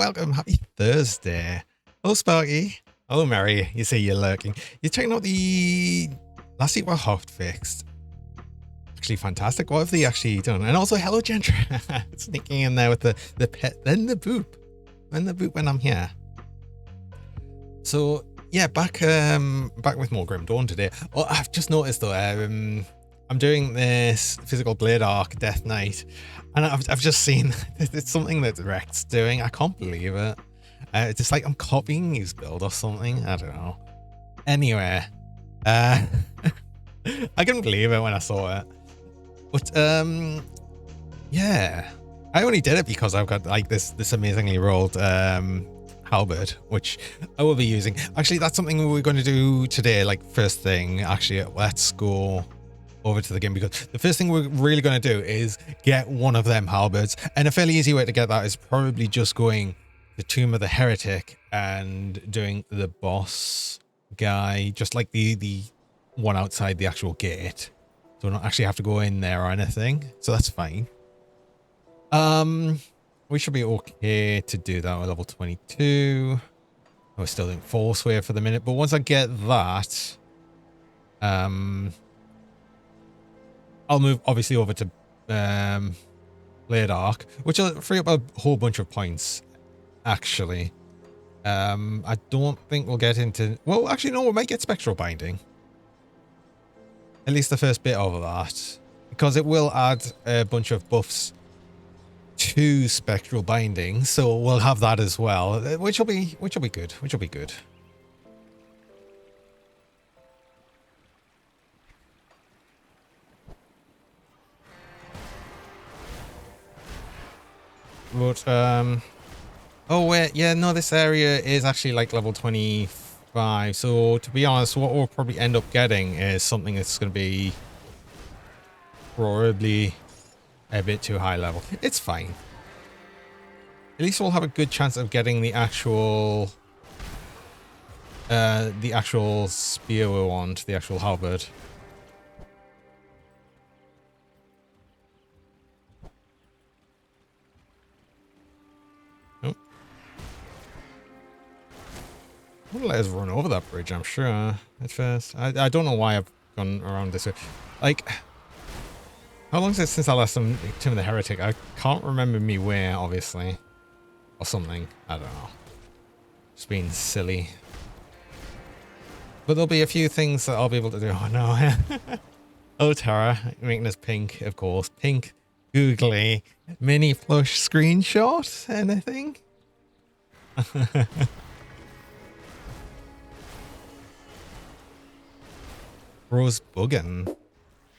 welcome. Happy Thursday. Hello, Sparky. Hello, Mary. You say you're lurking. You're checking out the last week what Hoft fixed. Actually, fantastic. What have they actually done? And also, hello, Gentra. Sneaking in there with the pet, then the boop. Then the boop when I'm here. So, yeah, back with more Grim Dawn today. Oh, I've just noticed, though, I'm doing this physical blade arc Death Knight, and I've just seen it's something that Rect's doing. I can't believe it. It's just like I'm copying his build or something. I don't know. Anyway, I couldn't believe it when I saw it. But yeah, I only did it because I've got like this amazingly rolled halberd, which I will be using. Actually, that's something we're going to do today. Like first thing, actually, let's go over to the game, because the first thing we're really going to do is get one of them halberds, and a fairly easy way to get that is probably just going the Tomb of the Heretic and doing the boss guy, just like the one outside the actual gate, so we don't actually have to go in there or anything, so that's fine. We should be okay to do that with level 22. We're still doing Force Wave for the minute, but once I get that, I'll move obviously over to Blade Arc, which will free up a whole bunch of points, actually. I don't think we'll get into... Well, actually, no, we might get Spectral Binding. At least the first bit of that. Because it will add a bunch of buffs to Spectral Binding, so we'll have that as well, which will be good, which will be good. But, oh wait, yeah, no, this area is actually like level 25, so to be honest, what we'll probably end up getting is something that's going to be probably a bit too high level. It's fine. At least we'll have a good chance of getting the actual spear we want, the actual halberd. I'm gonna let us run over that bridge, I'm sure, at first. I don't know why I've gone around this way. Like, how long is it since I last done Tomb of the Heretic? I can't remember me where, obviously. Or something. I don't know. Just being silly. But there'll be a few things that I'll be able to do. Oh no. Oh, Tara, making us pink, of course. Pink, googly, mini plush screenshot, anything? Rose Buggen.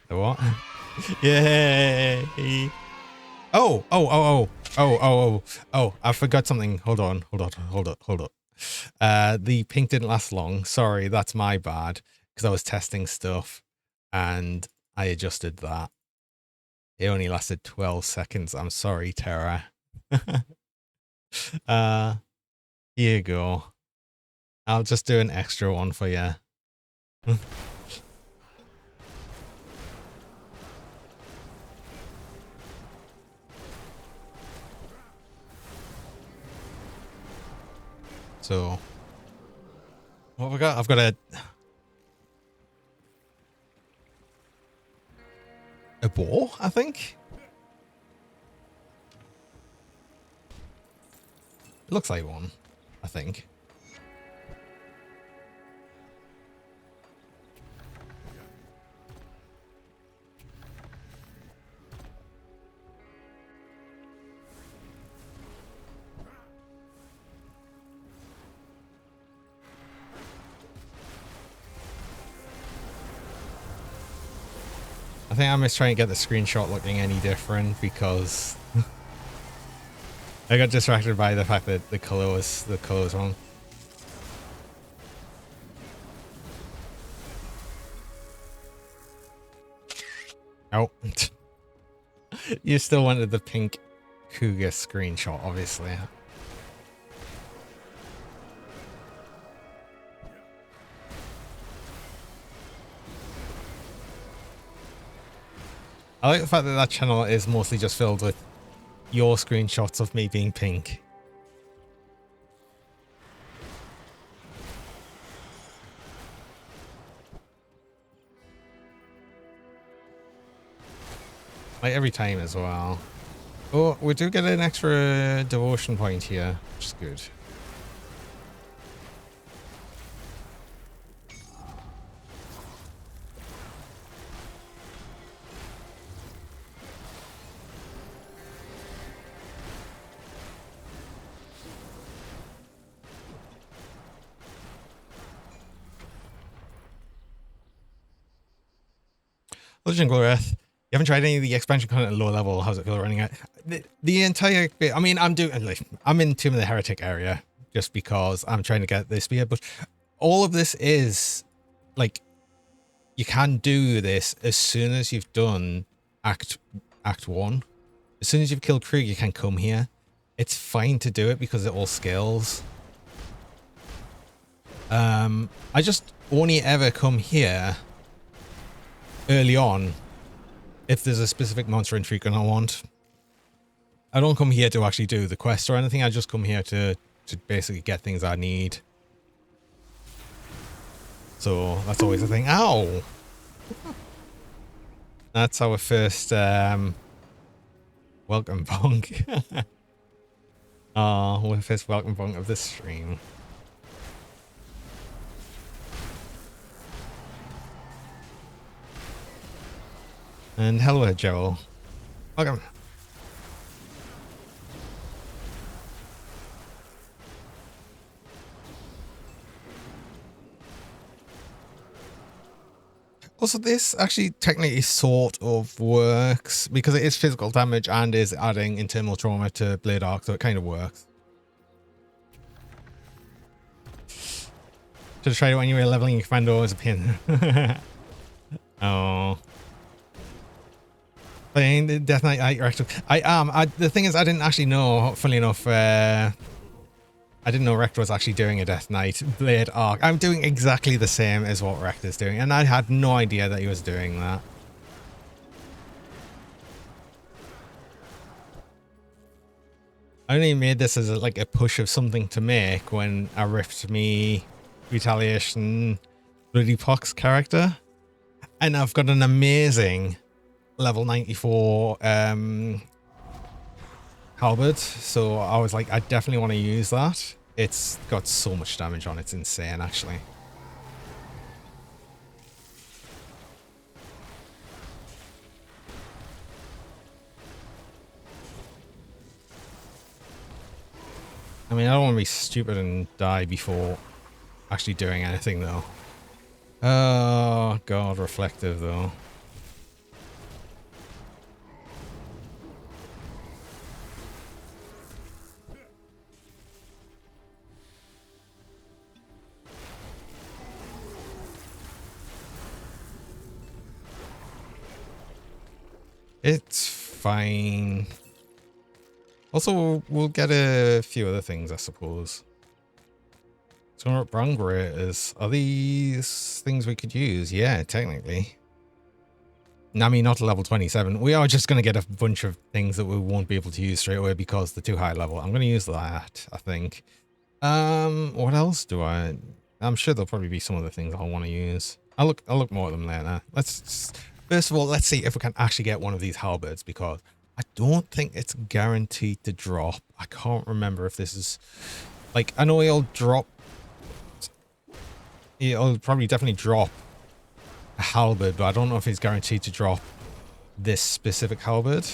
The what? Yay! Oh, I forgot something. Hold on. The pink didn't last long. Sorry, that's my bad. Because I was testing stuff and I adjusted that. It only lasted 12 seconds. I'm sorry, Tara. Here you go. I'll just do an extra one for you. So, what have we got? I've got a boar, I think. It looks like one, I think. I think I'm just trying to get the screenshot looking any different because I got distracted by the fact that the color was wrong. Oh, you still wanted the pink cougar screenshot, obviously. I like the fact that that channel is mostly just filled with your screenshots of me being pink. Like every time as well. Oh, we do get an extra devotion point here, which is good. Legend Gloreth, you haven't tried any of the expansion content at low level. How's it feel running out? The entire bit, I mean, I'm in Tomb of the Heretic area just because I'm trying to get this spear, but all of this is like, you can do this as soon as you've done Act 1. As soon as you've killed Krieg, you can come here. It's fine to do it because it all scales. I just only ever come here early on if there's a specific monster in Frequent I want. I don't come here to actually do the quest or anything. I just come here to basically get things I need. So that's always the thing. Ow! That's our first welcome bonk. Oh, our first welcome bonk of this stream. And hello, Joel. Welcome. Also, this actually technically sort of works because it is physical damage and is adding internal trauma to Blade Arc, so it kind of works. Should try it when you were leveling your commando as a pin. Oh. Playing Death Knight Rector. I am. The thing is, I didn't actually know, funnily enough, I didn't know Rector was actually doing a Death Knight Blade Arc. I'm doing exactly the same as what Rector's doing, and I had no idea that he was doing that. I only made this as like a push of something to make when I ripped me Retaliation Bloody Pox character. And I've got an amazing level 94 halberd, so I was like, I definitely want to use that. It's got so much damage on it, it's insane actually. I mean, I don't want to be stupid and die before actually doing anything though. Oh god, reflective though. It's fine. Also, we'll get a few other things, I suppose. So, brown graters. Are these things we could use? Yeah, technically. I mean, not to level 27. We are just going to get a bunch of things that we won't be able to use straight away because they're too high level. I'm going to use that, I think. What else do I... I'm sure there'll probably be some other things I'll want to use. I'll look more at them later. First of all, let's see if we can actually get one of these halberds, because I don't think it's guaranteed to drop. I can't remember if this is... Like, I know he'll drop... He'll probably definitely drop a halberd, but I don't know if he's guaranteed to drop this specific halberd.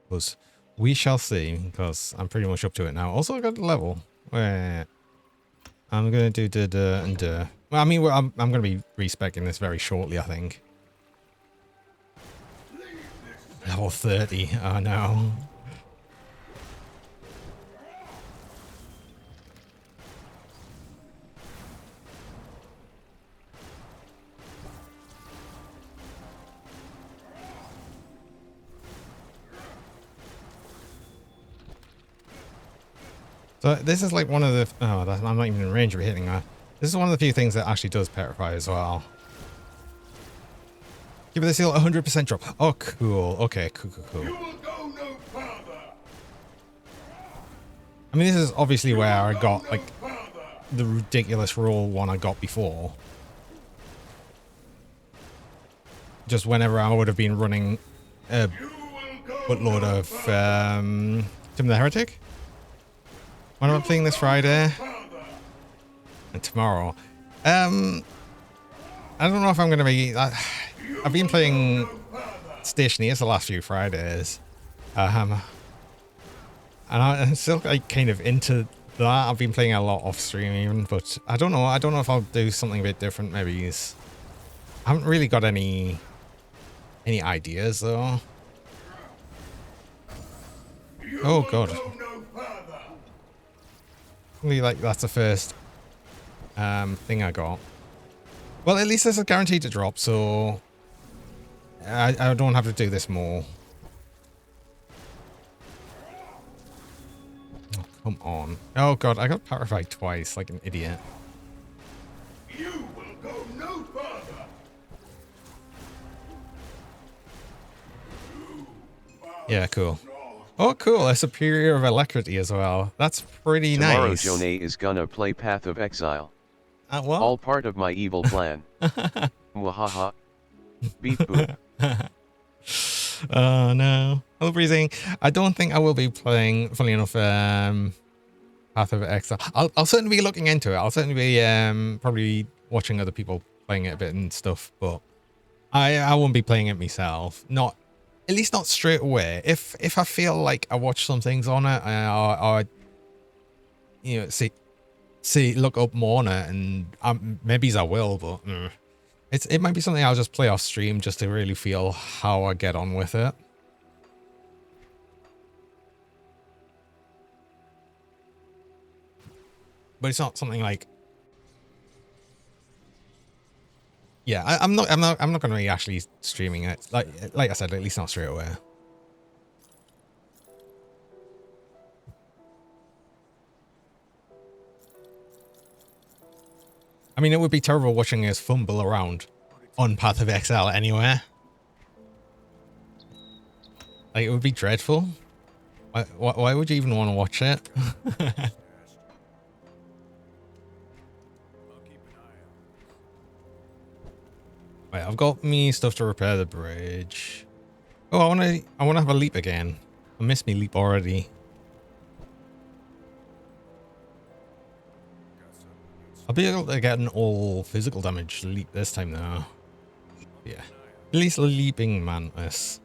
Because we shall see, because I'm pretty much up to it now. Also, I got a level where I'm going to do da and da. Well, I mean, I'm going to be respecing this very shortly, I think. Level 30. Oh, no. So this is like one of the... Oh, I'm not even in range of hitting that. This is one of the few things that actually does petrify as well. Give it a seal 100% drop. Oh, cool. Okay, cool. You will go no further. I mean, this is obviously where I got, like, the ridiculous roll one I got before. Just whenever I would have been running a buttload of Tim the Heretic. When am I playing this Friday? And tomorrow. I don't know if I'm going to be... I've been playing Stationeers the last few Fridays. And I'm still like kind of into that. I've been playing a lot off stream even, but I don't know. I don't know if I'll do something a bit different. Maybe I haven't really got any ideas though. Oh god. Only like that's the first thing I got. Well, at least there's a guaranteed to drop, so I don't have to do this more. Oh, come on. Oh god, I got petrified twice like an idiot. You will go no further. Yeah, cool. Oh, cool. A superior of alacrity as well. That's pretty Tomorrow nice. Jonay is gonna play Path of Exile. What? All part of my evil plan. Mwahaha. Beep boop. Oh no. Hello, Breezing. I don't think I will be playing, funny enough, Path of Exile. I'll certainly be looking into it. I'll certainly be probably watching other people playing it a bit and stuff, but I won't be playing it myself. Not, at least not straight away. If I feel like I watch some things on it, or you know, look up more on it, and maybe I will, but it might be something I'll just play off stream just to really feel how I get on with it. But it's not something like, yeah, I'm not going to be actually streaming it. Like I said, at least not straight away. I mean, it would be terrible watching us fumble around on Path of Exile anywhere. Like, it would be dreadful. Why would you even want to watch it? Right, I've got me stuff to repair the bridge. Oh, I wanna have a leap again. I missed me leap already. I'll be able to get an all physical damage leap this time though. Yeah. At least leaping mantis.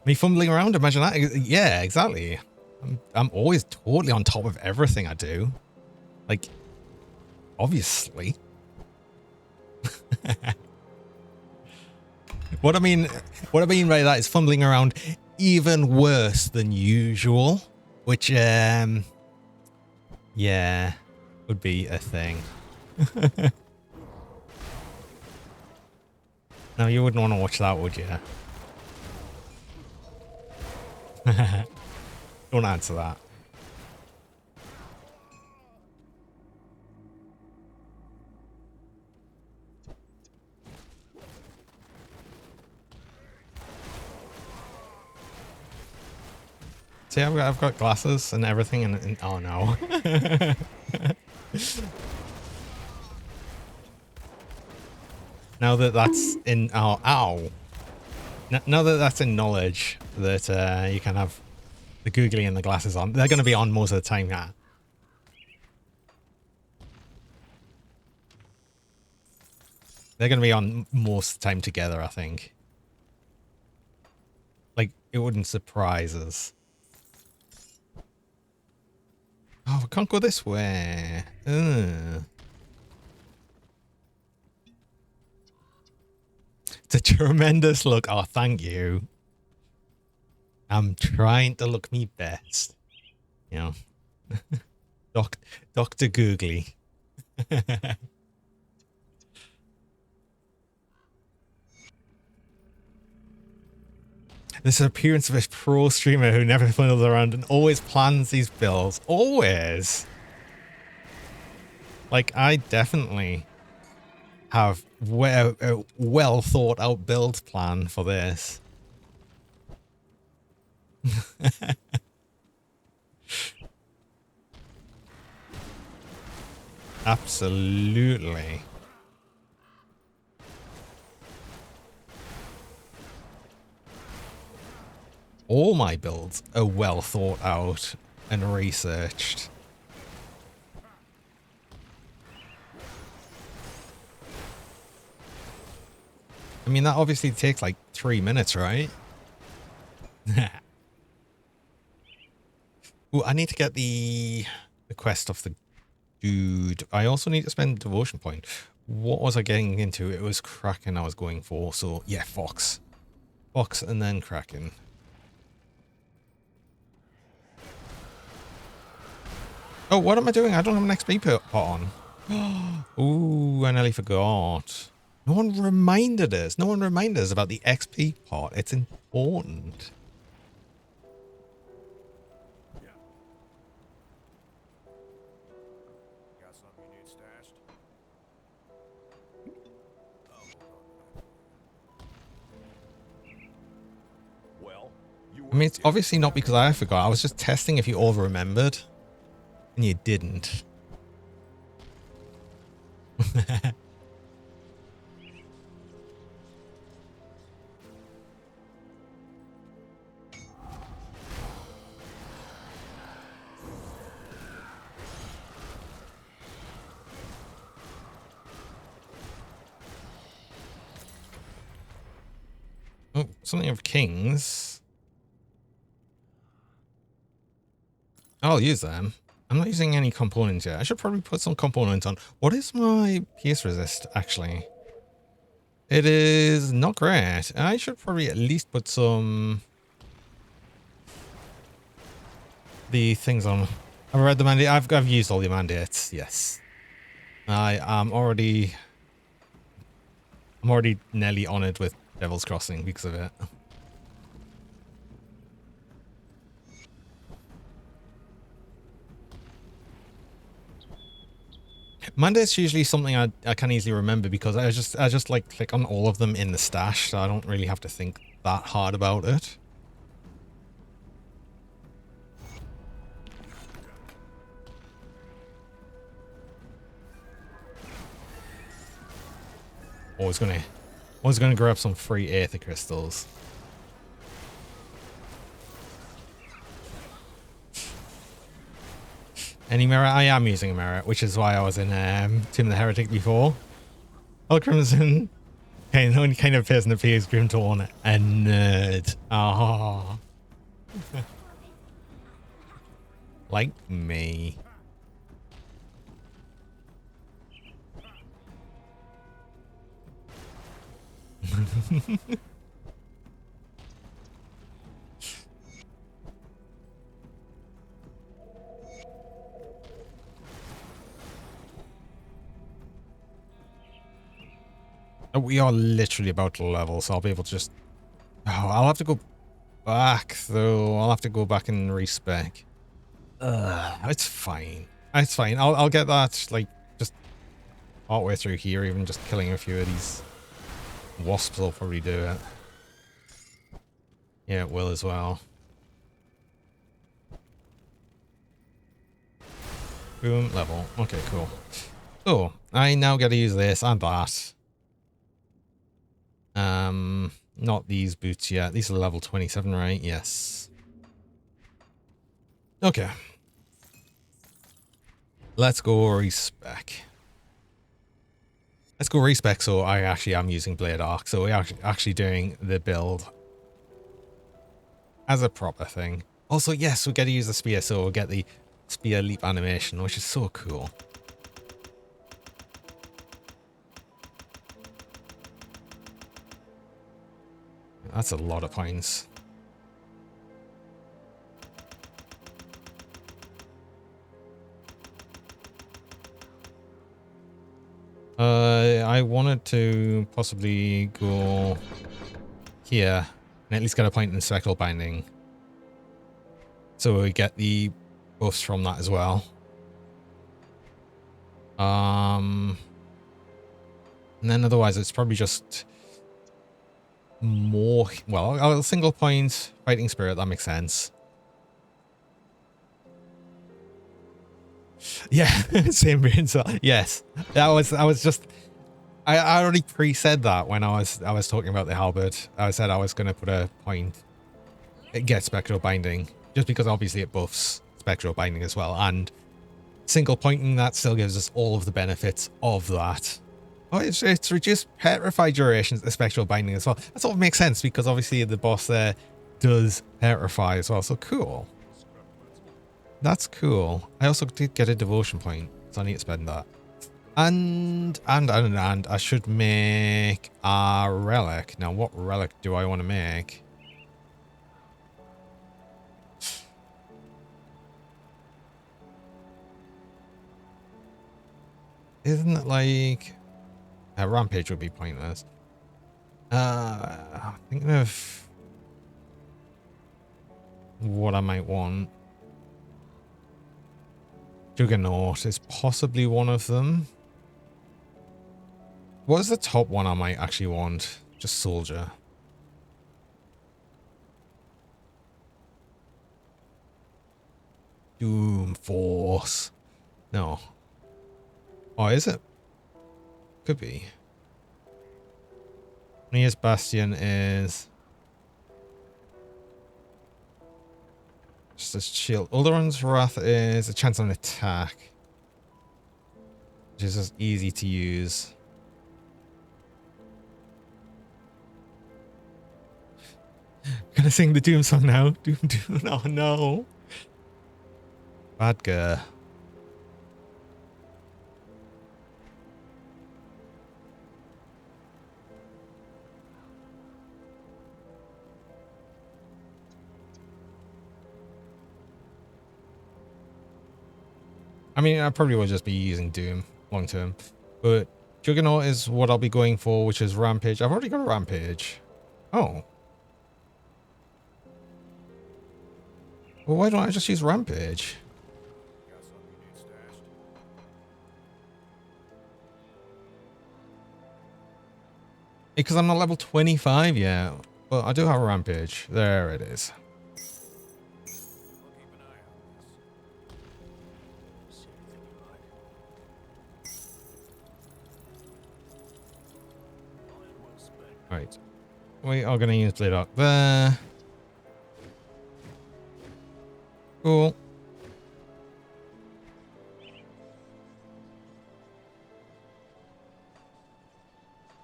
Me fumbling around, imagine that. Yeah, exactly. I'm always totally on top of everything I do. Like, obviously. What I mean by that is fumbling around even worse than usual, which yeah, would be a thing. No, you wouldn't want to watch that, would you? Don't answer that. See, I've got glasses and everything, and oh no. Now that that's in ow. Now that that's in knowledge that you can have the googly and the glasses on, they're going to be on most of the time. Yeah. They're going to be on most of the time together, I think. Like, it wouldn't surprise us. Oh, we can't go this way. Ugh. It's a tremendous look. Oh, thank you. I'm trying to look me best. You know. Dr. Googly. This appearance of a pro streamer who never funnels around and always plans these builds. Always. Like, I definitely have a well thought out build plan for this. Absolutely. All my builds are well thought out and researched. I mean, that obviously takes like 3 minutes, right? Ooh, I need to get the quest off the dude. I also need to spend devotion point. What was I getting into? It was Kraken I was going for. So yeah, Fox. Fox and then Kraken. Oh, what am I doing? I don't have an XP pot on. Ooh, I nearly forgot. No one reminded us. No one reminded us about the XP pot. It's important. Got something you need stashed? Well, you I mean, it's obviously not because I forgot. I was just testing if you all remembered. And you didn't. Oh, something of kings. I'll use them. I'm not using any components yet. I should probably put some components on. What is my pierce resist, actually? It is not great. I should probably at least put some... the things on. I've read the mandate. I've used all the mandates. Yes. I'm already nearly honored with Devil's Crossing because of it. Mandate's usually something I can easily remember because I just like click on all of them in the stash, so I don't really have to think that hard about it. Always gonna grab some free Aether crystals. Any merit? I am using a merit, which is why I was in Tomb of the Heretic before. Oh, Crimson. Okay, the only kind of person that appears Grim Dawn. A nerd. Ah. Like me. We are literally about to level, so I'll be able to just... Oh, I'll have to go back, though. I'll have to go back and respec. It's fine. It's fine. I'll get that, like, just partway through here, even just killing a few of these wasps will probably do it. Yeah, it will as well. Boom, level. Okay, cool. So, I now get to use this and that. Not these boots yet. These are level 27, right? Yes. Okay. Let's go respec. Let's go respec, so I actually am using Blade Arc, so we're actually doing the build as a proper thing. Also, yes, we get to use the spear, so we'll get the spear leap animation, which is so cool. That's a lot of points. I wanted to possibly go here and at least get a point in Spectral Binding. So we get the buffs from that as well. And then otherwise it's probably just more, well, a single point Fighting Spirit, that makes sense. Yeah, same brain cell. Yes, I was just. I already pre-said that when I was talking about the halberd. I said I was going to put a point. It gets spectral binding just because obviously it buffs spectral binding as well, and single pointing that still gives us all of the benefits of that. Oh, it's reduced petrify durations of spectral binding as well. That sort of makes sense because obviously the boss there does petrify as well. So cool. That's cool. I also did get a devotion point, so I need to spend that. And I should make a relic. Now, what relic do I want to make? Isn't it like a rampage would be pointless? Thinking of what I might want. Juggernaut is possibly one of them. What is the top one I might actually want? Just soldier. Doom Force. No. Oh, is it? Could be. Nia's Bastion is just a shield. Alderun's Wrath is a chance on attack, which is just easy to use. Gonna sing the Doom song now. Doom, Doom. Oh no. Bad girl. I mean, I probably will just be using Doom long term, but Juggernaut is what I'll be going for, which is Rampage. I've already got a Rampage. Oh. Well, why don't I just use Rampage? Got something you need stashed? Because I'm not level 25 yet. But I do have a Rampage. There it is. I'll keep an eye on this. See anything you like. I'll add one spec. Right. We are going to use Blade Arc there. Cool.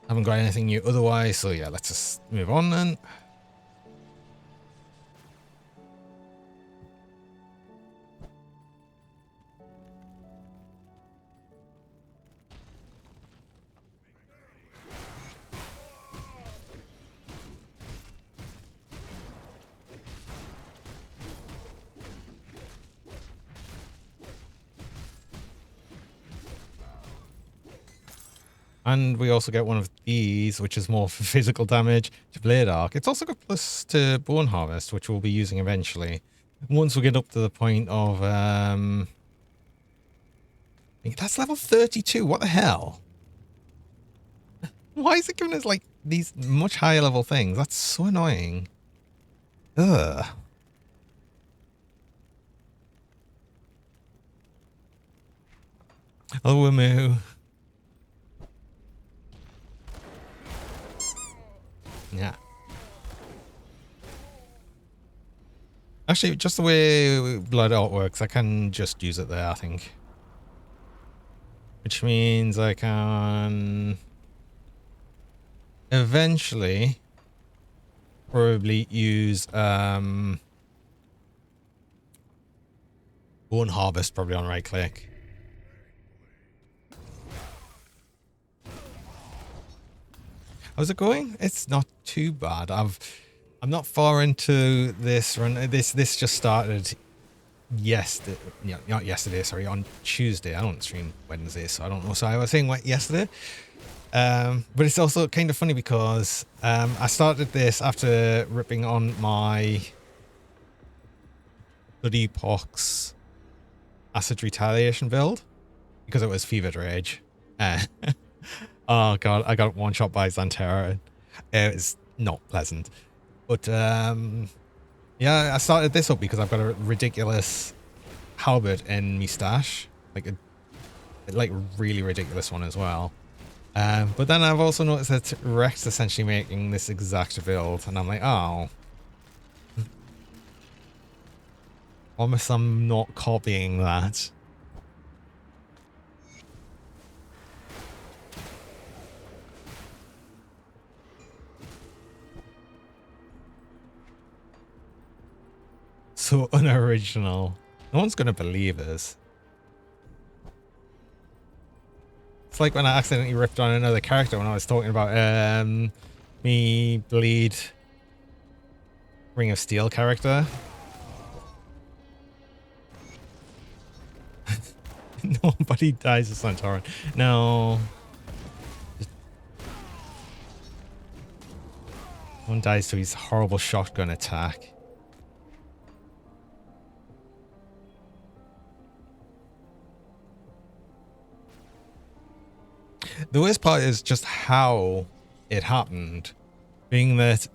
Haven't got anything new otherwise, so yeah, let's just move on then. And we also get one of these, which is more for physical damage to Blade Arc. It's also got plus to Bone Harvest, which we'll be using eventually. Once we get up to the point of... that's level 32. What the hell? Why is it giving us, like, these much higher level things? That's so annoying. Ugh. Oh, Wimu. Yeah. Actually, just the way Blood Art works, I can just use it there, I think. Which means I can eventually probably use Bone Harvest probably on right click. How's it going? It's not too bad. I'm not far into this run. This just started yesterday. Yeah, not yesterday. Sorry, on Tuesday. I don't stream Wednesday, so I don't know. So I was saying what yesterday. But it's also kind of funny because I started this after ripping on my Bloody Pox Acid Retaliation build because it was Fevered Rage. Oh god, I got one shot by Xantera. It was not pleasant. But yeah, I started this up because I've got a ridiculous halberd in me stash. like really ridiculous one as well. But then I've also noticed that Rex essentially making this exact build, and I'm like, oh, promise I'm not copying that. So unoriginal. No one's gonna believe us. It's like when I accidentally ripped on another character when I was talking about me bleed Ring of Steel character. Nobody dies of Santorin. No. One dies to his horrible shotgun attack. The worst part is just how it happened. Being that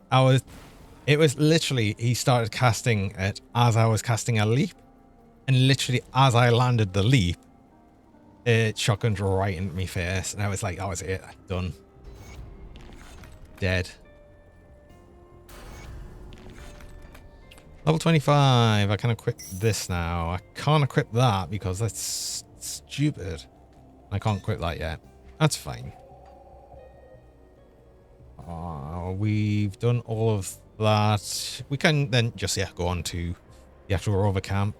it was literally, he started casting it as I was casting a leap. And literally as I landed the leap, it shotgunned right into my face. And I was like, that was it. Done. Dead. Level 25. I can equip this now. I can't equip that because that's stupid. I can't equip that yet. That's fine. We've done all of that. We can then just, yeah, go on to the actual rover camp.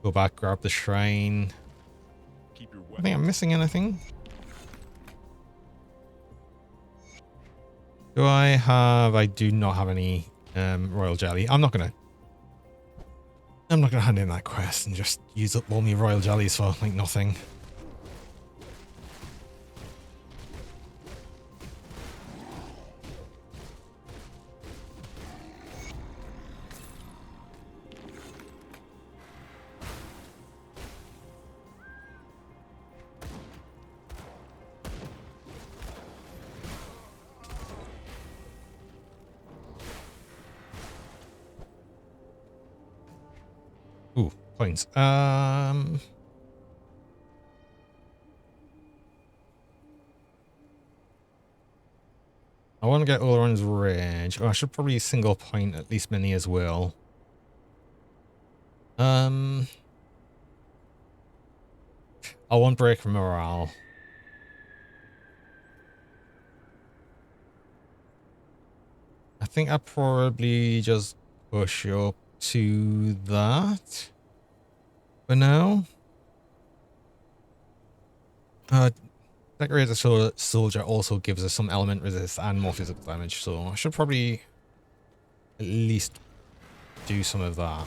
Go back, grab the shrine. Keep your I think I'm missing anything. Do I have... I do not have any royal jelly. I'm not gonna hand in that quest and just use up all my royal jellies for like nothing. Ooh, points. I want to get Oleron's Rage. Oh, I should probably single point at least many as well. I want break from morale. I think I probably just push up to that for now. Decorated Soldier also gives us some element resist and more physical damage, so I should probably at least do some of that.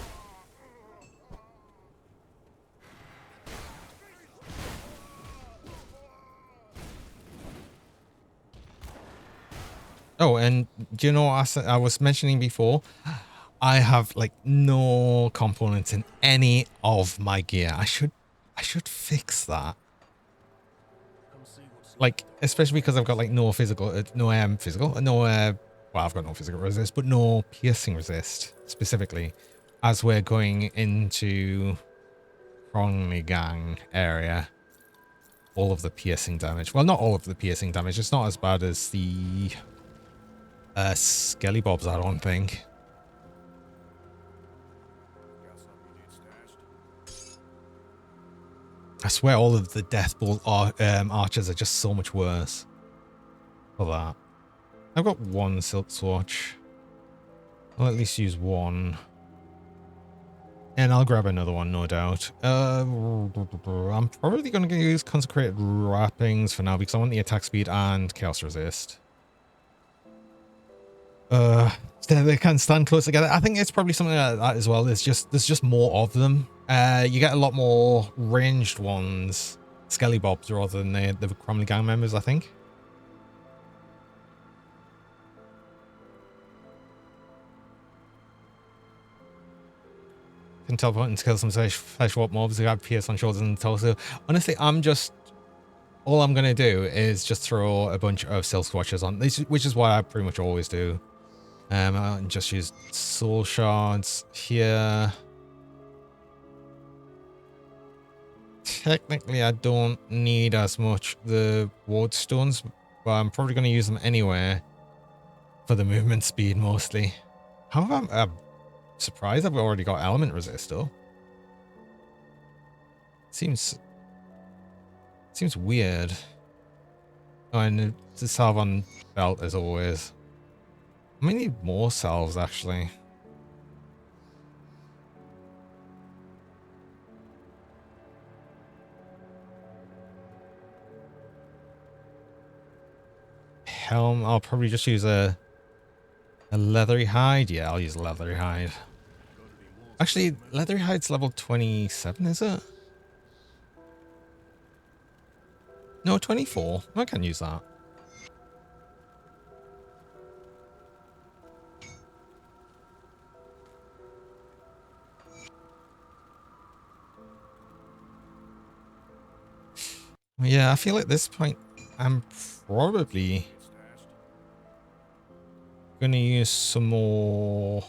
Oh, and do you know what I was mentioning before? I have like no components in any of my gear. I should fix that. Come see what's Like, especially because I've got like no physical, well, I've got no physical resist, but no piercing resist specifically, as we're going into Cronley Gang area. All of the piercing damage. Well, not all of the piercing damage. It's not as bad as the Skelly Bobs, I don't think. got something you need stashed. I swear all of the Death Bolt archers are just so much worse for that. I've got one Silk Swatch. I'll at least use one. And I'll grab another one, no doubt. I'm probably going to use Consecrated Wrappings for now because I want the attack speed and Chaos Resist. They can stand close together. I think it's probably something like that as well. There's just more of them. You get a lot more ranged ones, Skelly Bobs, rather than the Cromley Gang members, I think. Can teleport and kill some flesh warp mobs who have pierce on shoulders and torso. Honestly, all I'm gonna do is just throw a bunch of Silk Swatches on, which is what I pretty much always do. I'll just use soul shards here. technically I don't need as much the ward stones, but I'm probably going to use them anyway for the movement speed mostly. However, I'm surprised I've already got element resist though. Seems weird. Oh, and the salve on belt as always. I may need more salves actually. Helm, I'll probably just use a leathery hide. Yeah, I'll use a leathery hide. Actually, leathery hide's level 27, is it? No, 24. I can use that. Yeah, I feel at this point I'm probably gonna use some more.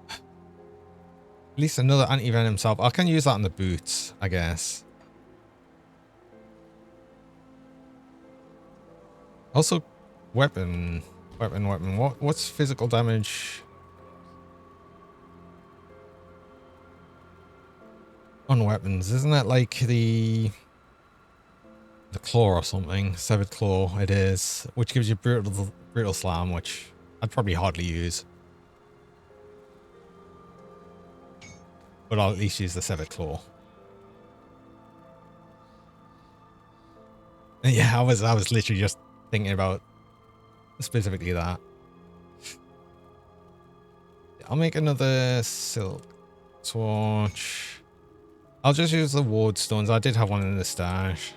At least another anti-venom salve. I can use that on the boots, I guess. Also, weapon. What's physical damage on weapons? Isn't that like the claw or something? Severed claw it is, which gives you brutal slam, which I'd probably hardly use. But I'll at least use the severed claw. Yeah, I was literally just thinking about specifically that. I'll make another silk torch. I'll just use the ward stones. I did have one in the stash.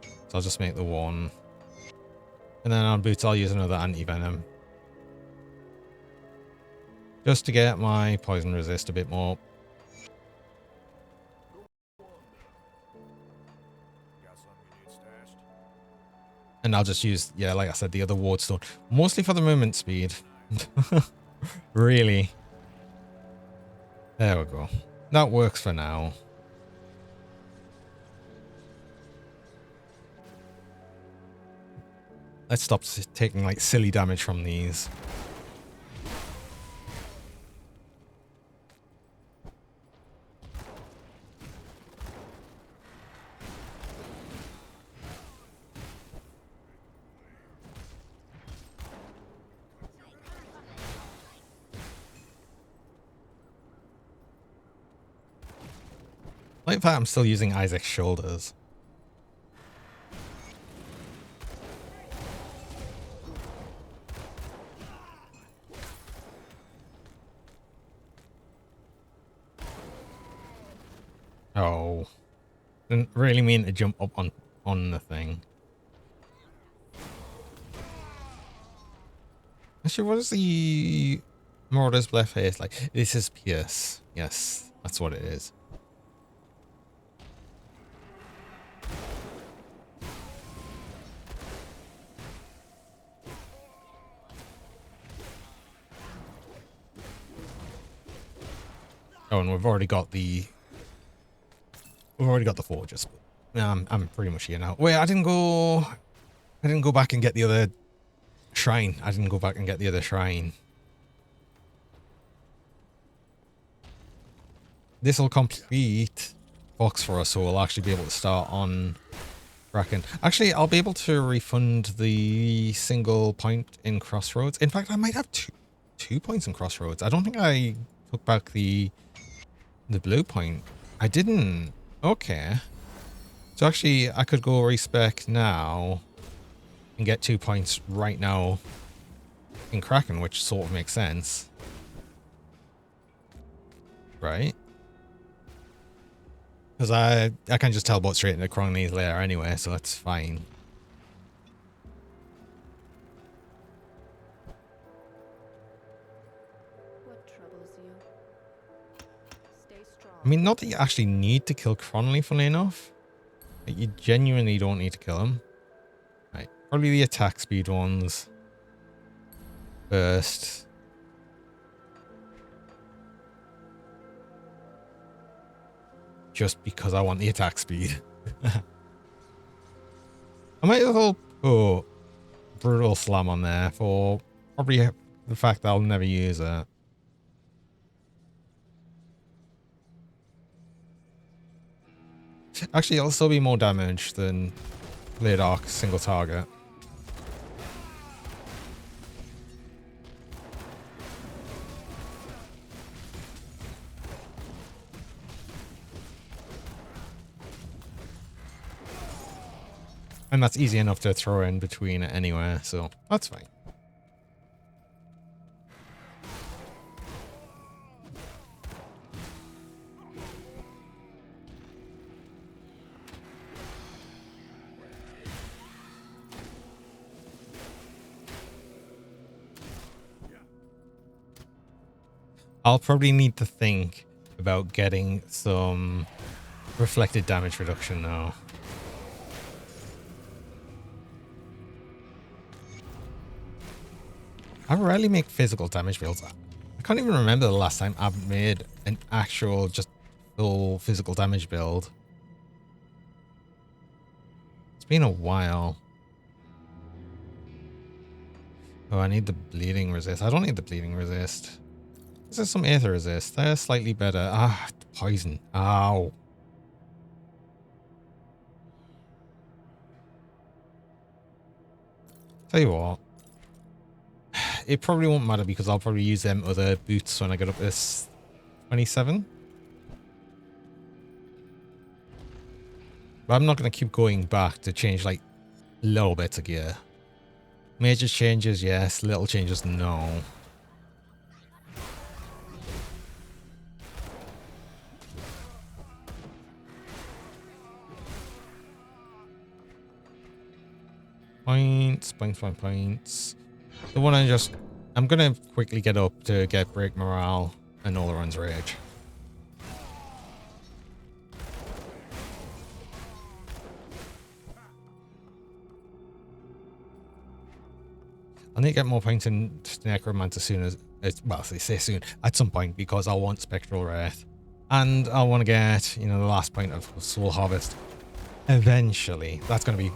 So I'll just make the one. And then on boots, I'll use another anti-venom. Just to get my poison resist a bit more. Got something you need stashed? And I'll just use, yeah, like I said, the other ward stone. Mostly for the movement speed. Really. There we go. That works for now. Let's stop taking like silly damage from these. Like that, I'm still using Isaac's shoulders. Oh. Didn't really mean to jump up on the thing. Actually, what is the Marauder's Blare face like? This is Pierce. Yes, that's what it is. Oh, and we've already got the forges. I'm pretty much here now. Wait, I didn't go back and get the other shrine. This will complete box for us, so we'll actually be able to start on Bracken. Actually, I'll be able to refund the single point in Crossroads. In fact, I might have two points in Crossroads. I don't think I took back the blue point. I didn't. Okay. So actually, I could go respec now and get 2 points right now in Kraken, which sort of makes sense. Right? Because I can just teleport straight into Crongny's lair anyway, so that's fine. What troubles you? Stay strong. I mean, not that you actually need to kill Cronley, funnily enough. Like, you genuinely don't need to kill him. Right, probably the attack speed ones first. just because I want the attack speed. I might as well put Brutal Slam on there for probably the fact that I'll never use it. Actually, it'll still be more damage than Blade Arc single target. And that's easy enough to throw in between anywhere, so that's fine. I'll probably need to think about getting some reflected damage reduction now. I rarely make physical damage builds. I can't even remember the last time I've made an actual just full physical damage build. It's been a while. Oh, I need the bleeding resist. I don't need the bleeding resist. Is there some aether resist? They're slightly better. Ah, poison. Ow. Tell you what. It probably won't matter because I'll probably use them other boots when I get up this 27. But I'm not going to keep going back to change like little bits of gear. Major changes, yes. Little changes, no. Points, points. The one I'm gonna quickly get up to get Break Morale and Olaron's Rage. I need to get more points in Necromancer soon as well, they say soon, at some point, because I want Spectral Wrath. And I want to get, you know, the last point of Soul Harvest. Eventually. That's gonna be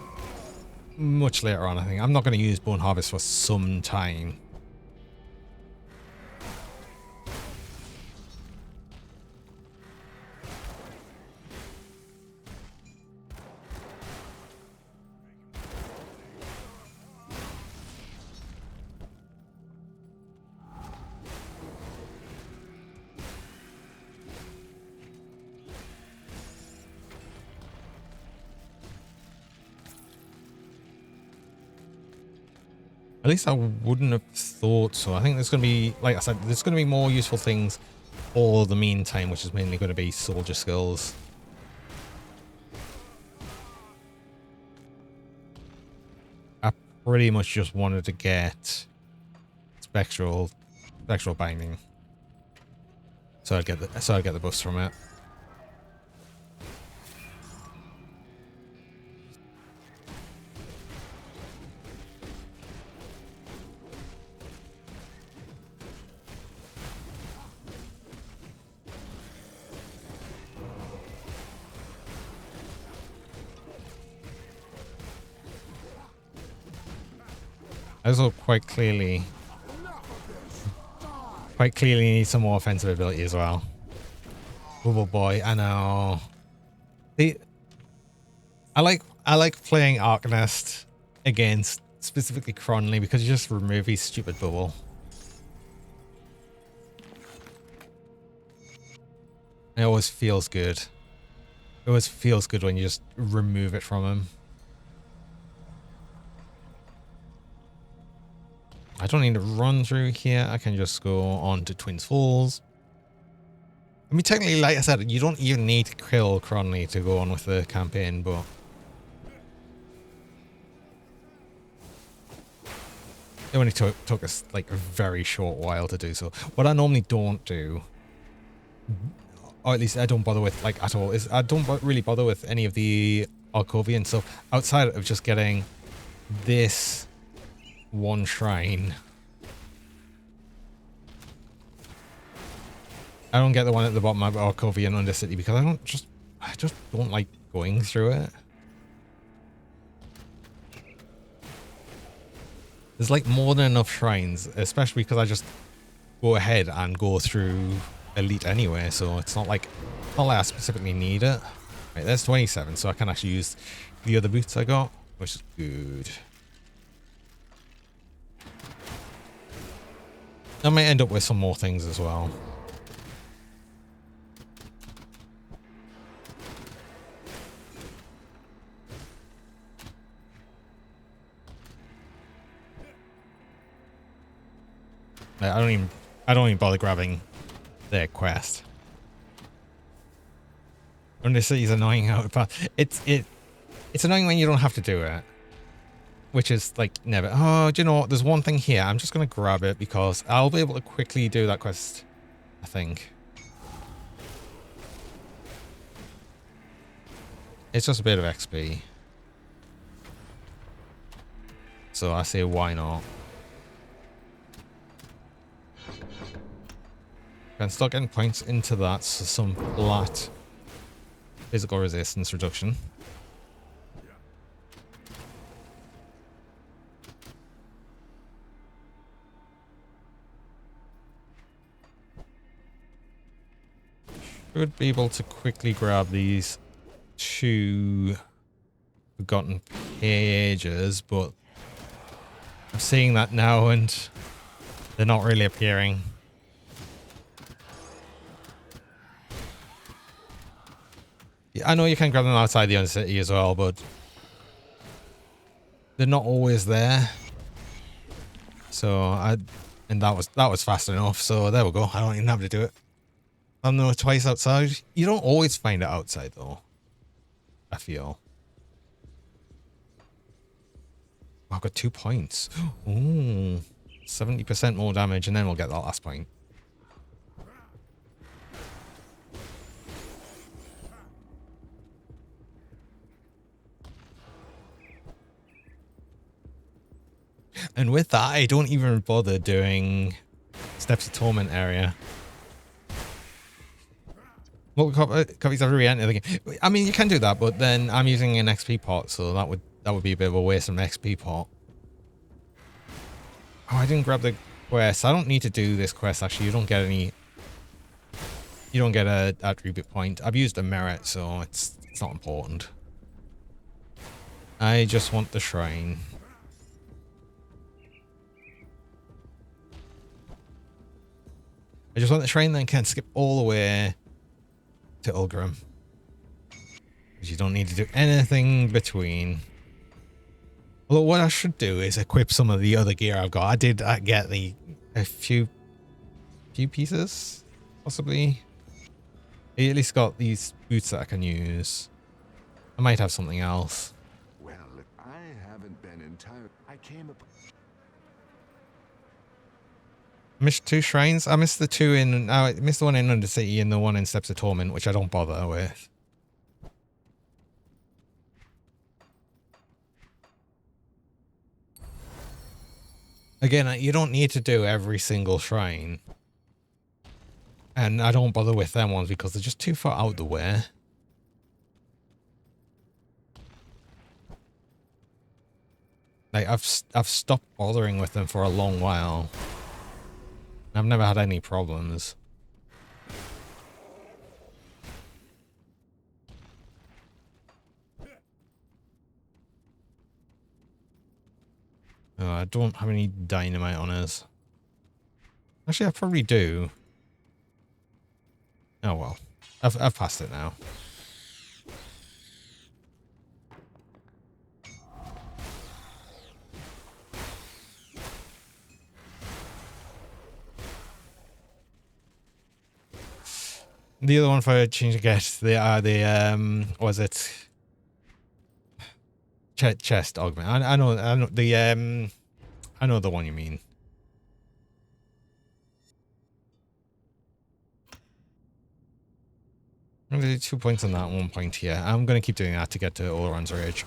much later on, I think. I'm not going to use Bone Harvest for some time. At least I wouldn't have thought so. I think there's going to be, like I said, there's going to be more useful things for the meantime, which is mainly going to be soldier skills. I pretty much just wanted to get spectral binding, so I'd get the boost from it. I also quite clearly need some more offensive ability as well. Bubble Boy, I know. See, I like playing Arcanist against specifically Cronley because you just remove his stupid bubble. It always feels good. It always feels good when you just remove it from him. I don't need to run through here. I can just go on to Twins Falls. I mean, technically, like I said, you don't even need to kill Cronley to go on with the campaign, but it only took us like a very short while to do so. What I normally don't do, or at least I don't bother with like at all, is I don't really bother with any of the Arcovian stuff outside of just getting this one shrine. I don't get the one at the bottom of Arcovian Undercity because I don't just I just don't like going through it. There's like more than enough shrines, especially because I just go ahead and go through Elite anyway, so it's not like I specifically need it. Right, there's 27, so I can actually use the other boots I got, which is good. I might end up with some more things as well. I don't even bother grabbing their quest. Undercity is annoying out of path. It's annoying when you don't have to do it. Which is like never. Oh, do you know what? There's one thing here. I'm just gonna grab it because I'll be able to quickly do that quest, I think. It's just a bit of XP. So I say why not? Can start getting points into that, so some flat physical resistance reduction. Should be able to quickly grab these 2 forgotten pages, but I'm seeing that now and they're not really appearing. Yeah, I know you can grab them outside the Undercity as well, but they're not always there. So and that was fast enough. So there we go. I don't even have to do it. I'm there twice outside. You don't always find it outside though, I feel. I've got 2 points. Ooh, 70% more damage, and then we'll get that last point. And with that, I don't even bother doing Steps of Torment area. Multiple copies every re-enter the game. I mean, you can do that, but then I'm using an XP pot, so that would be a bit of a waste of an XP pot. Oh, I didn't grab the quest. I don't need to do this quest, actually. You don't get any... You don't get a attribute point. I've used a merit, so it's not important. I just want the shrine. I just want the shrine, then can skip all the way to Ulgrim. Because you don't need to do anything between. Although what I should do is equip some of the other gear I've got. I did get a few pieces, possibly. I at least got these boots that I can use. I might have something else. Well, I haven't been entirely. I came up. I missed 2 shrines. I missed the 2 in. I missed the one in Undercity and the one in Steps of Torment, which I don't bother with. Again, you don't need to do every single shrine. And I don't bother with them ones because they're just too far out the way. Like, I've stopped bothering with them for a long while. I've never had any problems. Oh, I don't have any dynamite on us. Actually, I probably do. Oh well. I've passed it now. The other one for a change of get, they are the was it chest augment? I know the I know the one you mean. I'm gonna do 2 points on that, 1 point here. I'm gonna keep doing that to get to Oleron's Rage.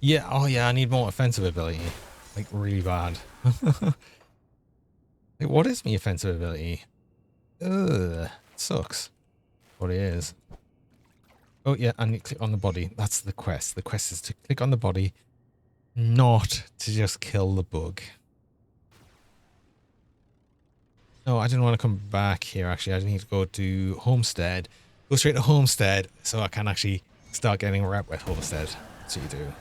Yeah, oh yeah, I need more offensive ability. Like, really bad. Like, what is my offensive ability? Ugh, it sucks. What it is. Oh yeah, I need to click on the body. That's the quest. The quest is to click on the body, not to just kill the bug. No, I didn't want to come back here, actually. I need to go to Homestead. Go straight to Homestead so I can actually start getting rep with Homestead. So you do.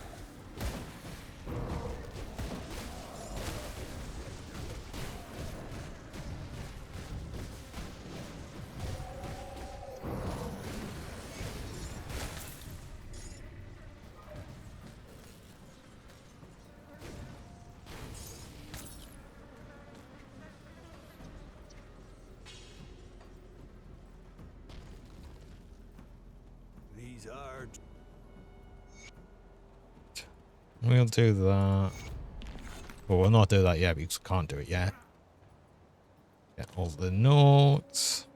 These are. We'll do that. Well, we'll not do that yet because we can't do it yet. Get all the notes.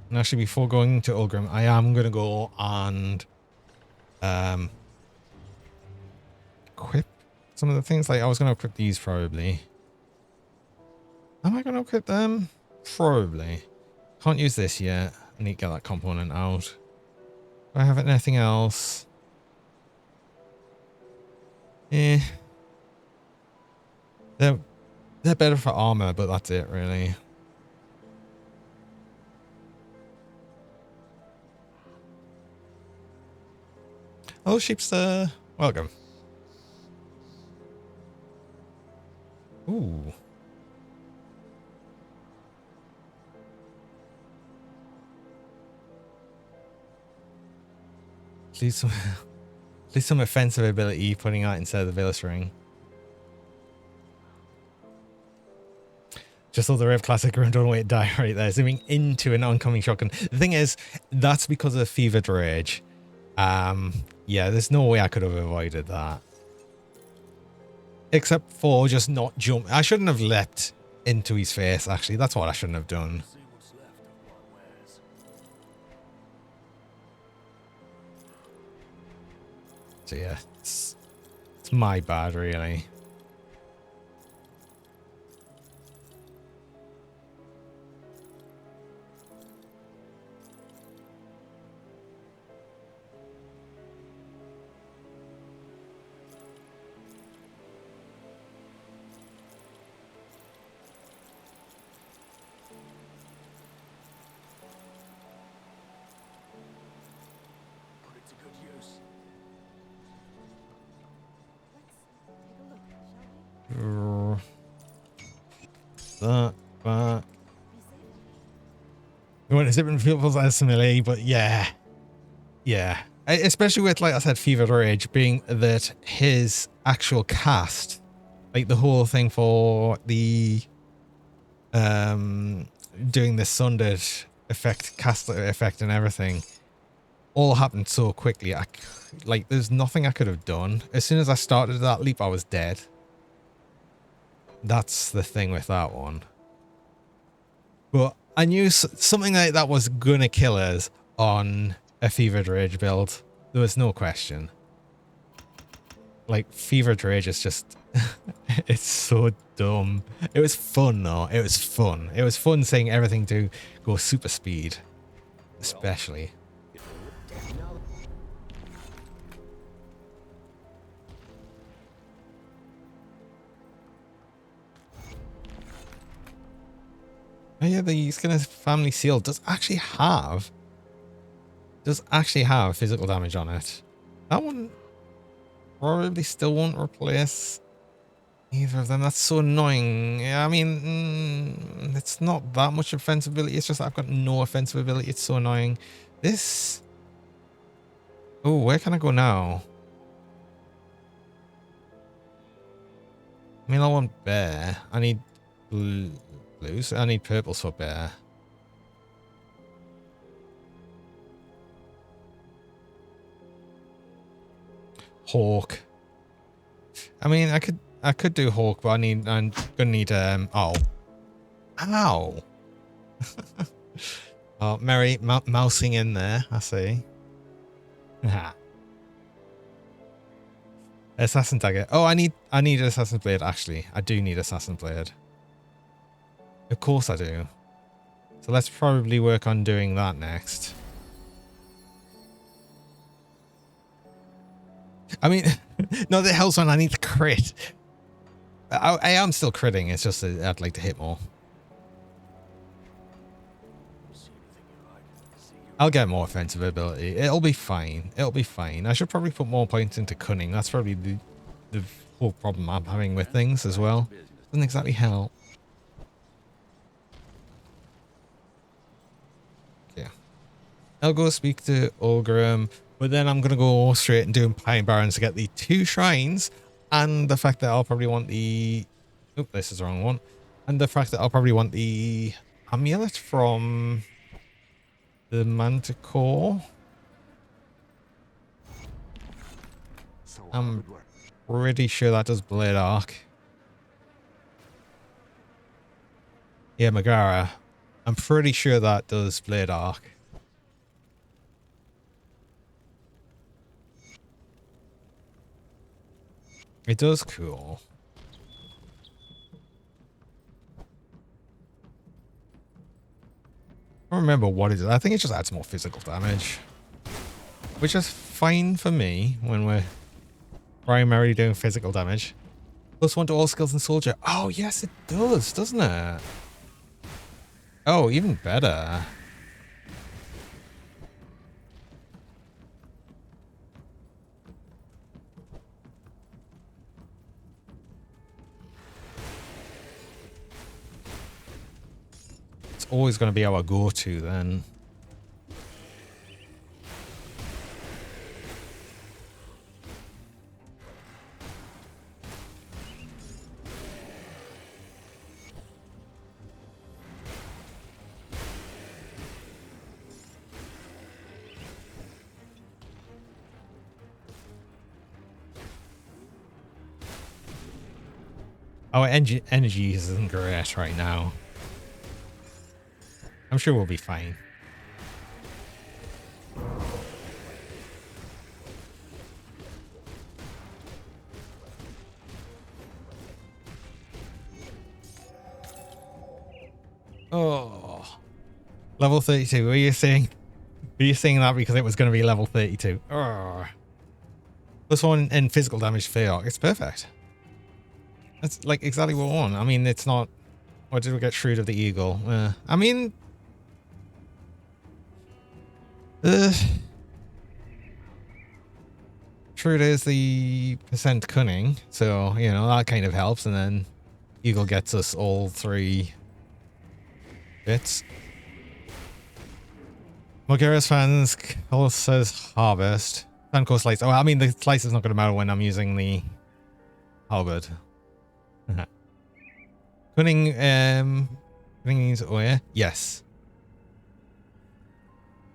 And actually, before going to Ulgrim, I am going to go and equip some of the things. Like, I was going to equip these probably. Am I going to equip them? Probably. Can't use this yet. I need to get that component out. Do I have anything else? Eh. They're better for armor, but that's it, really. Hello, Sheepster. Welcome. Ooh. At least some offensive ability putting out instead of the Veilous Ring. Just saw the Rev Classic and don't wait die right there, zooming into an oncoming shotgun. The thing is, that's because of Fevered Rage. Yeah, there's no way I could have avoided that. Except for just not jump. I shouldn't have leapt into his face, actually. That's what I shouldn't have done. See what's left of what wares. So yeah, it's my bad, really. Put it to good use. Let's take a look, shall we? That. Be safe. We want to zip and feels as melee, but yeah. Yeah. Especially with, like I said, Fevered Rage being that his actual cast, like the whole thing for the doing the sundered effect, cast effect and everything, all happened so quickly. Like there's nothing I could have done. As soon as I started that leap, I was dead. That's the thing with that one. But I knew something like that was gonna kill us on a Fevered Rage build. There was no question. Like, Fevered Rage is just... it's so dumb. It was fun, though. It was fun. It was fun seeing everything to go super speed. Especially. Oh yeah, the Skin of Family Seal does actually have physical damage on it. That one probably still won't replace either of them. That's so annoying. Yeah, I mean, it's not that much offensive ability. It's just I've got no offensive ability. It's so annoying. This... Oh, where can I go now? I mean, I want bear. I need blues. I need purples for bear. Hawk. I mean, I could do Hawk, but I'm gonna need oh. Ow. Oh, Mary mousing in there. I see. Assassin dagger. Oh, I need an assassin blade. Actually, I do need assassin blade. Of course I do. So let's probably work on doing that next. I mean, no, the hell's one. I need to crit. I am still critting. It's just that I'd like to hit more. See anything you like? See you. I'll get more offensive ability. It'll be fine. It'll be fine. I should probably put more points into cunning. That's probably the whole problem I'm having with things as well. Doesn't exactly help. Yeah. I'll go speak to Olgrim, but then I'm going to go straight and do Pine Barrens to get the 2 shrines, and the fact that I'll probably want the... Oh, this is the wrong one. And the fact that I'll probably want the amulet from the Manticore. So I'm would work. pretty sure that does Blade Arc. Yeah, Megara. I'm pretty sure that does Blade Arc. It does, cool. I don't remember what it is. I think it just adds more physical damage. Which is fine for me when we're primarily doing physical damage. +1 to all skills in soldier. Oh, yes, it does, doesn't it? Oh, even better. It's always going to be our go-to then. Our energy isn't great right now. I'm sure we'll be fine. Oh, level 32. Were you saying? Were you saying that because it was going to be level 32? Oh. +1 in physical damage fail. It's perfect. That's like exactly what we want. I mean, it's not. What did we get? Shrewd of the Eagle. I mean, Shrewd is the % cunning, so you know that kind of helps. And then Eagle gets us all 3 bits. Mulgarius fans, Cole says harvest. Sunco slice. Oh, I mean the slice is not going to matter when I'm using the halberd. Cunning, cunning is, oh yeah, yes.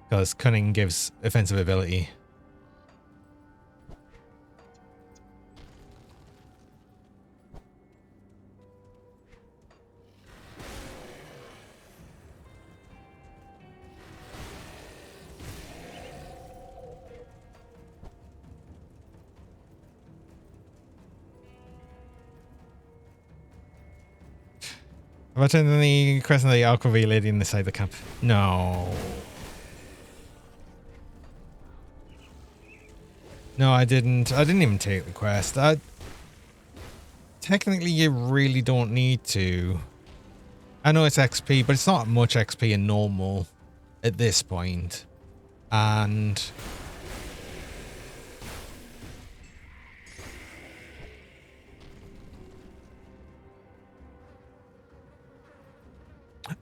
Because cunning gives offensive ability. Have I turned in the crescent of the Alcovy lady inside the camp? No. No, I didn't. I didn't even take the quest. Technically, you really don't need to. I know it's XP, but it's not much XP in normal at this point. And...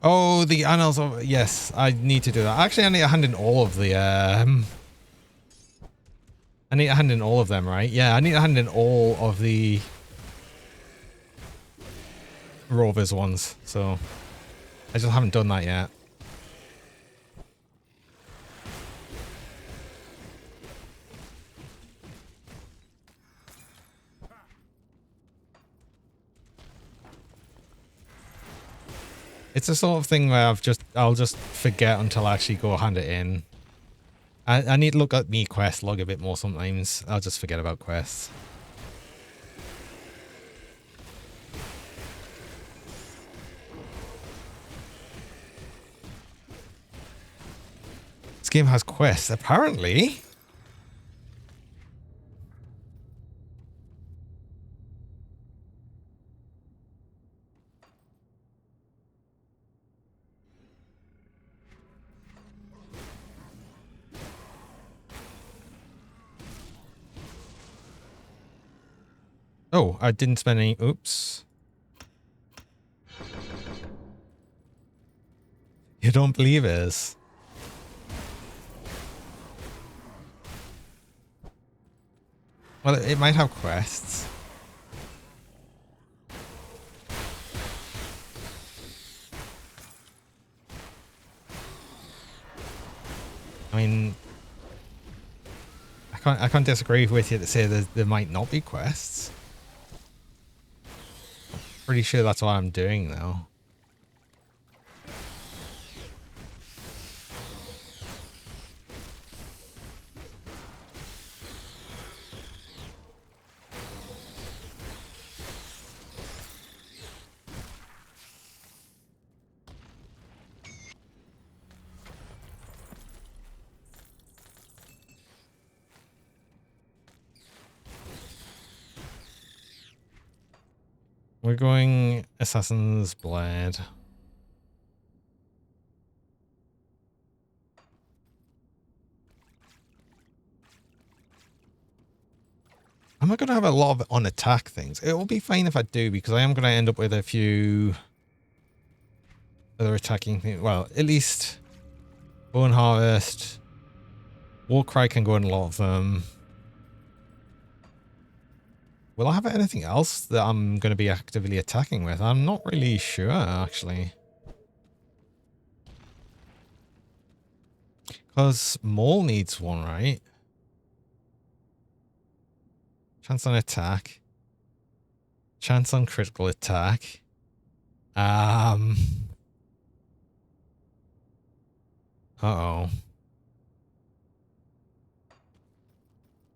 oh, the annals of... yes, I need to do that. Actually, I need a hand in all of the... I need a hand in all of them, right? Yeah, I need a hand in all of the... Rovers ones, so... I just haven't done that yet. It's the sort of thing where I'll just forget until I actually go hand it in. I need to look at me quest log a bit more sometimes. I'll just forget about quests. This game has quests, apparently. Oh, I didn't spend any. Oops. You don't believe it? Well, it might have quests. I mean, I can't disagree with you to say that there might not be quests. Pretty sure that's what I'm doing though. We're going Assassin's Blade. I'm not going to have a lot of on-attack things. It will be fine if I do, because I am going to end up with a few other attacking things. Well, at least Bone Harvest. Warcry can go in a lot of them. Will I have anything else that I'm going to be actively attacking with? I'm not really sure, actually. Because Maul needs one, right? Chance on attack. Chance on critical attack. Uh-oh.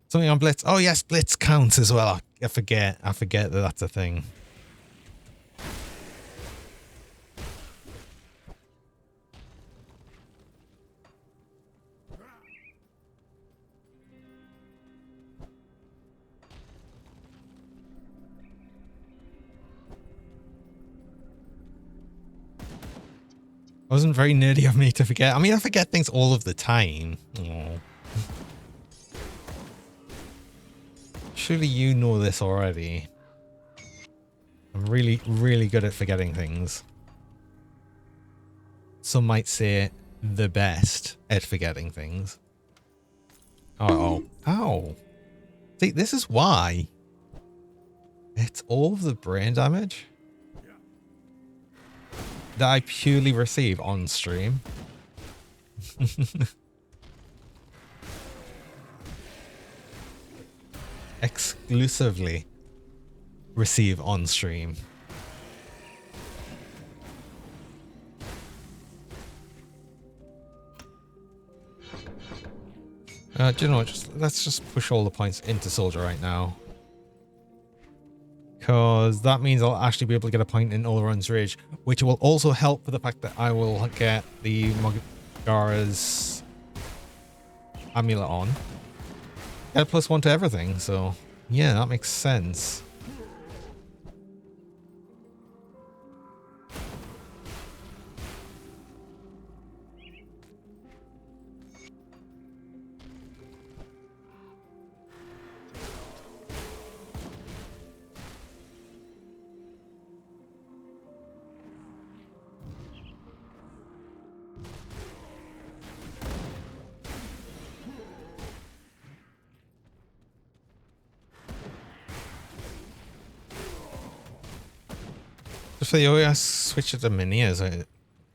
Something on Blitz. Oh, yes, Blitz counts as well. I forget that that's a thing. It wasn't very nerdy of me to forget. I mean, I forget things all of the time. Aww. Surely you know this already. I'm really, really good at forgetting things. Some might say the best at forgetting things. Uh-oh. Ow. See, this is why. It's all of the brain damage that I purely receive on stream. Exclusively receive on stream. Do you know what? Let's just push all the points into Soldier right now. Because that means I'll actually be able to get a point in Oleron's Ridge, which will also help for the fact that I will get the Mogara's amulet on. Get a +1 to everything, so yeah, that makes sense. If the OS switch it to Minias,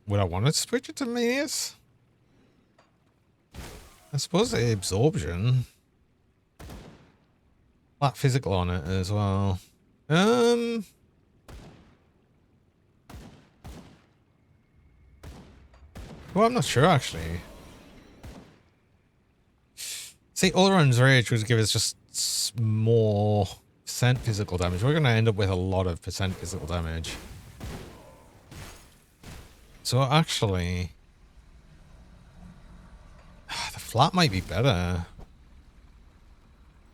would I want to switch it to Minias? I suppose the absorption. Flat physical on it as well. Well, I'm not sure actually. See, Ulron's Rage would give us just more percent physical damage. We're going to end up with a lot of percent physical damage. So actually, the flat might be better.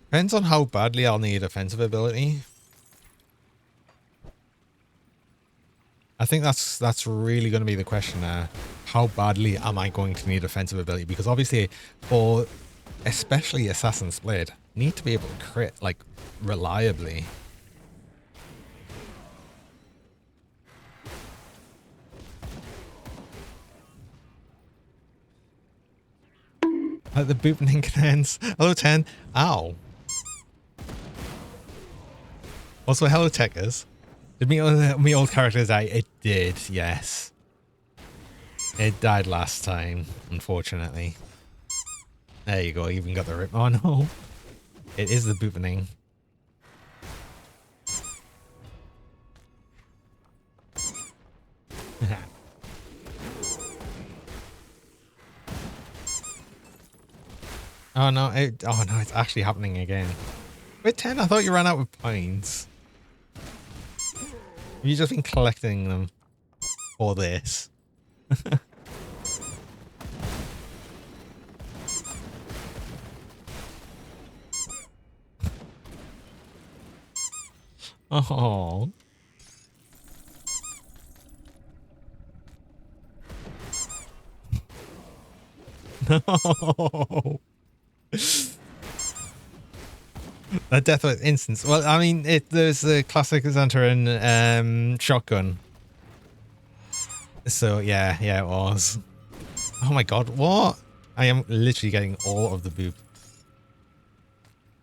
Depends on how badly I'll need offensive ability. I think that's really going to be the question there. How badly am I going to need offensive ability? Because obviously, for especially Assassin's Blade, need to be able to crit like reliably. The booping commence. Hello 10. Ow. Also, hello Techers. Did me old characters die? It did, yes. It died last time, unfortunately. There you go, even got the rip. Oh no. It is the booping. Oh no, it's actually happening again. Wait, 10, I thought you ran out of points. Have you just been collecting them for this? Oh. No. That death was instant. Well, I mean, there's the classic Xanter and shotgun. So yeah, it was. Oh my god, what? I am literally getting all of the boop.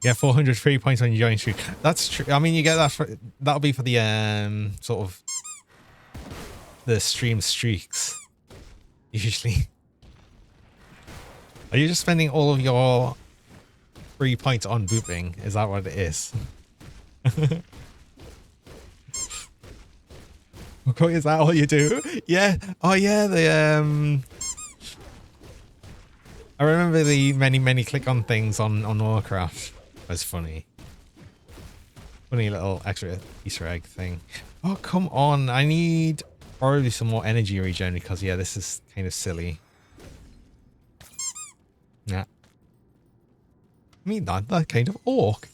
Yeah, 403 points on your join streak. That's true. I mean, you get that for, that'll be for the sort of the stream streaks. Usually. Are you just spending all of your 3 points on booping? Is that what it is? Okay, is that all you do? Yeah. Oh yeah, the I remember the many click on things on Warcraft. Was funny. Funny little extra Easter egg thing. Oh come on, I need probably some more energy regen because yeah, this is kind of silly. Yeah. I mean, not that kind of orc.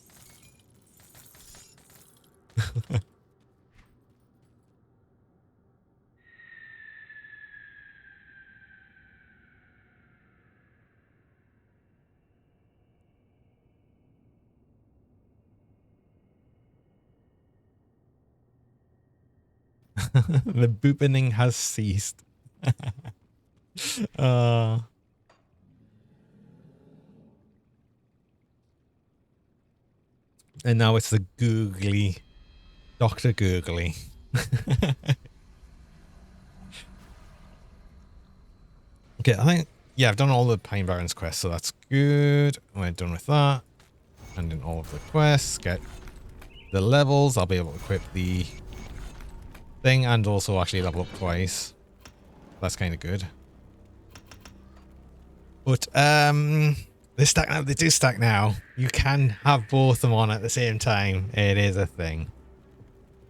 The booping has ceased. And now it's the googly Dr. Googly. Okay, I think, yeah, I've done all the Pine Barrens quests, so that's good. We're done with that. And in all of the quests, get the levels. I'll be able to equip the thing and also actually level up twice. That's kind of good. But, they stack now. They do stack now. You can have both of them on at the same time. It is a thing.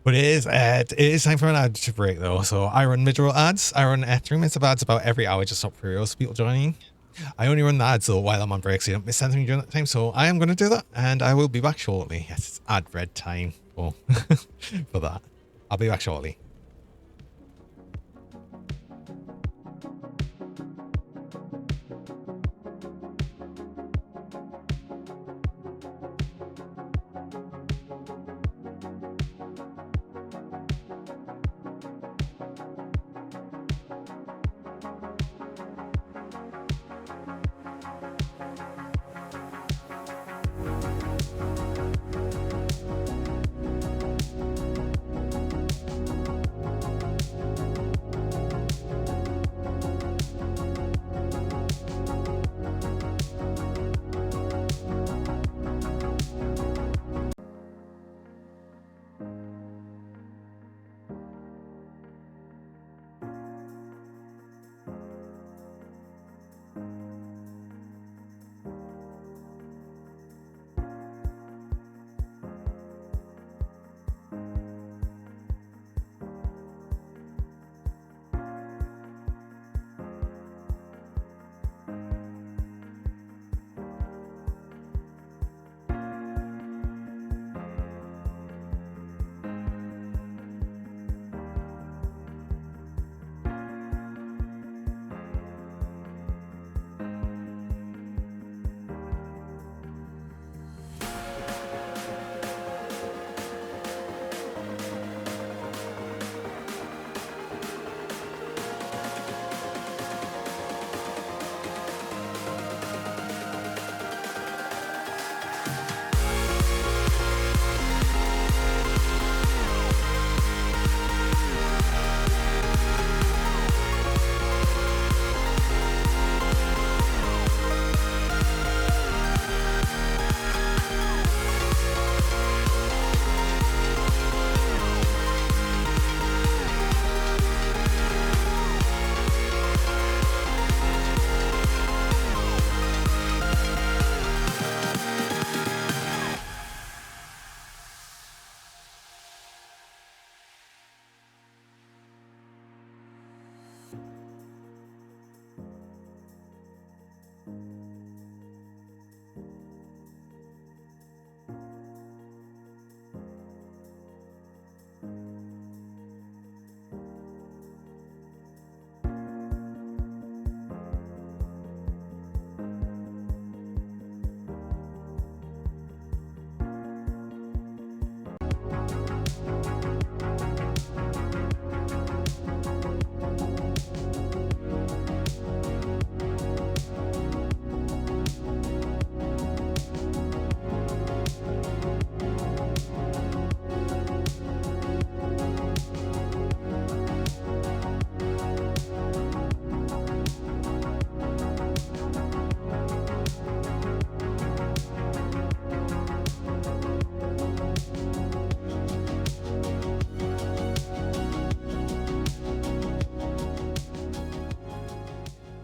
But it is time for an ad to break though. So I run mid-roll ads. I run 3 minutes of ads about every hour just to stop curious people joining. I only run the ads though while I'm on break, so you don't miss anything during that time. So I am going to do that, and I will be back shortly. Yes, it's ad read time for for that. I'll be back shortly.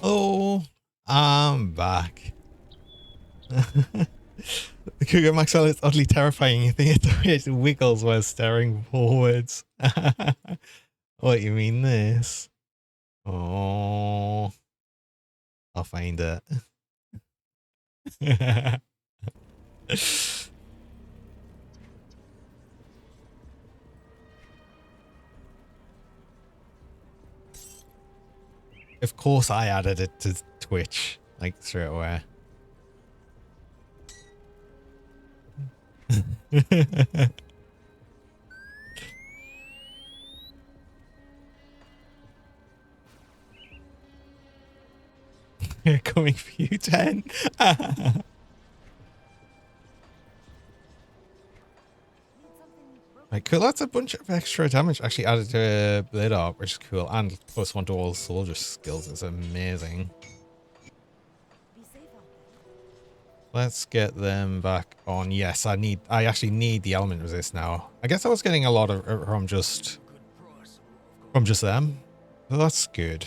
Oh, I'm back. The Cougar Maxwell is utterly terrifying. You think it wiggles while staring forwards. What you mean this? Oh, I'll find it. Of course I added it to Twitch, like straight away. Coming for you, 10. Right, cool. That's a bunch of extra damage actually added to Blade Arc, which is cool. And plus 1 to all soldier skills is amazing. Let's get them back on. Yes, I actually need the element resist now. I guess I was getting a lot of from just them. So that's good.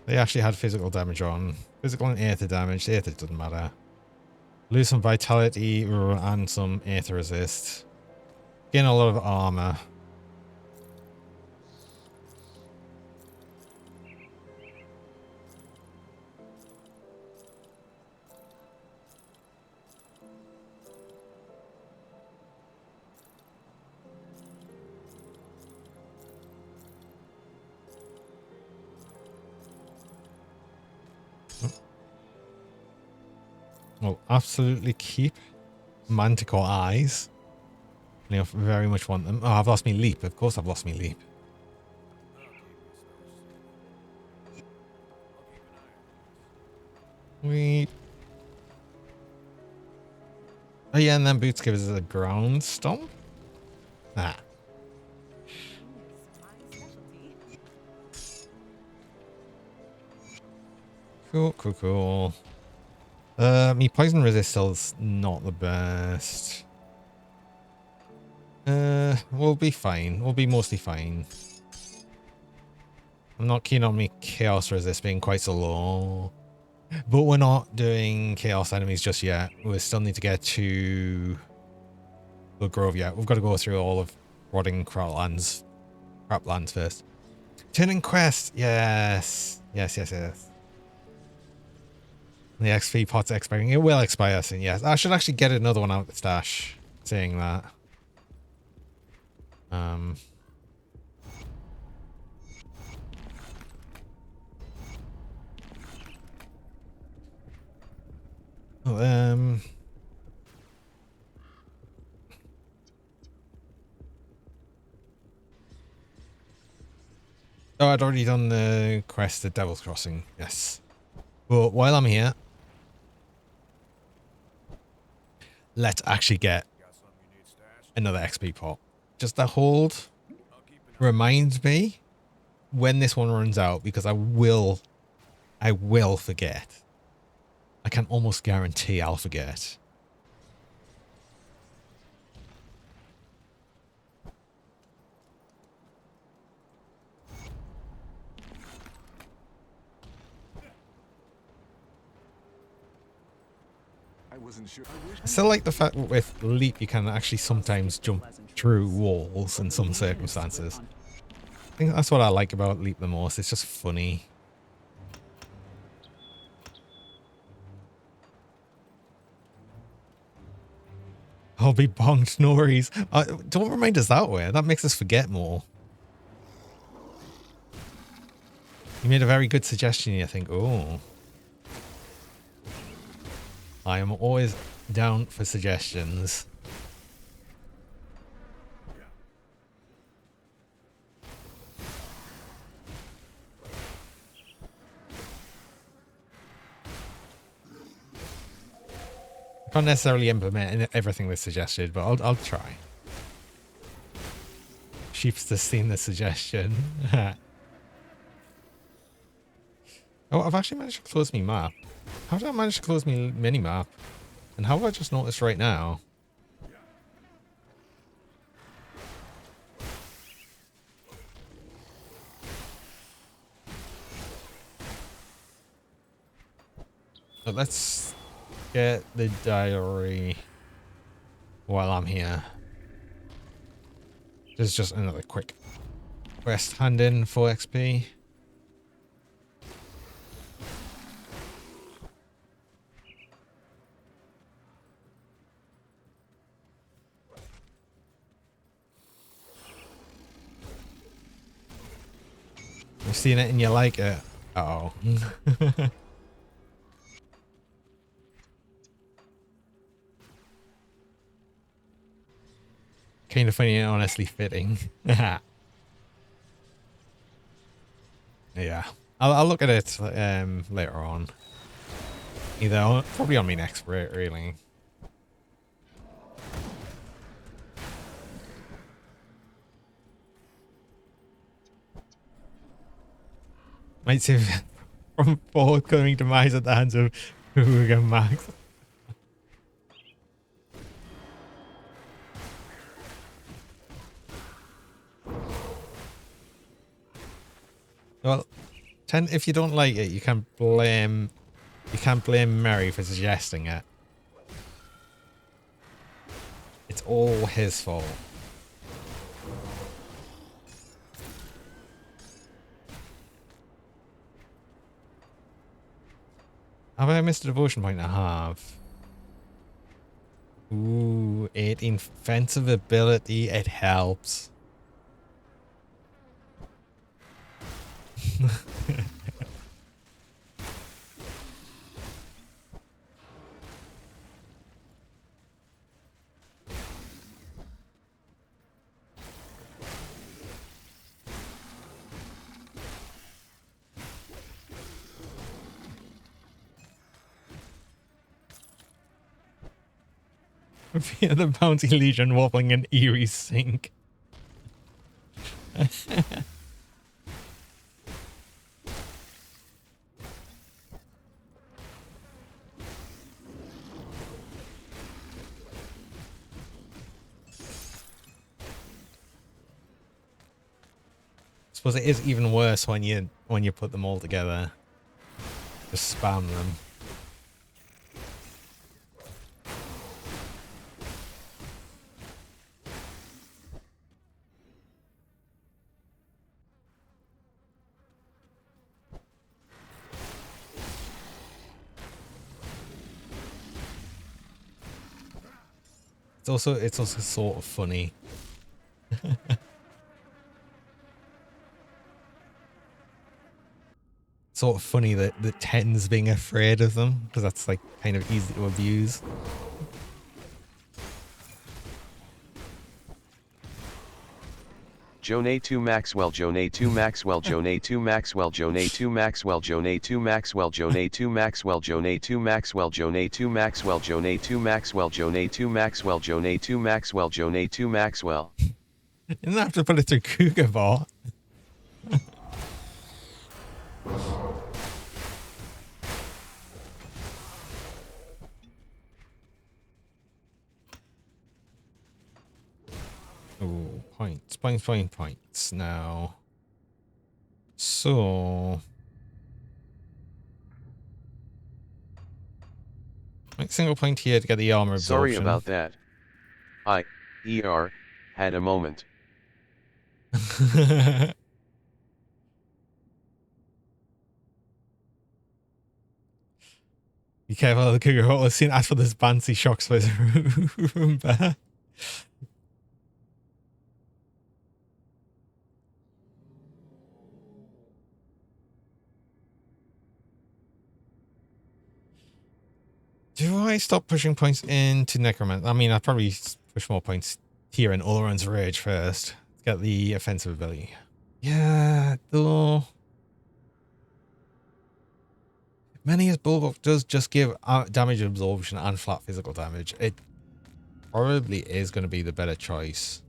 They actually had physical damage on. Physical and aether damage. Aether doesn't matter. Lose some vitality and some aether resist. Gain a lot of armor. Well, absolutely keep Manticore eyes. I very much want them. Oh, I've lost me leap. Of course I've lost me leap. Leap. Oh yeah, and then boots give us a ground stomp. Ah. Cool, cool, cool. Me poison resist still's not the best. We'll be fine. We'll be mostly fine. I'm not keen on me chaos resist being quite so low. But we're not doing chaos enemies just yet. We still need to get to the Grove yet. We've got to go through all of Rotting Craplands first. Turning quest. Yes. Yes, yes, yes. The XP pot's expiring. It will expire soon, yes. I should actually get another one out of the stash, saying that. Oh, I'd already done the quest at Devil's Crossing, yes. But while I'm here, let's actually get another XP pot. Just that hold reminds me when this one runs out, because I will forget. I can almost guarantee I'll forget. I wasn't sure. I still like the fact that with Leap you can actually sometimes jump through walls in some circumstances. I think that's what I like about Leap the most. It's just funny. I'll be bonked, no worries. Don't remind us that way. That makes us forget more. You made a very good suggestion, I think. Oh. I am always down for suggestions. I can't necessarily implement everything that's suggested, but I'll try. Sheep's just seen the suggestion. Oh, I've actually managed to close me map. How did I manage to close me mini map? And how have I just noticed right now? But let's get the diary while I'm here. There's just another quick quest hand in for XP. You've seen it and you like it. Uh oh. Kind of funny and honestly fitting. Yeah. I'll look at it later on. Probably on my next rate, really. Might save from forthcoming demise at the hands of Hooligan Max. Well, if you don't like it, you can't blame Mary for suggesting it. It's all his fault. Have I missed a devotion point? I have. Ooh, 18 offensive ability. It helps. Via the Bounty Legion wobbling an eerie sink. Suppose it is even worse when you put them all together. Just spam them. It's also sort of funny. Sort of funny that the 10's being afraid of them, because that's like kind of easy to abuse. Jonay 2 Maxwell, Jonay 2 Maxwell, Jonay 2 Maxwell, Jonay 2 Maxwell, Jonay 2 Maxwell, Jonay 2 Maxwell, Jonay 2 Maxwell, Jonay 2 Maxwell, Jonay 2 Maxwell, Jonay 2 Maxwell, Jonay 2 Maxwell, Jonay 2 Maxwell. You didn't have to put it through Cougar Bot. Oh, points now. So, like single point here to get the armor absorption. Sorry about that. Had a moment. Be careful of the Cougar Hole. I've seen as for this Banshee shocks for his Roomba. Do I stop pushing points into Necromancer? I mean, I'd probably push more points here in Ulron's Rage first. To get the offensive ability. Yeah, though. Many Bulwark does just give damage absorption and flat physical damage. It probably is going to be the better choice.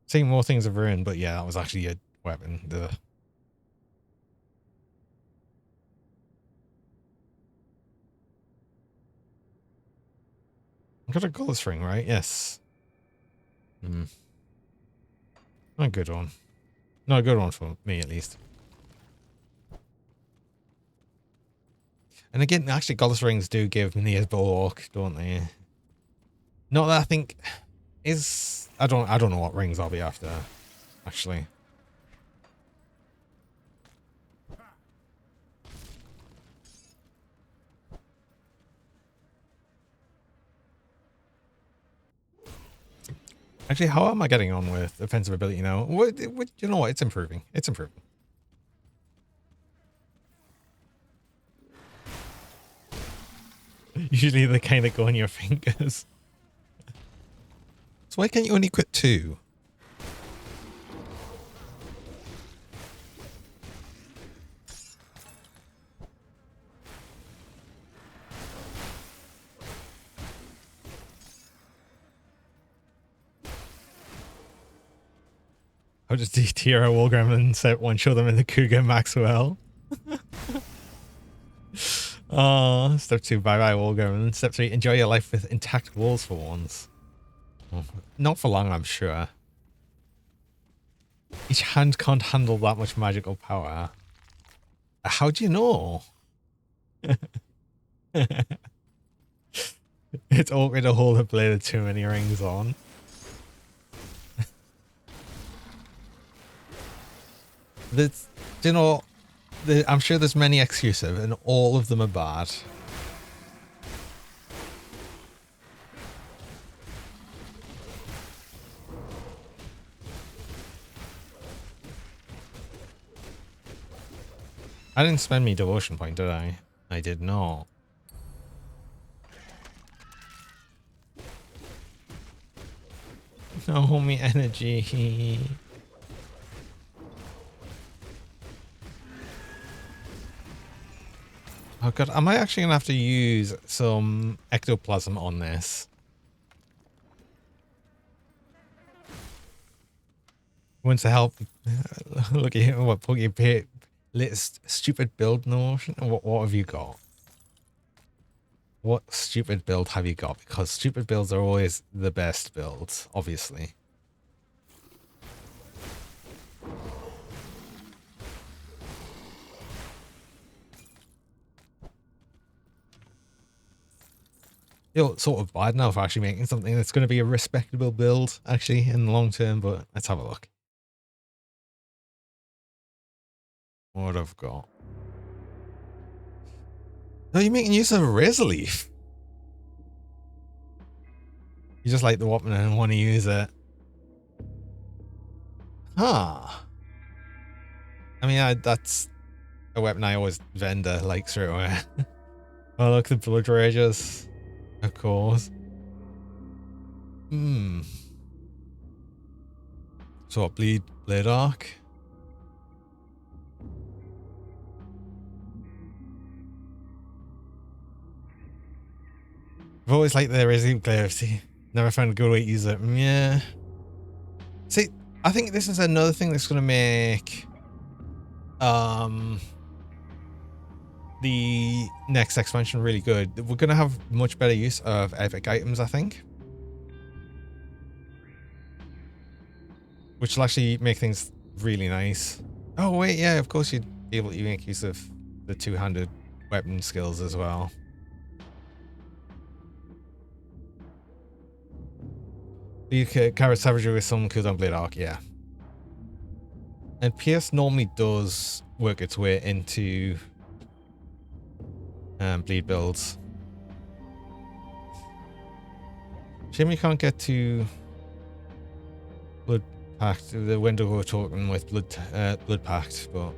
Seeing more things have ruined, but yeah, that was actually a weapon. Duh. I got a Gullis ring, right? Yes. Hmm. Not a good one. Not a good one for me, at least. And again, actually, Gullis rings do give me a bulwark, don't they? Not that I think is. I don't know what rings I'll be after. Actually. Actually, how am I getting on with offensive ability now? What you know what? It's improving. It's improving. Usually they kind of go on your fingers. So why can't you only quit 2? How does DTR War Gremlin set one show them in the Cougar Maxwell? Oh, step 2, bye bye War Gremlin. Step 3, enjoy your life with intact walls for once. Oh, not for long, I'm sure. Each hand can't handle that much magical power. How do you know? It's awkward to hold a blade with too many rings on. That's, you know, I'm sure there's many excuses, and all of them are bad. I didn't spend me devotion point, did I? I did not. No, me energy. Oh god, am I actually gonna have to use some ectoplasm on this? Wants to help. Look at what Pokey latest stupid build notion. What have you got? What stupid build have you got? Because stupid builds are always the best builds, obviously. Feel sort of bad now for actually making something that's going to be a respectable build, actually, in the long term, but let's have a look. What I've got. No, you're making use of a razor leaf. You just like the weapon and want to use it. Huh. I mean, that's a weapon I always vendor, like, straight away. Oh, look, the blood rages. Of course. Hmm. So what, blade arc? I've always liked the resin clarity. Never found a good way to use it. Yeah. See, I think this is another thing that's going to make the next expansion really good. We're going to have much better use of epic items, I think. Which will actually make things really nice. Oh, wait, yeah, of course you'd be able to make use of the two-handed weapon skills as well. You can carry savagery with some cooldown blade arc, yeah. And Pierce normally does work its way into bleed builds. Shame you can't get to Blood Pact, the Wendigo token with Blood Pact, but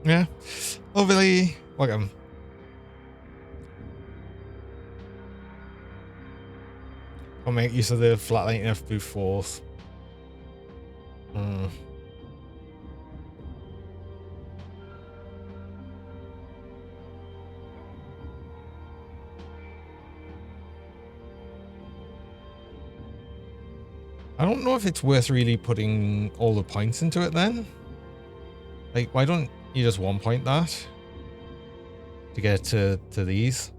yeah. Overly welcome. I'll make use of the flatlining of brute force. I don't know if it's worth really putting all the points into it then. Like, why don't you just 1 point that to get to these?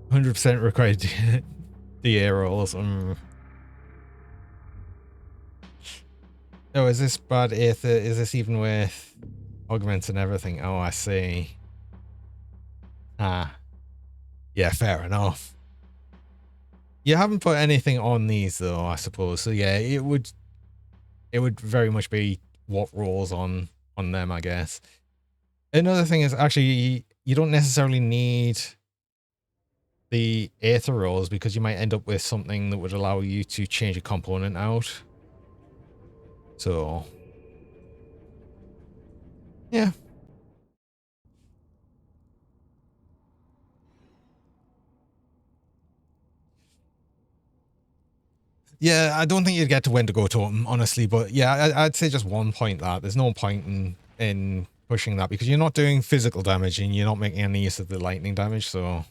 %100% required DA rolls. Oh, is this bad Aether? Is this even with augments and everything? Oh, I see. Ah. Yeah, fair enough. You haven't put anything on these though, I suppose. So yeah, it would very much be what rolls on them, I guess. Another thing is actually you don't necessarily need the Aether rolls because you might end up with something that would allow you to change a component out. So yeah. Yeah, I don't think you'd get to Wendigo Totem, honestly, but yeah, I'd say just 1 point that. There's no point in pushing that because you're not doing physical damage and you're not making any use of the lightning damage, so...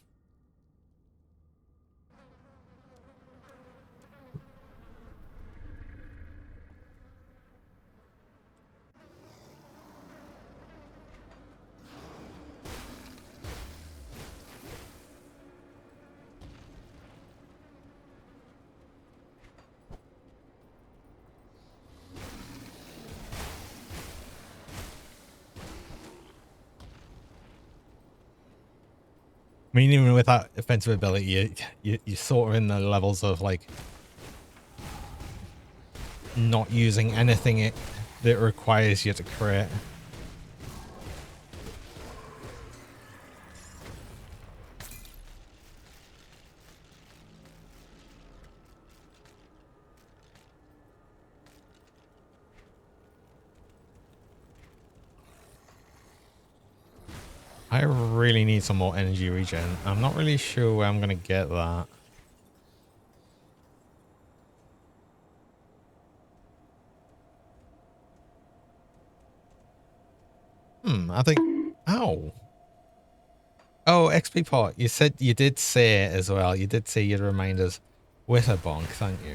I mean, even with that offensive ability, you're sort of in the levels of, like, not using anything that requires you to crit. I really need some more energy regen. I'm not really sure where I'm going to get that. I think... Ow. Oh, XP pot. You said you did say it as well. You did say you'd remind us with a bonk. Thank you.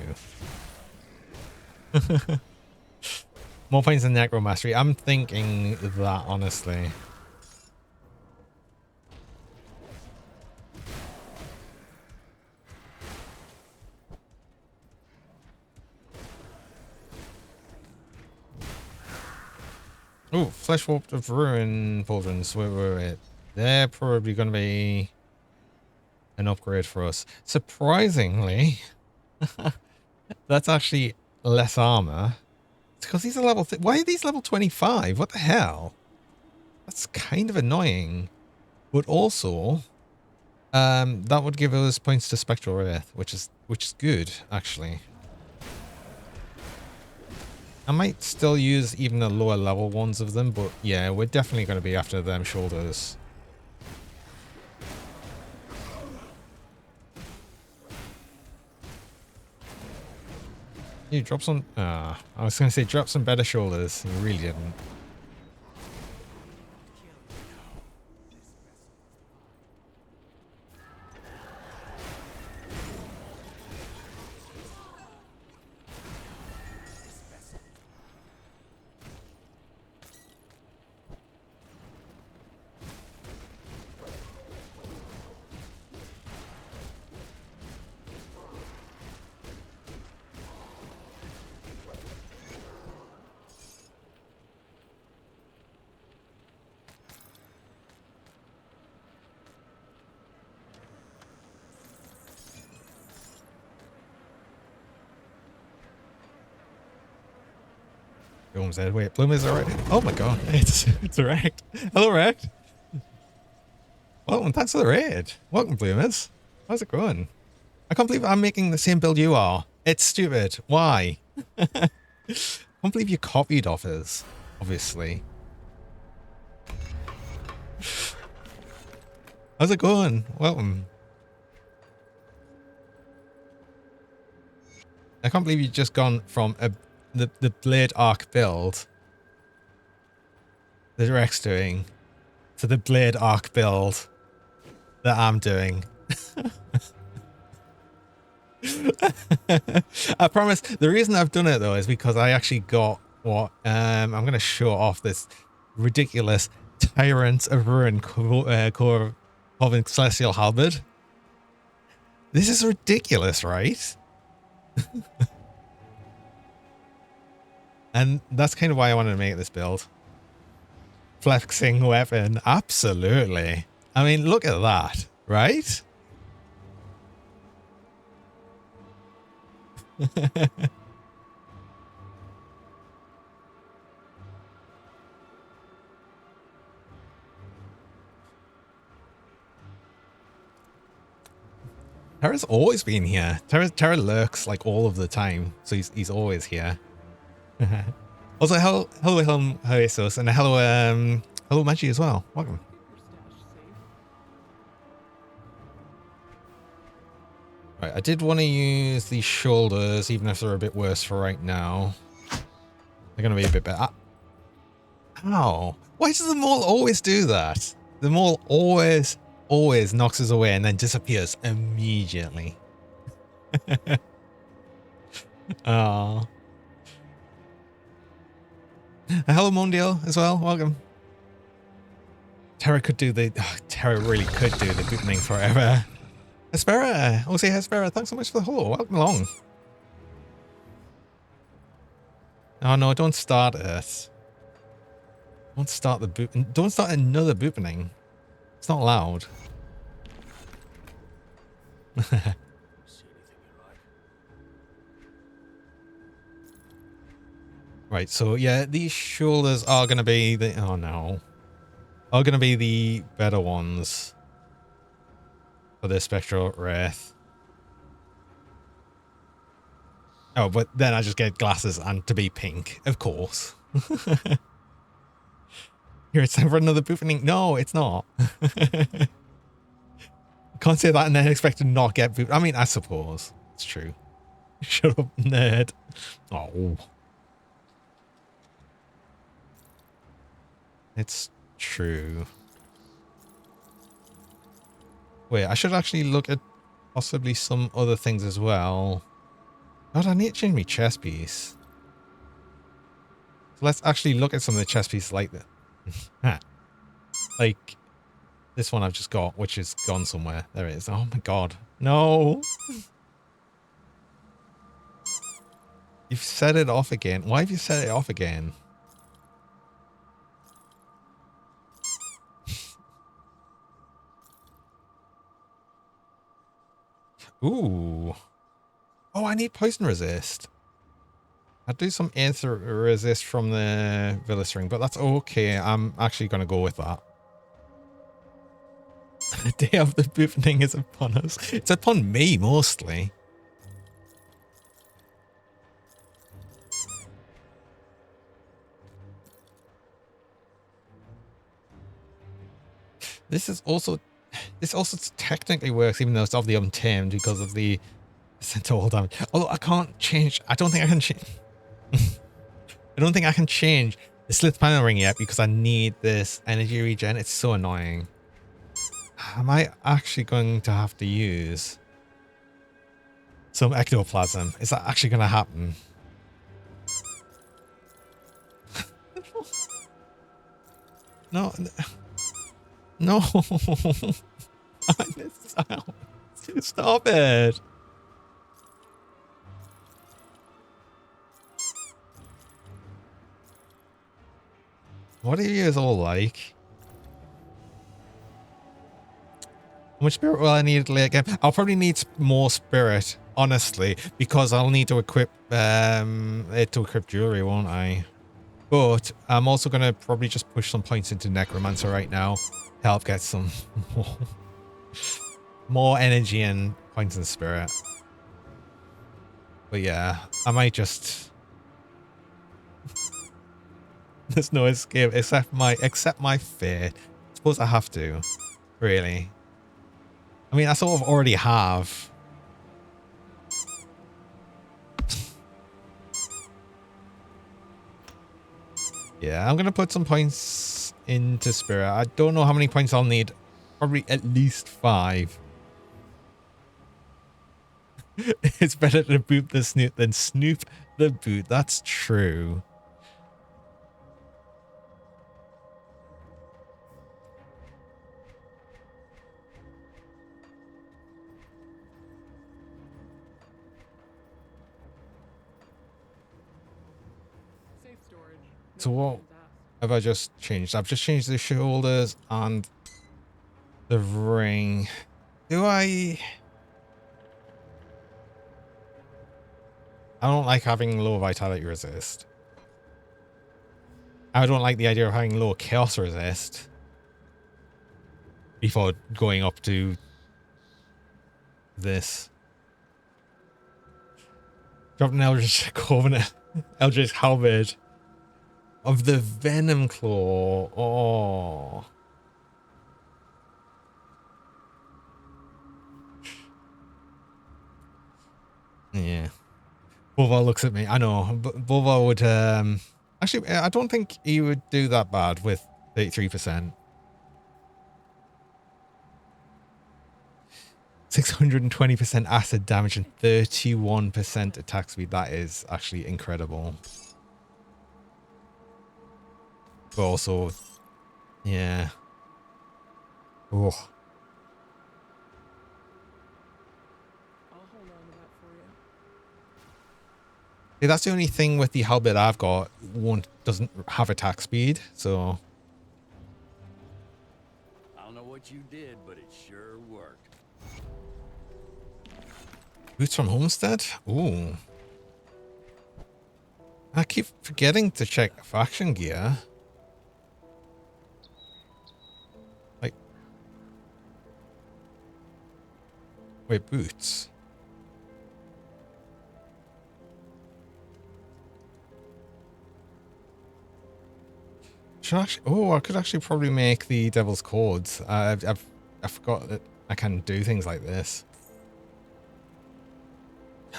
More points in Necromastery. I'm thinking that, honestly. Oh, Flesh Warped of Ruin Pauldrons. Wait. They're probably going to be an upgrade for us. Surprisingly, that's actually less armor. It's because these are level... Why are these level 25? What the hell? That's kind of annoying. But also, that would give us points to Spectral Wraith, which is good, actually. I might still use even the lower level ones of them, but yeah, we're definitely going to be after them shoulders. You drop some... I was going to say drop some better shoulders. You really didn't. Bloom said, wait, Bloom is alright. Oh my god, it's wrecked. Hello, wrecked. Welcome, thanks for the raid. Welcome, Bloomers. How's it going? I can't believe I'm making the same build you are. It's stupid. Why? I can't believe you copied off us, obviously. How's it going? Welcome. I can't believe you've just gone from the Blade Arc build that Rex doing to the blade arc build that I'm doing. I promise. The reason I've done it though is because I actually got what I'm going to show off this ridiculous Tyrant of Ruin core of Celestial Halberd. This is ridiculous, right? And that's kind of why I wanted to make this build. Flexing weapon, absolutely. I mean, look at that, right? Terra's always been here. Terra lurks like all of the time, so he's always here. Also, hello Jesus, and hello Maggie as well. Welcome. Right, I did want to use these shoulders, even if they're a bit worse for right now. They're going to be a bit better. Ow! Why does the mole always do that? The mole always knocks us away and then disappears immediately. Oh. Hello Mondial as well, welcome. Terra Terra really could do the bootening forever. Hespera, oh say Hespera, thanks so much for the hello, welcome along. Oh no, don't start it. Don't start the boot. Don't start another bootening. It's not allowed. See anything you like? Right, so yeah, these shoulders are going to be the... Oh no. Are going to be the better ones for the Spectral Wraith. Oh, but then I just get glasses and to be pink, of course. Here, it's time for another bootening. No, it's not. Can't say that and then expect to not get boot. I mean, I suppose. It's true. Shut up, nerd. Oh. It's true. Wait, I should actually look at possibly some other things as well. God, I need to change my chest piece. So let's actually look at some of the chest pieces like that. Like this one I've just got, which is gone somewhere. There it is. Oh my god. No. You've set it off again. Why have you set it off again? Ooh. Oh, I need poison resist. I'd do some aether resist from the Villa Ring, but that's okay. I'm actually going to go with that. The day of the bootening is upon us. It's upon me, mostly. This also technically works, even though it's of the untamed because of the centaur damage. Although I can't change. I don't think I can change. I don't think I can change the Slith panel ring yet because I need this energy regen. It's so annoying. Am I actually going to have to use some ectoplasm? Is that actually going to happen? No. No. Stop it. What are you guys all like? How much spirit will I need to lay again? I'll probably need more spirit, honestly, because I'll need to equip it to equip jewelry, won't I? But I'm also going to probably just push some points into Necromancer right now. Help get some more energy and points in spirit. But yeah, I might just... There's no escape except my fate. I suppose I have to, really. I mean, I sort of already have. Yeah, I'm gonna put some points into Spirit. I don't know how many points I'll need. Probably at least 5. It's better to boot the Snoop than Snoop the boot. That's true. Safe storage. So No what questions asked. have I just changed? I've just changed the shoulders and the ring. Do I don't like having low vitality resist. I don't like the idea of having low chaos resist before going up to this. Dropped an Eldritch Covenant, Eldritch Halberd of the Venom Claw. Oh. Yeah. Bovar looks at me. I know. Bovar would, actually, I don't think he would do that bad with 33%. 620% acid damage and 31% attack speed. That is actually incredible. But also, yeah. Oh. I'll hold on to that for you. See, that's the only thing with the halberd I've got. Doesn't have attack speed, so. I don't know what you did, but it sure worked. Boots from Homestead? Ooh. I keep forgetting to check faction gear. Like. Wait, boots. Should actually, oh, I could actually probably make the Devil's Cords. I forgot that I can do things like this.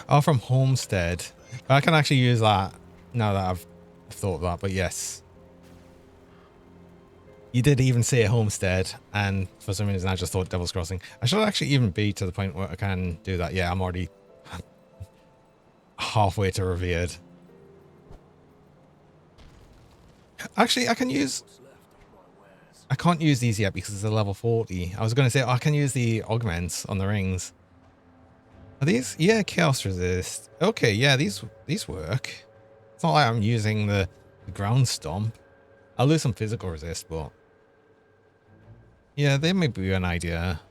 Oh, from Homestead. But I can actually use that now that I've thought of that, but yes. You did even say Homestead, and for some reason I just thought Devil's Crossing. I should actually even be to the point where I can do that. Yeah, I'm already halfway to Revered. Actually, I can use... I can't use these yet because it's a level 40. I was going to say, I can use the augments on the rings. Are these? Yeah, chaos resist. Okay, yeah, these work. It's not like I'm using the ground stomp. I'll lose some physical resist, but yeah, they may be an idea.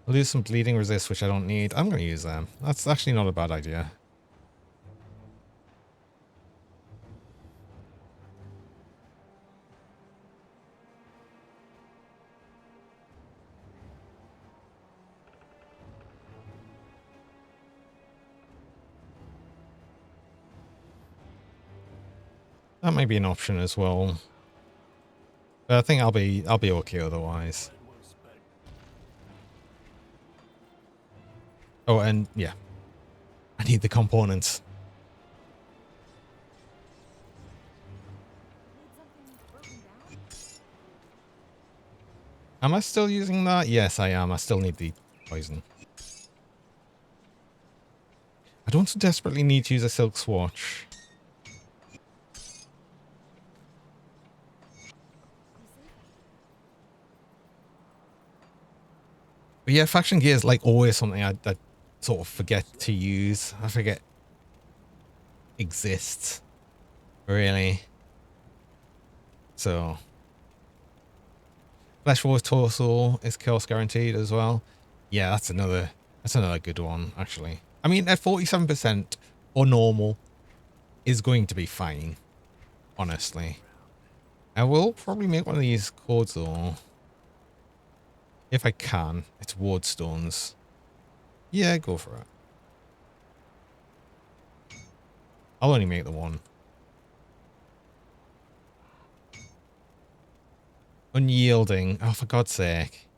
I'll lose some bleeding resist, which I don't need. I'm going to use them. That's actually not a bad idea. That might be an option as well. But I think I'll be okay otherwise. Oh, and yeah. I need the components. Am I still using that? Yes, I am. I still need the poison. I don't desperately need to use a silk swatch. But yeah, faction gear is like always something I sort of forget to use. I forget exists, really. So, Flesh Wars Torso is chaos guaranteed as well. Yeah, that's another good one actually. I mean, at 47% or normal is going to be fine, honestly. I will probably make one of these cords though. If I can. It's ward stones. Yeah, go for it. I'll only make the one. Unyielding. Oh, for God's sake.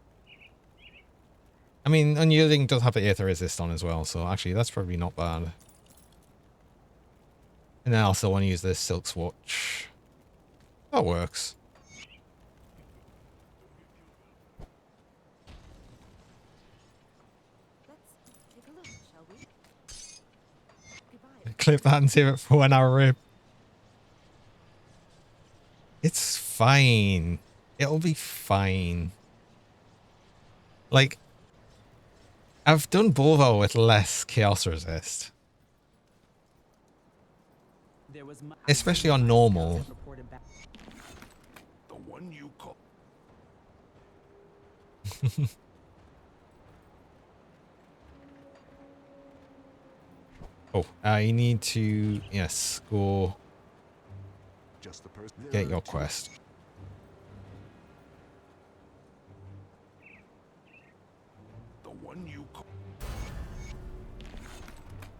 I mean, Unyielding does have the Aether Resist on as well, so actually that's probably not bad. And then I also want to use this Silk Swatch. That works. we? Goodbye. Clip that and save it for when I rip. It's fine. It'll be fine. Like, I've done VoD with less chaos resist. Especially on normal. The one you call. Oh, you need to, yes, go Just the person. get your quest. The one you call.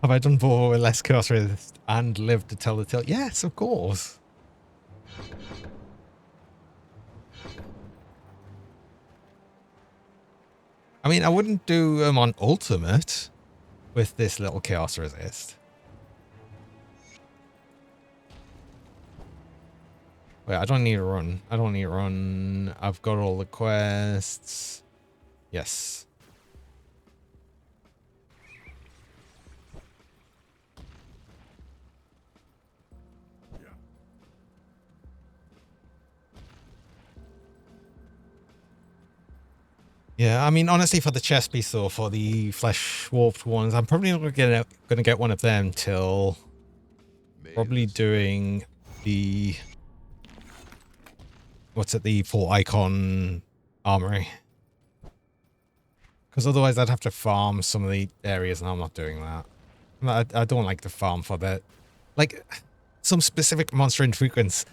Have I done VoD with less chaos resist and lived to tell the tale? Yes, of course. I mean, I wouldn't do them on ultimate with this little chaos resist. Wait, I don't need to run. I don't need to run. I've got all the quests. Yes. Yeah, I mean, honestly, for the chest piece, though, for the flesh warped ones, I'm probably not gonna get one of them till probably doing the what's it, the full icon armory. Because otherwise, I'd have to farm some of the areas, and I'm not doing that. I don't like to farm for that. Like, some specific monster infrequents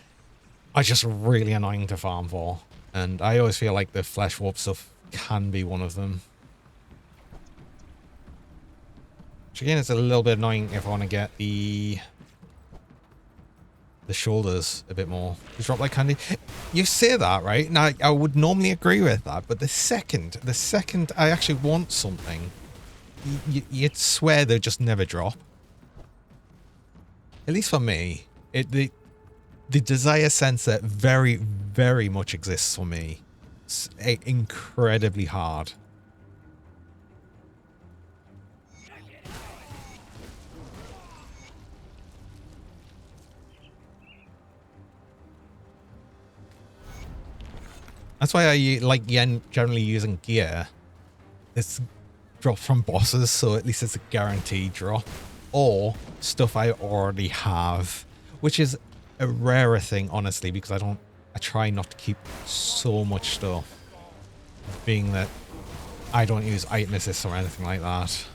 are just really annoying to farm for, and I always feel like the flesh warp stuff can be one of them. Which again, it's a little bit annoying if I want to get the shoulders a bit more. You drop like candy. You say that, right? Now, I would normally agree with that, but the second I actually want something, you'd swear they just never drop. At least for me, the desire sensor very, very much exists for me. It's incredibly hard. That's why I like generally using gear. It's drop from bosses, so at least it's a guaranteed drop. Or stuff I already have, which is a rarer thing, honestly, because I try not to keep so much stuff. Being that I don't use item assist or anything like that.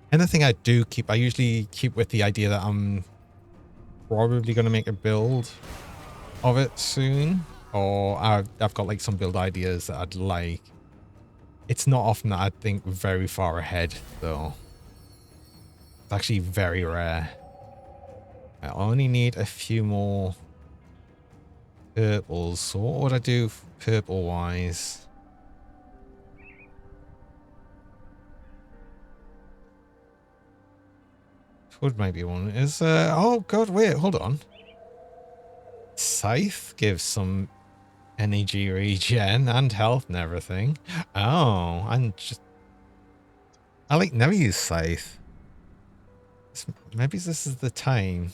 Anything I do keep, I usually keep with the idea that I'm probably going to make a build of it soon. Or I've got like some build ideas that I'd like. It's not often that I think very far ahead, though. It's actually very rare. I only need a few more purples. So what would I do purple-wise? Would maybe one is oh god, wait, hold on. Scythe gives some energy regen and health and everything. Oh, I like never use Scythe. Maybe this is the time.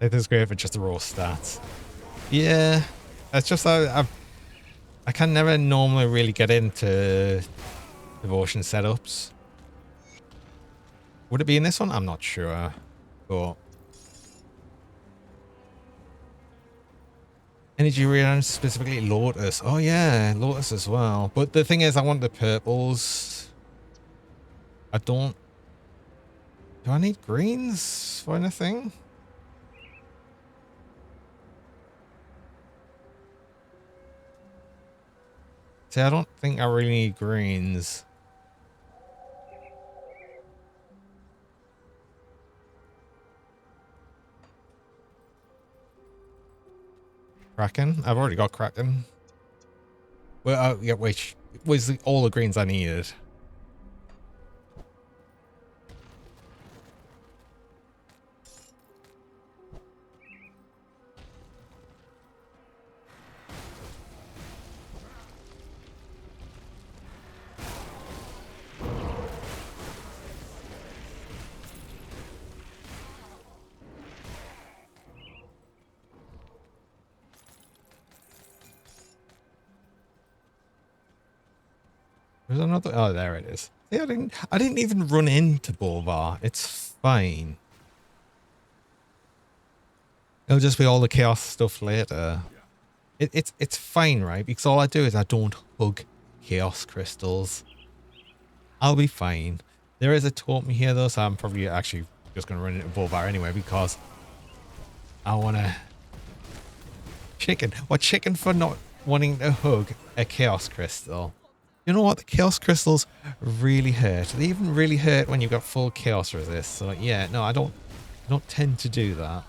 It is great for just the raw stats. Yeah, it's just I can never normally really get into devotion setups. Would it be in this one? I'm not sure. But energy regen, specifically Lotus. Oh yeah, Lotus as well. But the thing is, I want the purples. I don't. Do I need greens for anything? See, I don't think I really need greens. Kraken? I've already got Kraken. Well, yeah, which was all the greens I needed. There's another. Oh, there it is. See, I didn't even run into Bulvar. It's fine. It'll just be all the chaos stuff later. It's fine, right? Because all I do is I don't hug chaos crystals. I'll be fine. There is a totem here though, so I'm probably actually just gonna run into Bulvar anyway because I wanna chicken. What chicken for not wanting to hug a chaos crystal? You know what? The chaos crystals really hurt. They even really hurt when you've got full chaos resist. So yeah, no, I don't tend to do that.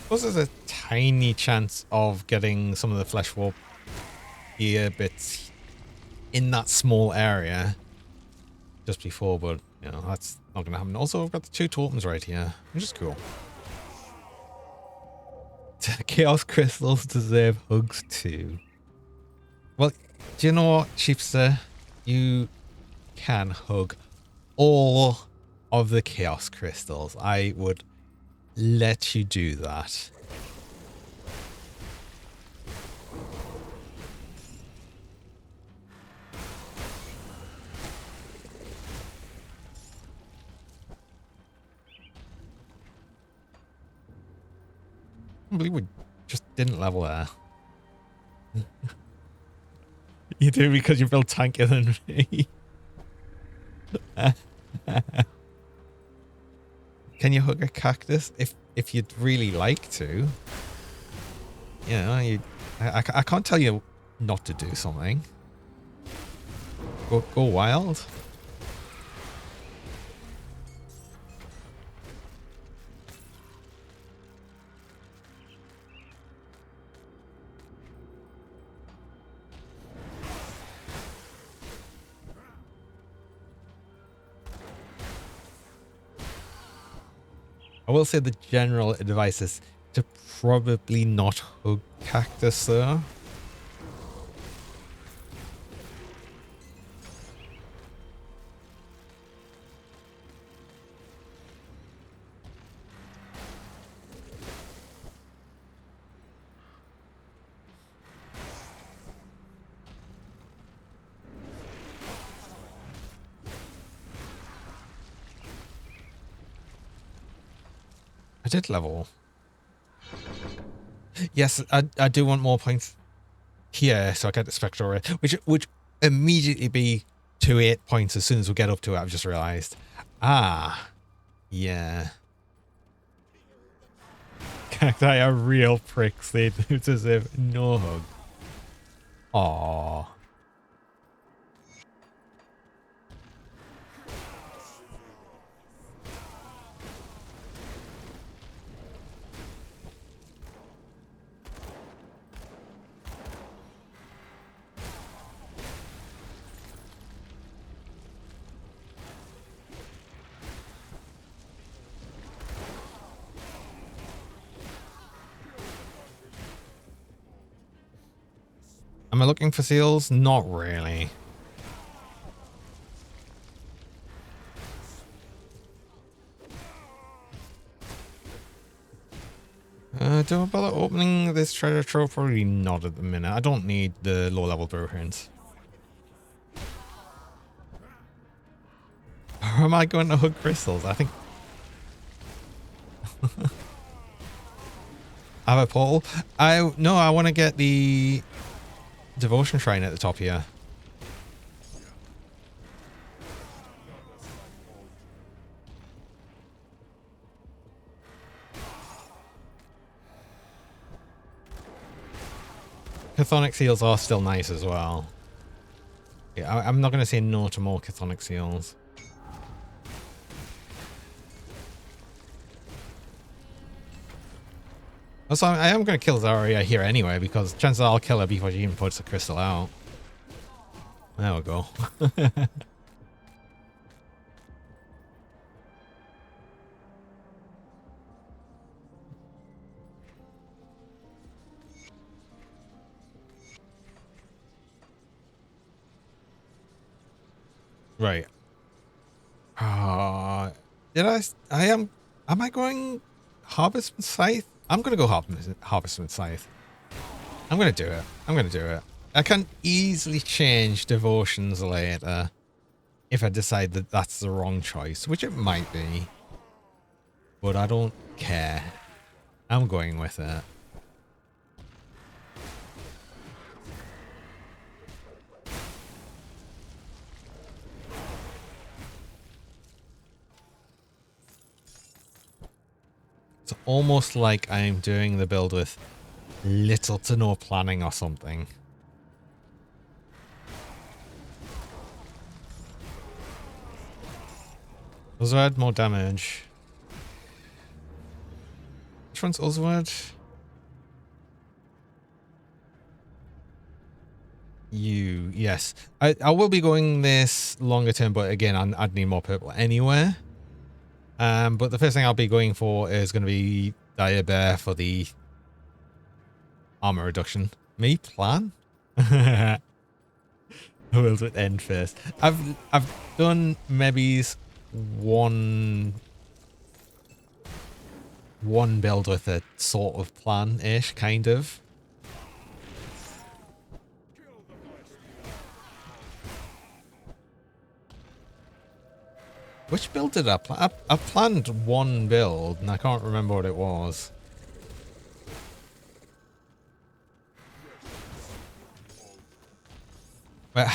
Plus, there's a tiny chance of getting some of the flesh warp gear bits in that small area just before, but you know that's not going to happen. Also, I've got the 2 totems right here, which is cool. Chaos crystals deserve hugs too. Well, do you know what, Chiefster? You can hug all of the chaos crystals. I would let you do that. I believe we just didn't level there. You do because you're built tankier than me. Can you hug a cactus if you'd really like to? You know, I can't tell you not to do something. Go wild. I will say the general advice is to probably not hug cactus though. I did level. Yes, I do want more points here, so I get the Spectral, which immediately be 2 8 points as soon as we get up to it. I've just realised. Ah, yeah. Cacti are real pricks. They deserve no hug. Aww. Am I looking for seals? Not really. do I bother opening this treasure trove? Probably not at the minute. I don't need the low-level blueprints. Or am I going to hug crystals? I think... I have a portal. No, I want to get the devotion shrine at the top here. Chthonic seals are still nice as well. Yeah, I'm not going to say no to more chthonic seals. Also, I am going to kill Zarya here anyway, because chances are I'll kill her before she even puts the crystal out. There we go. Right. Am I going Harvestman Scythe? I'm going to go Harvestman Scythe. I'm going to do it. I'm going to do it. I can easily change devotions later if I decide that that's the wrong choice, which it might be. But I don't care. I'm going with it. It's almost like I'm doing the build with little to no planning or something. Uzward, more damage. Which one's Uzward? You, yes. I will be going this longer term, but again, I'd need more purple anyway. But the first thing I'll be going for is going to be Dire Bear for the armor reduction. Me plan? Who will it end first? I've done maybe one build with a sort of plan-ish, kind of. Which build did I plan? I planned one build, and I can't remember what it was. But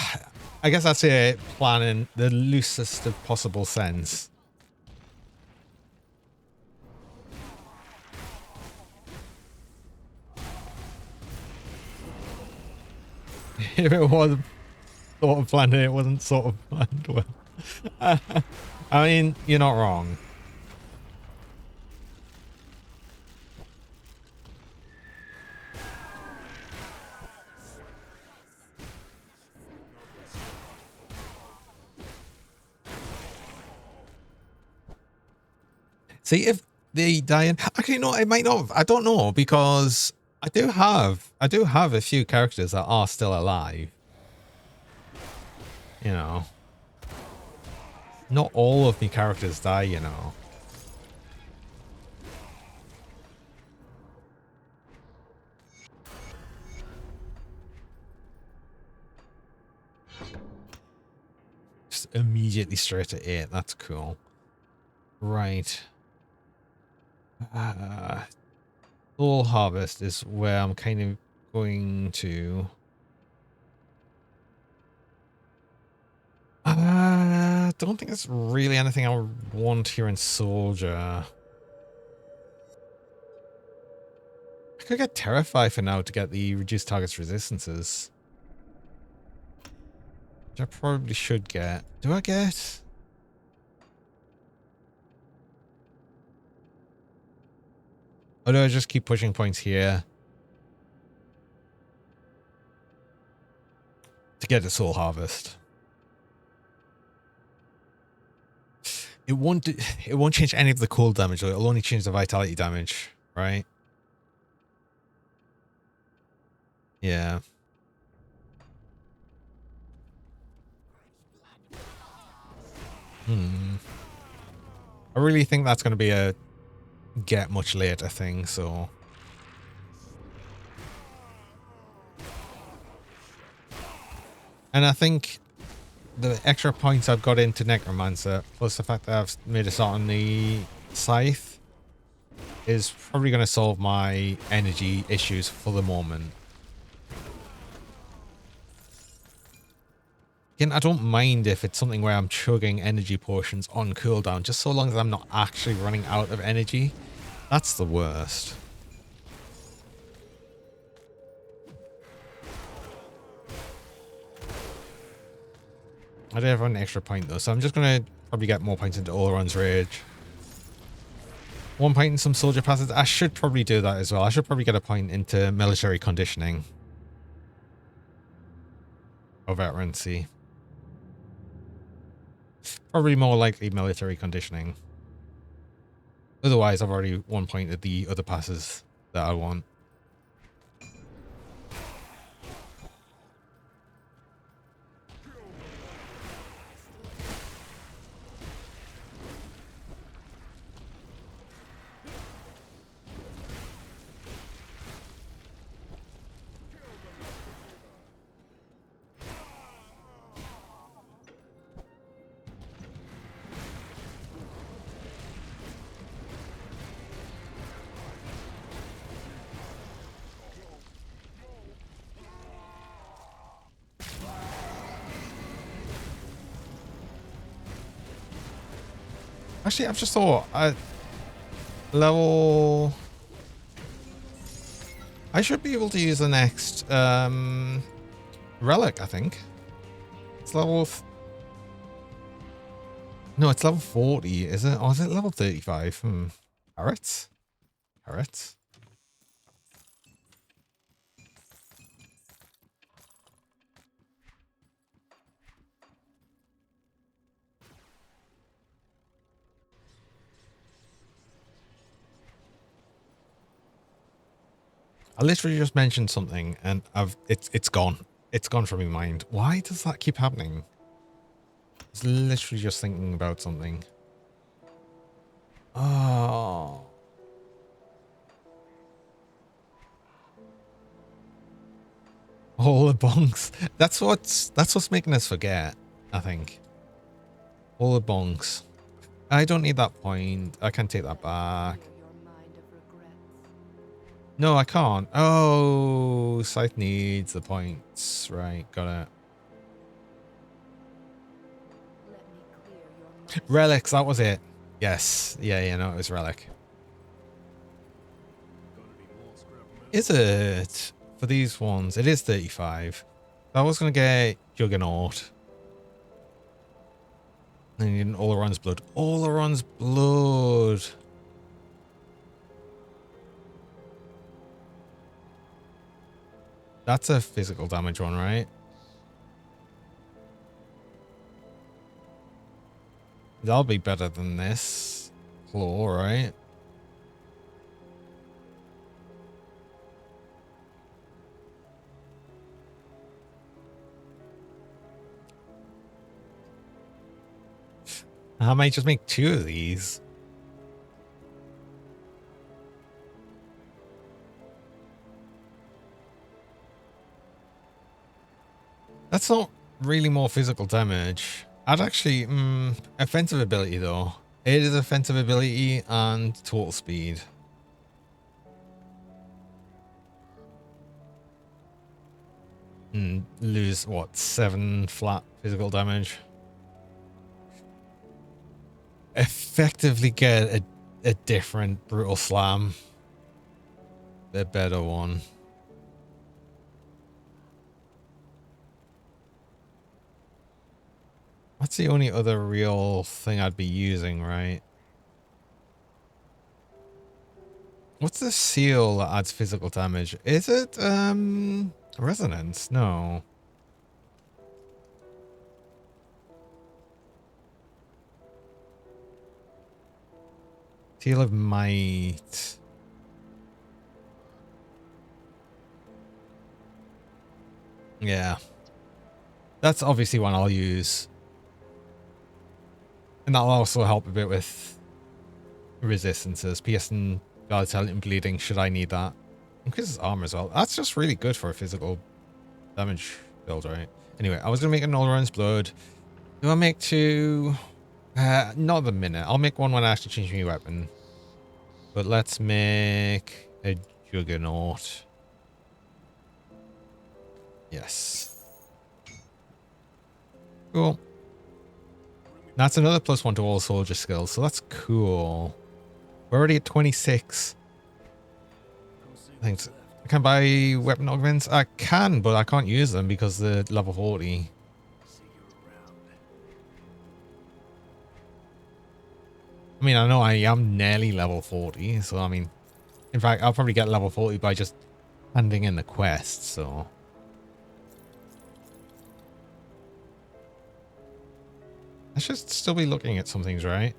I guess I'd say plan in the loosest of possible sense. If it was sort of planned, it wasn't sort of planned well. I mean, you're not wrong. See if they die in. Actually, no, it might not have. I don't know, because I do have a few characters that are still alive. You know. Not all of the characters die, you know. Just immediately straight to 8. That's cool. Right. Soul Harvest is where I'm kind of going to. Don't think there's really anything I want here in Soldier. I could get Terrify for now to get the reduced target's resistances. Which I probably should get. Do I get? Or do I just keep pushing points here? To get the Soul Harvest. It won't change any of the cold damage, though. It'll only change the vitality damage, right? Yeah. I really think that's going to be a get much later thing, so And I think the extra points I've got into Necromancer, plus the fact that I've made a start on the Scythe, is probably going to solve my energy issues for the moment. Again, I don't mind if it's something where I'm chugging energy potions on cooldown, just so long as I'm not actually running out of energy. That's the worst. I do have an extra point though, so I'm just going to probably get more points into Oleron's Rage. 1 point in some soldier passes. I should probably do that as well. I should probably get a point into military conditioning. Or veterancy. Probably more likely military conditioning. Otherwise, I've already 1 point at the other passes that I want. Actually, I've just thought, level... I should be able to use the next relic, I think. It's level... No, it's level 40, is it? Or is it level 35? Parrots? Parrots? I literally just mentioned something and it's gone. It's gone from my mind. Why does that keep happening? I was literally just thinking about something. Oh. All the bonks. That's what's making us forget, I think. All the bonks. I don't need that point. I can take that back. No, I can't. Oh, Scythe needs the points. Right, got it. Relics, that was it. Yes. Yeah, no, it was Relic. Is it? For these ones, it is 35. I was going to get Juggernaut. And you need Oleron's Blood. Oleron's Blood. That's a physical damage one, right? That'll be better than this. Claw, right? I might just make 2 of these. That's not really more physical damage. I'd actually... offensive ability, though. It is offensive ability and total speed. Lose, what, 7 flat physical damage? Effectively get a different Brutal Slam. The better one. That's the only other real thing I'd be using, right? What's the seal that adds physical damage? Is it, resonance? No. Seal of Might. Yeah. That's obviously one I'll use. And that'll also help a bit with resistances. Piercing, Vitality, and Bleeding, should I need that. Increases armor as well. That's just really good for a physical damage build, right? Anyway, I was going to make an All-Runs Blood. Do I make two? Not at the minute. I'll make one when I actually change my weapon. But let's make a Juggernaut. Yes. Cool. That's another +1 to all soldier skills, so that's cool. We're already at 26. Thanks. I can buy weapon augments? I can, but I can't use them because they're level 40. See you around. I mean, I know I am nearly level 40, so I mean, in fact, I'll probably get level 40 by just handing in the quest, so. I should still be looking at some things, right?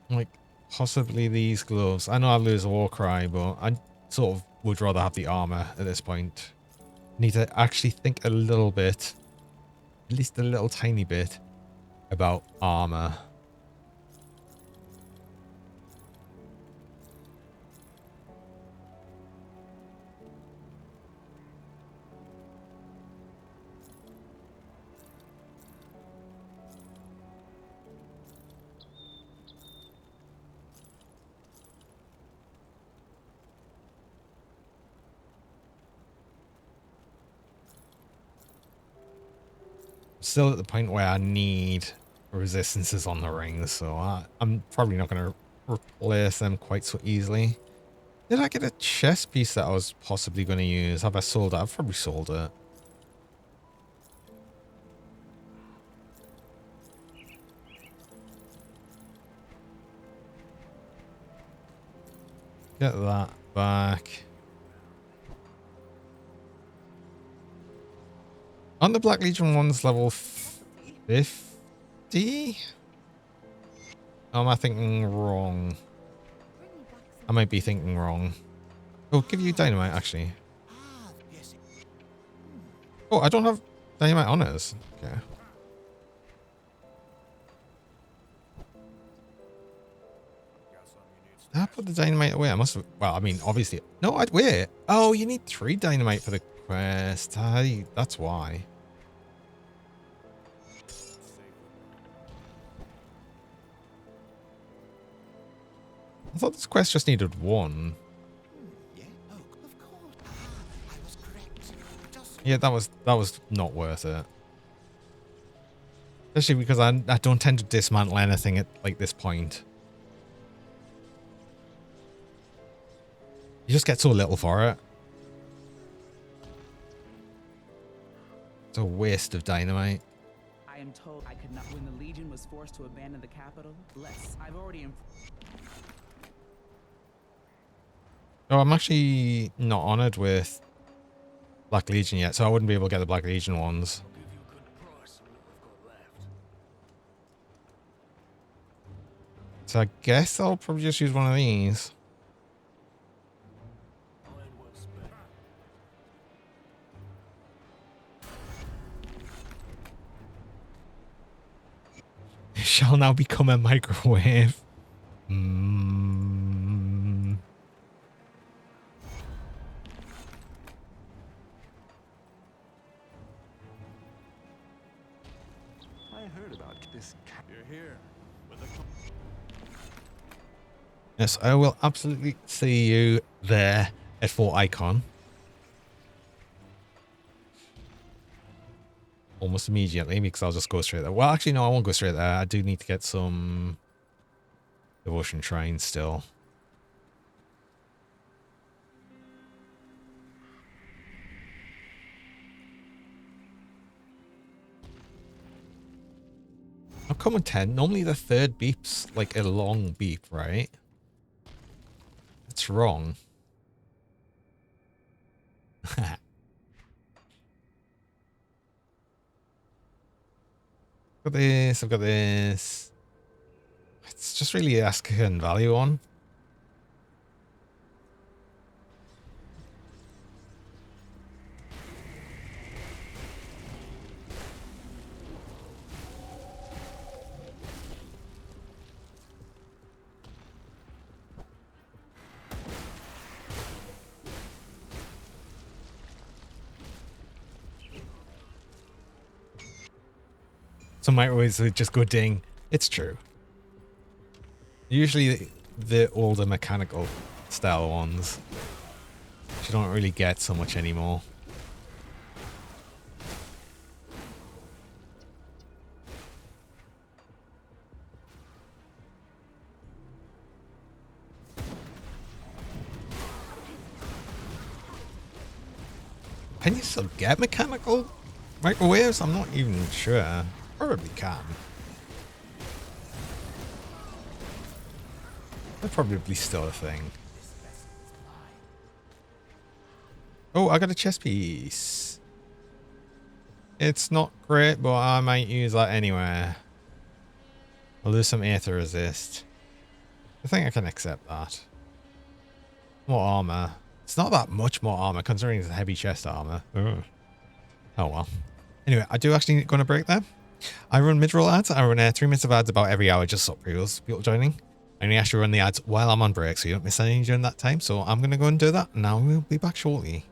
Like, possibly these gloves. I know I'll lose a war cry, but I sort of would rather have the armor at this point. Need to actually think a little bit, at least a little tiny bit, about armor. Still at the point where I need resistances on the rings, so I'm probably not going to replace them quite so easily. Did I get a chest piece that I was possibly going to use? Have I sold it? I've probably sold it. Get that back. On the Black Legion one's level 50? Or am I thinking wrong? I might be thinking wrong. Oh, give you dynamite, actually. Oh, I don't have dynamite on us. Okay. Did I put the dynamite away? I must have. Well, I mean, obviously. No, I'd wait. Oh, you need 3 dynamite for the quest. That's why. I thought this quest just needed 1. Yeah, that was not worth it. Especially because I don't tend to dismantle anything at like this point. You just get so little for it. It's a waste of dynamite. I am told I could not when the Legion was forced to abandon the capital. Less. I've already Oh, I'm actually not honored with Black Legion yet, so I wouldn't be able to get the Black Legion ones. I'll give you a good price on what I've got left. So I guess I'll probably just use one of these. Iron well spent. It shall now become a microwave. I heard about this. You're here. With a Yes, I will absolutely see you there at Fort Icon. Almost immediately, because I'll just go straight there. Well, actually, no, I won't go straight there. I do need to get some devotion shrines still. I've come with 10. Normally the third beep's like a long beep, right? That's wrong. I've got this, I've got this. It's just really asking value on. Some microwaves would just go ding. It's true. Usually the older mechanical style ones, which you don't really get so much anymore. Can you still get mechanical microwaves? I'm not even sure. Probably can. They're probably still a thing. Oh, I got a chest piece. It's not great, but I might use that anyway. I'll lose some aether resist. I think I can accept that. More armor. It's not that much more armor, considering it's heavy chest armor. Ugh. Oh well. Anyway, I do actually going to break there. I run mid-roll ads. I run 3 minutes of ads about every hour, just so people joining. I only actually run the ads while I'm on break, so you don't miss anything during that time. So I'm going to go and do that, and I will be back shortly.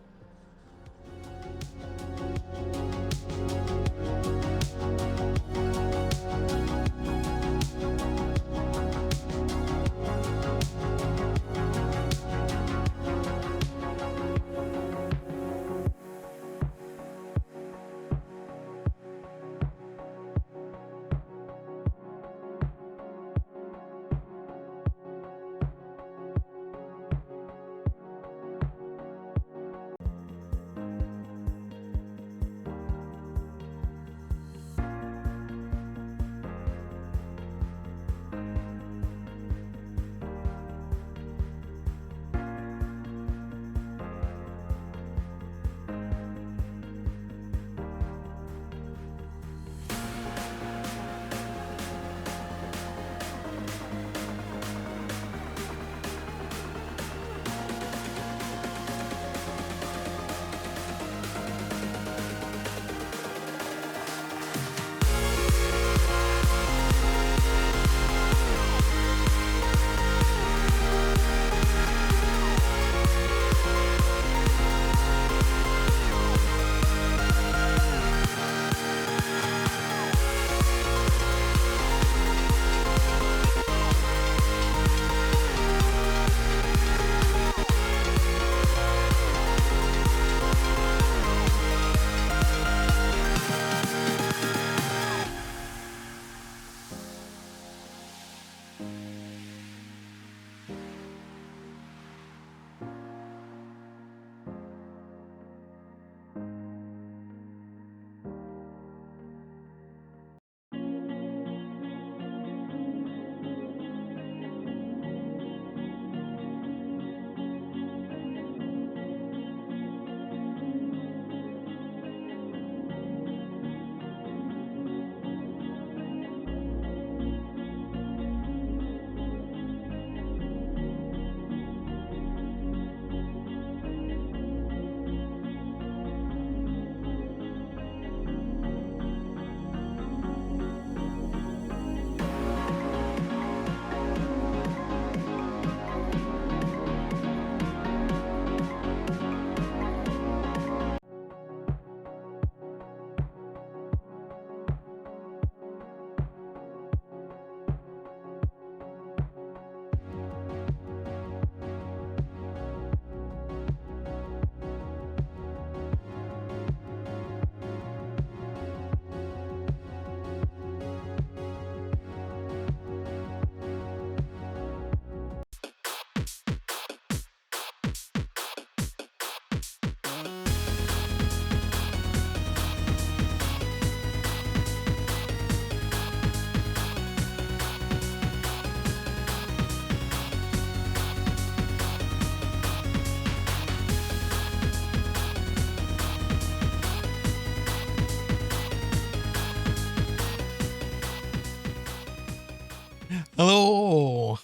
Hello.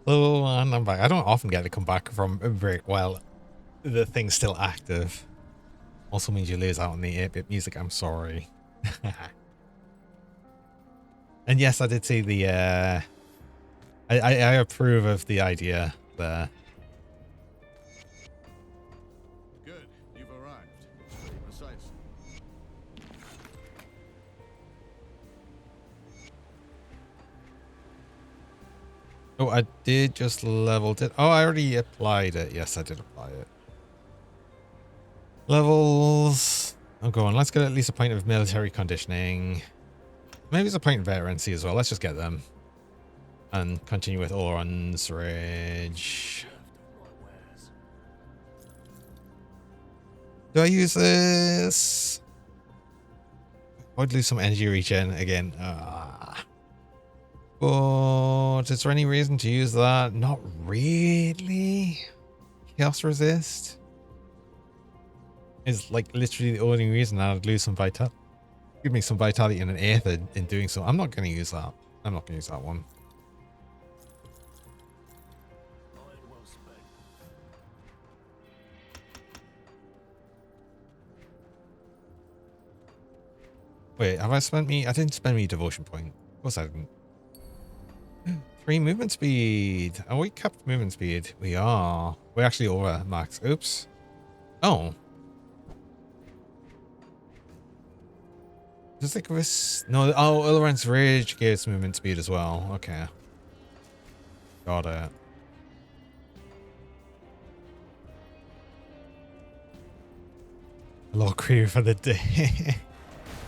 Hello, and I'm back. I don't often get to come back from a break while the thing's still active. Also means you lose out on the 8-bit music. I'm sorry. And yes, I did see the I approve of the idea there. Good, you've arrived. Pretty precise. Oh, I did just leveled it. Oh, I already applied it. Yes, I did apply it. Levels. Oh, go on. Let's get at least a point of military conditioning. Maybe it's a point of veterancy as well. Let's just get them. And continue with Oron's Rage. Do I use this? I'd lose some energy regen again. But is there any reason to use that? Not really. Chaos Resist is like literally the only reason I'd lose some vitality. Give me some vitality and an aether in doing so. I'm not going to use that. I'm not going to use that one. Wait, have I spent me? I didn't spend me devotion point. Of course I didn't. 3 movement speed. Are we capped movement speed? We are. We're actually over max. Oops. Oh. Does it give us... No, oh, Illiran's Rage gives movement speed as well. Okay. Got it. Law crew for the day.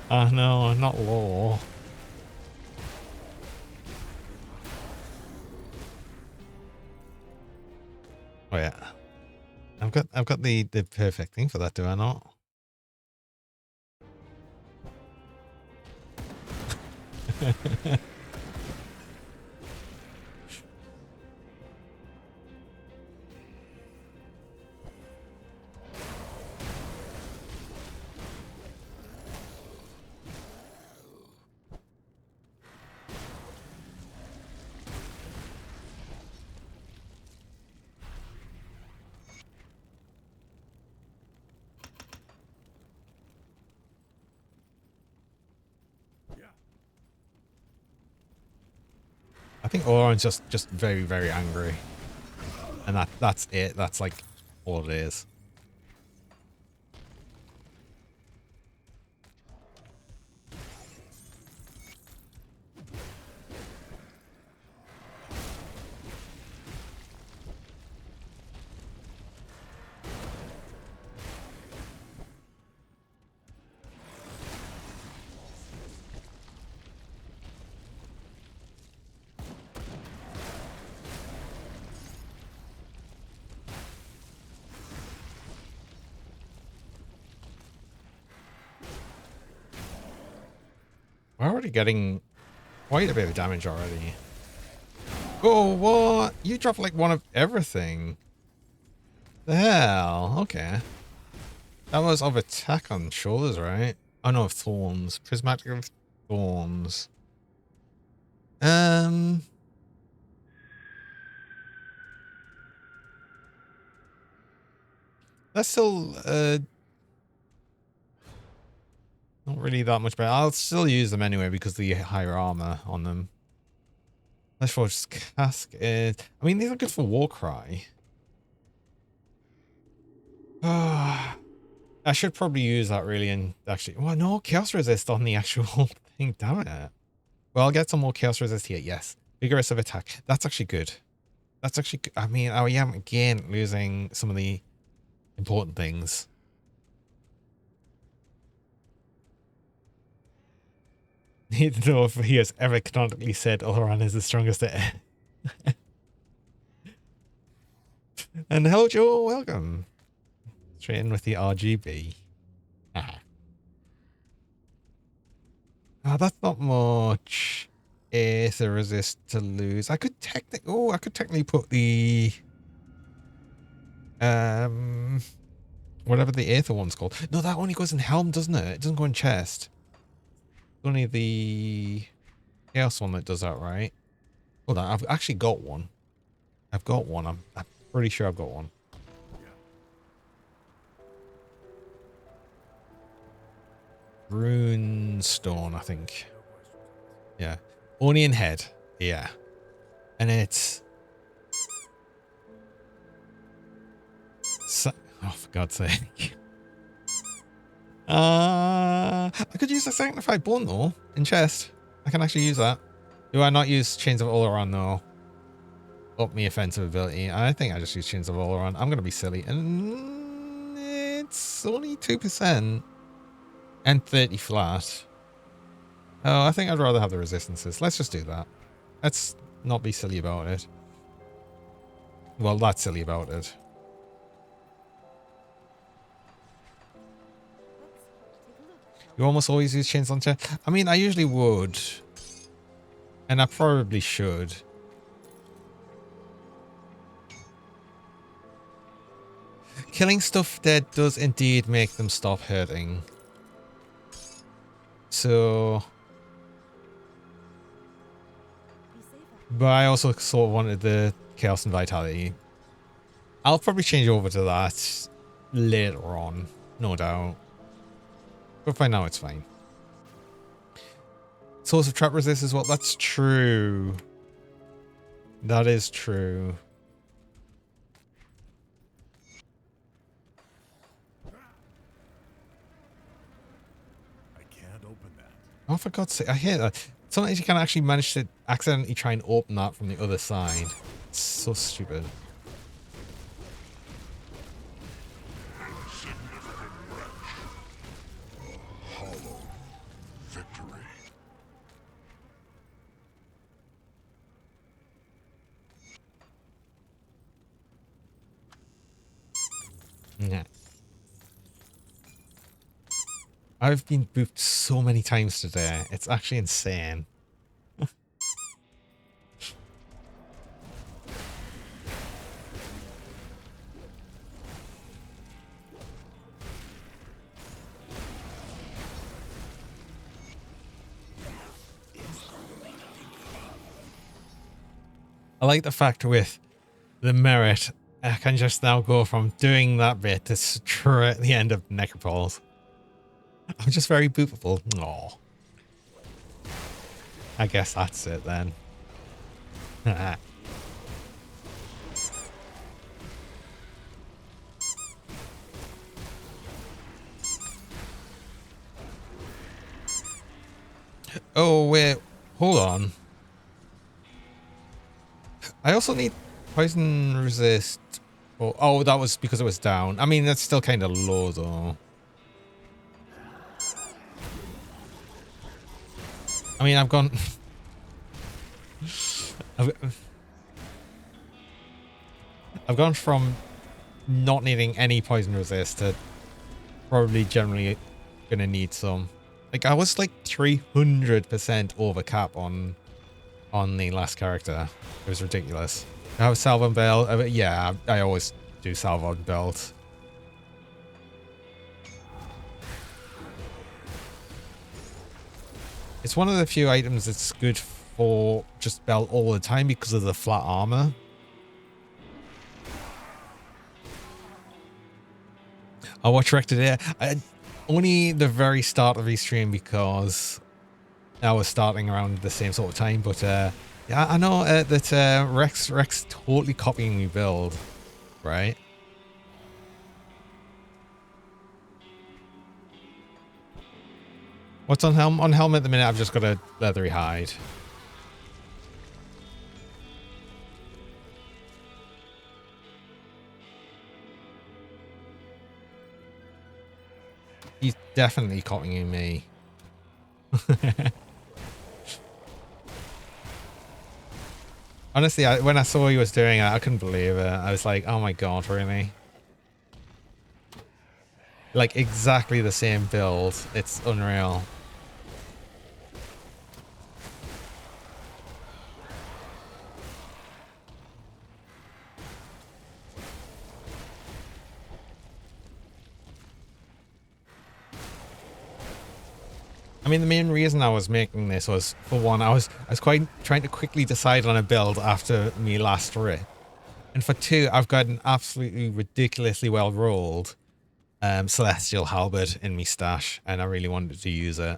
Oh no, not law. Oh yeah. I've got the perfect thing for that, do I not? I think Oron's just very, very angry. And that's it. That's like all it is. We're already getting quite a bit of damage already. Oh, what? You dropped like one of everything. The hell? Okay. That was of attack on shoulders, right? Oh no, of thorns. Prismatic of thorns. That's still not really that much better. I'll still use them anyway because of the higher armor on them. Let's forge casket. I mean, these are good for Warcry. I should probably use that really and actually... Well, no, Chaos Resist on the actual thing. Damn it. Well, I'll get some more Chaos Resist here. Yes. Vigorous of attack. That's actually good. That's actually good. I mean, I am again losing some of the important things. Need to know if he has ever canonically said Oleran is the strongest at... And hello, Joe. Welcome. Straight in with the RGB. Ah. Oh, that's not much aether resist to lose. I could technically put the whatever the aether one's called. No, that only goes in helm, doesn't it? It doesn't go in chest. It's only the chaos one that does that, right? Hold on, I've actually got one. I've got one. I'm pretty sure I've got one. Rune stone, I think. Yeah. Only in head. Yeah. And it's... oh, for God's sake. I could use the Sanctified Bone, though, in chest. I can actually use that. Do I not use Chains of Oleran, though? up my offensive ability. I think I just use Chains of Oleron. I'm going to be silly. And it's only 2% and 30 flat. Oh, I think I'd rather have the resistances. Let's just do that. Let's not be silly about it. Well, not silly about it. You almost always use Chains Launcher? I mean, I usually would. And I probably should. Killing stuff dead does indeed make them stop hurting. So... But I also sort of wanted the Chaos and Vitality. I'll probably change over to that later on, no doubt. But for now, it's fine. Source of Trap Resist as well. That's true. That is true. I can't open that. Oh, for God's sake, I hate that. Sometimes you can actually manage to accidentally try and open that from the other side. It's so stupid. Hollow victory. Yeah. I've been booped so many times today. It's actually insane. I like the fact with the merit, I can just now go from doing that bit to straight at the end of Necropolis. I'm just very boopable. Aw. I guess that's it then. Oh, wait. Hold on. I also need poison resist. Oh, that was because it was down. I mean, that's still kind of low, though. I mean, I've gone... I've gone from not needing any poison resist to probably generally gonna need some. Like, I was like 300% over cap on the last character. It was ridiculous. I have Salve on Belt. Yeah, I always do Salve on Belt. It's one of the few items that's good for just belt all the time because of the flat armor. I watched Rec today. Only the very start of his stream because I was starting around the same sort of time. But yeah, I know that Rex totally copying me build, right? What's on Helm? On Helm at the minute, I've just got a leathery hide. He's definitely copying me. Honestly, when I saw he was doing it, I couldn't believe it. I was like, oh my god, really? Like, exactly the same build. It's unreal. I mean, the main reason I was making this was, for one, I was quite trying to quickly decide on a build after me last rip. And for two, I've got an absolutely ridiculously well rolled Celestial Halberd in me stash, and I really wanted to use it.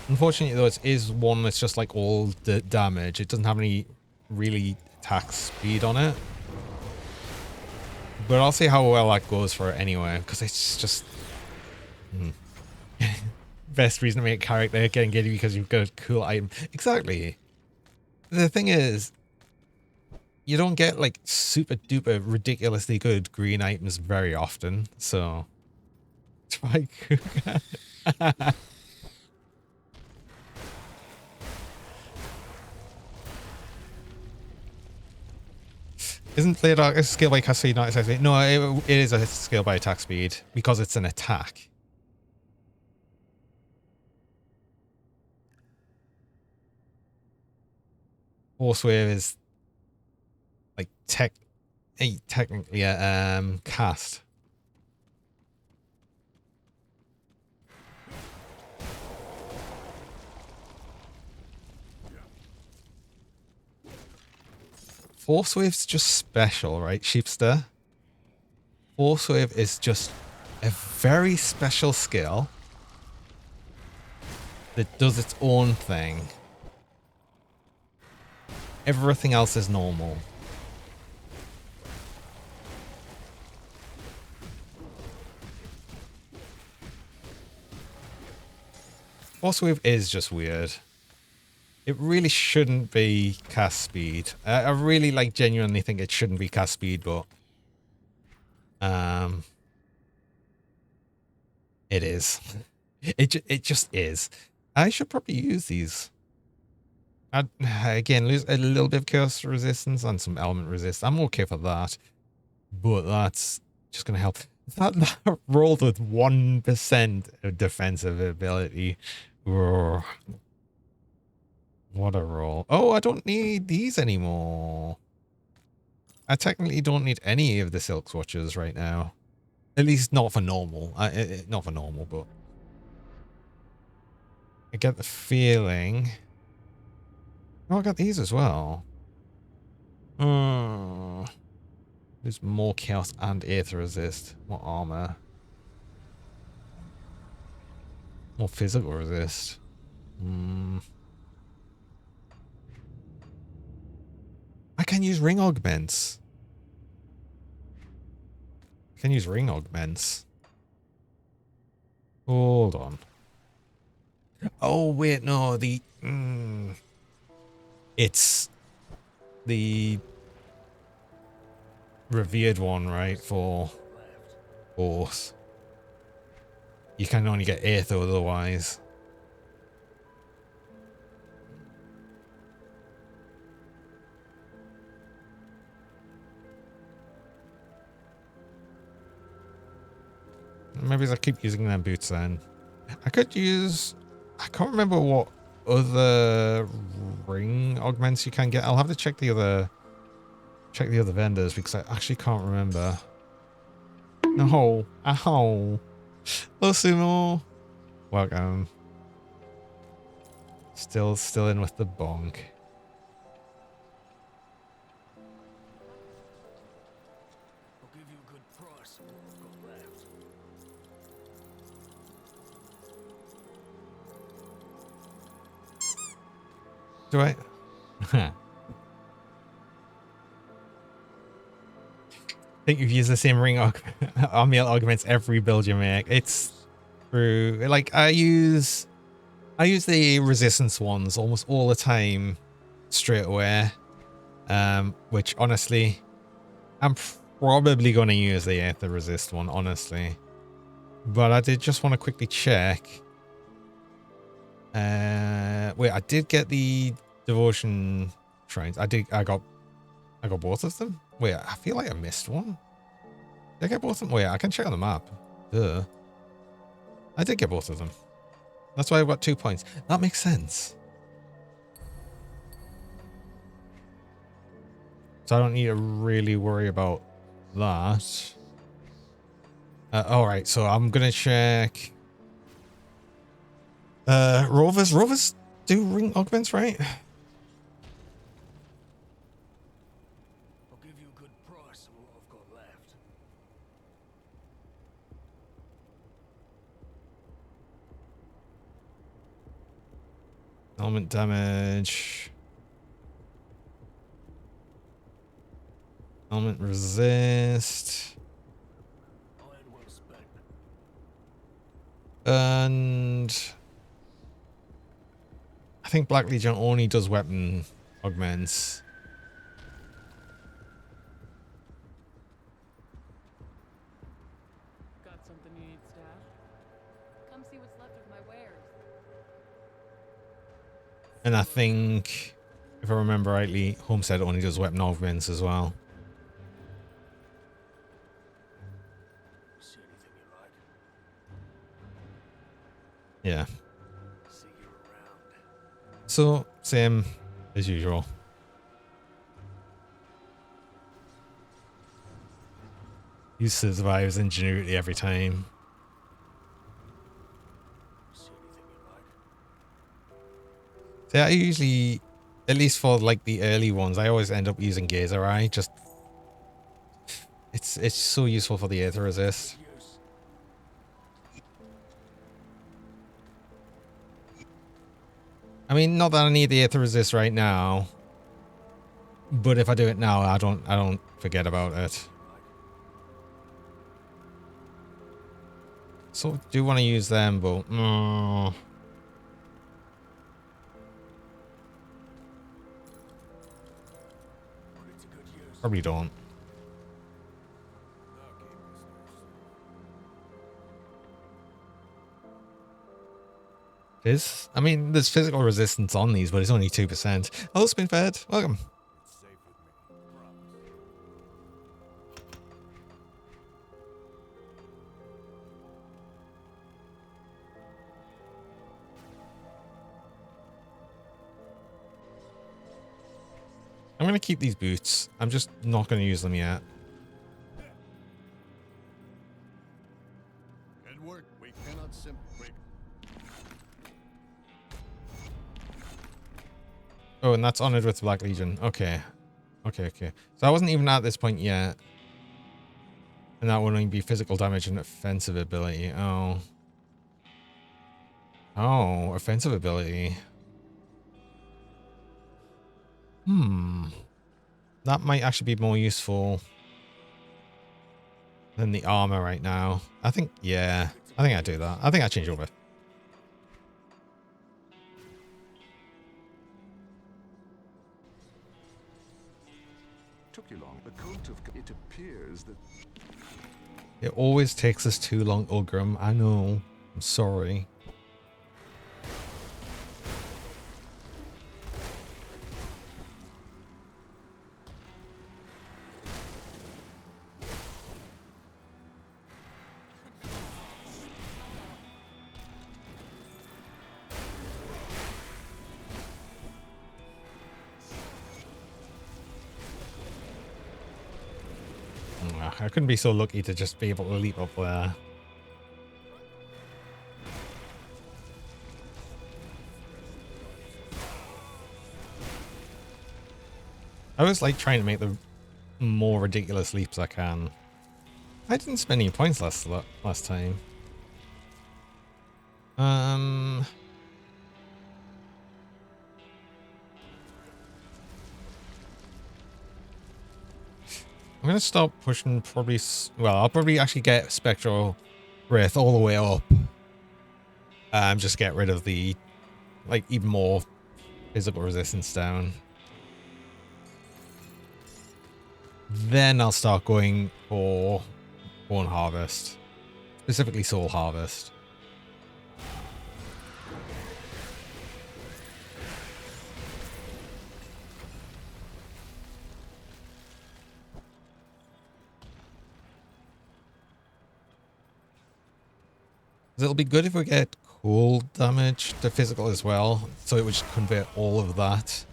Unfortunately, though, it is one that's just like all the damage. It doesn't have any really attack speed on it. But I'll see how well that goes for it anyway, because it's just best reason to make a character getting giddy because you've got a cool item. Exactly. The thing is, you don't get like super duper ridiculously good green items very often, so try Kuga. Isn't Blade Arc a skill by cast speed, not attack speed? No, it is a skill by attack speed because it's an attack. Force Wave is like technically a cast. Force Wave's just special, right, Sheepster? Force Wave is just a very special skill that does its own thing. Everything else is normal. Force Wave is just weird. It really shouldn't be cast speed. I really like genuinely think it shouldn't be cast speed, but it is. It just is. I should probably use these. I'd, again, lose a little bit of chaos resistance and some element resist. I'm okay for that, but that's just gonna help. That rolled with 1% of defensive ability. Urgh. What a roll. Oh, I don't need these anymore. I technically don't need any of the Silk Swatches right now. At least not for normal. Not for normal, but I get the feeling. Oh, I got these as well. There's more chaos and aether resist. More armor. More physical resist. I can use ring augments. I can use ring augments. Hold on. Oh, wait, no, it's the revered one, right, for both. You can only get aether otherwise. Maybe I'll keep using them boots then. I could use... I can't remember what other ring augments you can get. I'll have to check the other vendors because I actually can't remember. No. Ow. Hello, Sumo. Welcome. Still in with the bonk. I'll give you a good price for what I've got left. Do I? I think you've used the same ring army augments every build you make. It's true. Like I use the resistance ones almost all the time straight away. Which honestly, I'm probably going to use the aether resist one, honestly. But I did just want to quickly check. Wait, I did get the devotion shrines. I got both of them. Wait, I feel like I missed one. Did I get both of them? Wait, I can check on the map. Duh. I did get both of them. That's why I've got 2 points. That makes sense. So I don't need to really worry about that. Alright, so I'm gonna check. Rovers. Rovers do ring augments, right? I'll give you a good price for what I've got left. Element damage. Element resist. Iron well spent. And I think Black Legion only does weapon augments. Got something you need stashed? Come see what's left of my wares. And I think, if I remember rightly, Homestead only does weapon augments as well. See anything you like? Yeah. See you around. So, same as usual. Use survives ingenuity every time. See anything you like? So I usually, at least for like the early ones, I always end up using Gazer Eye. Just it's so useful for the Aether Resist. Use. I mean, not that I need the Aether Resist right now, but if I do it now, I don't forget about it. So do want to use them, but Put it to good use. probably don't. I mean, there's physical resistance on these, but it's only 2%. Oh, Spinfed, welcome. It's safe with me. Promise. I'm going to keep these boots. I'm just not going to use them yet. Good work. We cannot simply. Oh, and that's honored with Black Legion. Okay. Okay. So I wasn't even at this point yet. And that would only be physical damage and offensive ability. Oh. Oh, offensive ability. That might actually be more useful than the armor right now. I think, yeah. I think I do that. I think I change over. Took you long. The coat of. It appears that. It always takes us too long, Ulgrim. I know. I'm sorry. I couldn't be so lucky to just be able to leap up there. I was like trying to make the more ridiculous leaps I can. I didn't spend any points last time. I'm gonna start pushing probably. Well, I'll probably actually get Spectral Wraith all the way up. Just get rid of the like even more physical resistance down. Then I'll start going for Bone Harvest, specifically Soul Harvest. It'll be good if we get cool damage to physical as well, so it would just convert all of that.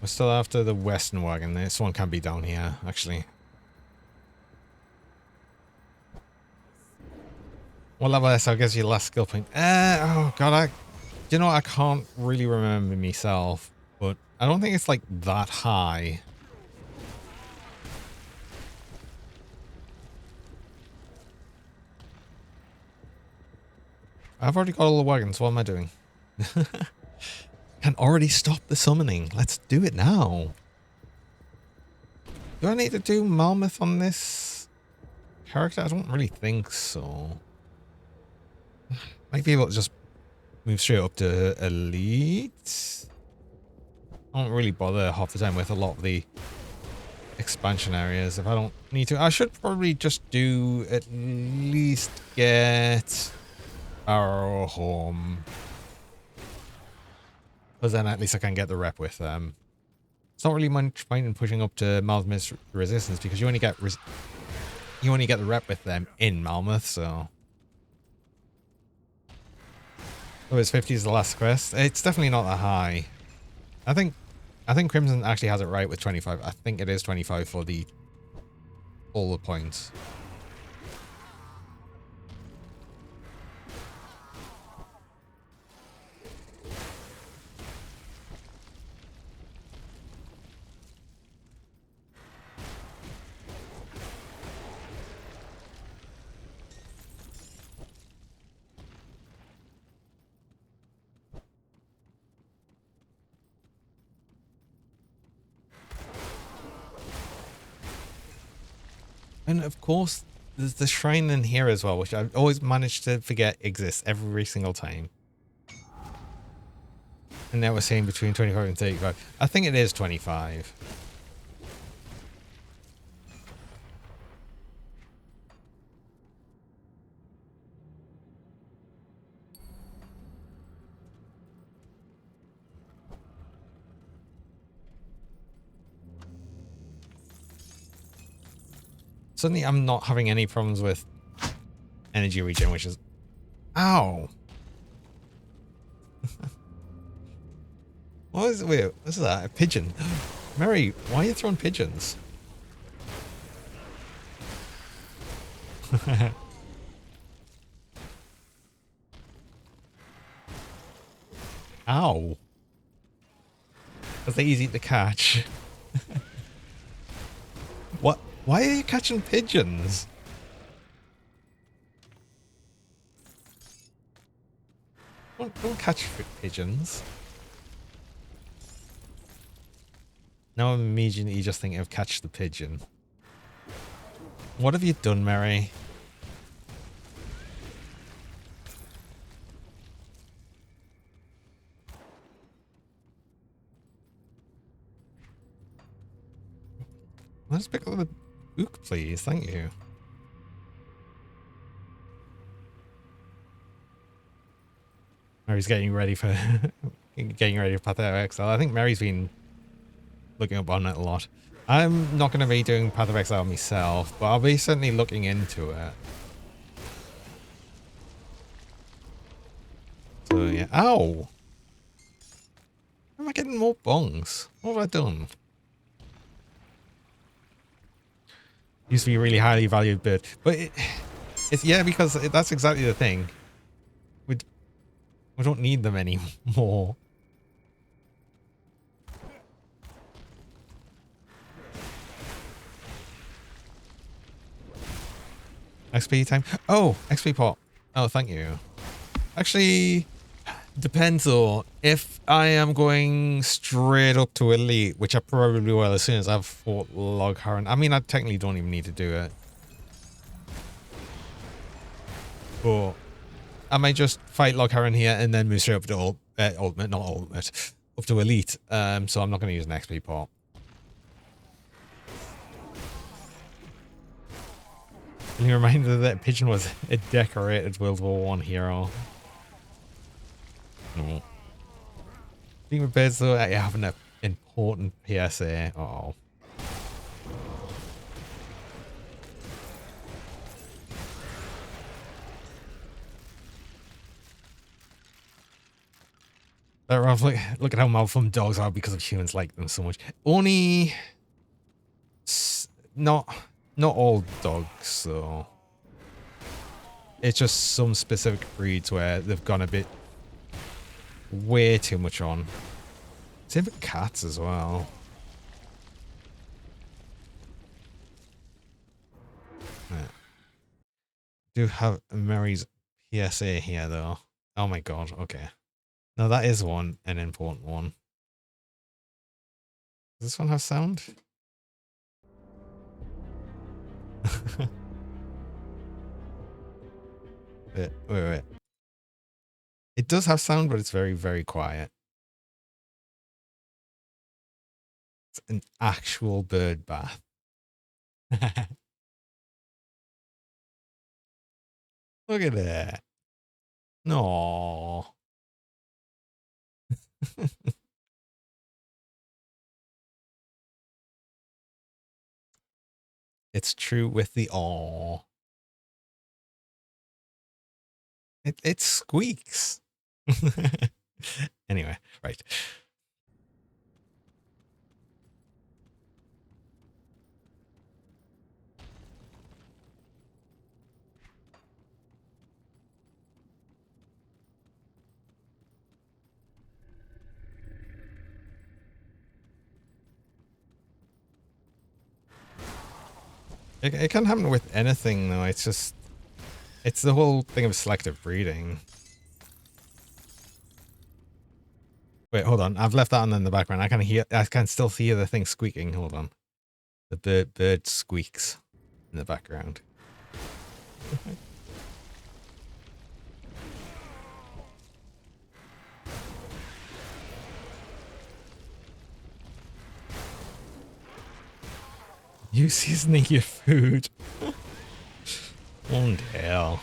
We're still after the Western Wagon. This one can be down here, actually. What level is, I guess, your last skill point? Oh god, you know, I can't really remember myself, but I don't think it's like that high. I've already got all the wagons. What am I doing? Can already stop the summoning. Let's do it now. Do I need to do Malmoth on this character? I don't really think so. Might be able to just move straight up to Elite. I don't really bother half the time with a lot of the expansion areas if I don't need to. I should probably just do at least get our home. Because then at least I can get the rep with them. It's not really much point in pushing up to Malmoth's resistance because you only get the rep with them in Malmoth, so. Oh, it's 50 is the last quest. It's definitely not that high. I think Crimson actually has it right with 25. I think it is 25 for all the points. And of course, there's the shrine in here as well, which I've always managed to forget exists every single time. And now we're saying between 25 and 35. I think it is 25. Suddenly I'm not having any problems with energy regen, which is... Ow! What is it? Wait, what's that? A pigeon? Mary, why are you throwing pigeons? Ow. Because they're easy to catch. What? Why are you catching pigeons? Don't catch pigeons. Now I'm immediately just thinking of catch the pigeon. What have you done, Mary? Let's pick up the book, please. Thank you. Mary's getting ready for Path of Exile. I think Mary's been looking up on it a lot. I'm not going to be doing Path of Exile myself, but I'll be certainly looking into it. So yeah. Ow! Why am I getting more bongs? What have I done? Used to be a really highly valued bird, but it's yeah, because that's exactly the thing. We don't need them anymore. XP time. Oh, XP pot. Oh, thank you. Actually, depends though. If I am going straight up to Elite, which I probably will as soon as I've fought Logharan. I mean, I technically don't even need to do it. But I might just fight Logharan here and then move straight up to Ultimate, not Ultimate, up to Elite. So I'm not going to use an XP pot. Being reminded that Pigeon was a decorated World War I hero. No. Being with birds though, I have an important PSA. Uh-oh. Look at how malformed dogs are because of humans like them so much. Only... Not all dogs, so... It's just some specific breeds where they've gone a bit... way too much on. Same with cats as well. Yeah. Do have Mary's PSA here though. Oh my god, okay. No, that is an important one. Does this one have sound? Wait. It does have sound, but it's very, very quiet. It's an actual bird bath. Look at that. No. It's true with the aw. It squeaks. Anyway, right. It can happen with anything, though. It's just, it's the whole thing of selective breeding. Wait, hold on. I've left that on in the background. I can still hear the thing squeaking. Hold on. The bird squeaks in the background. You seasoning your food. Oh, hell.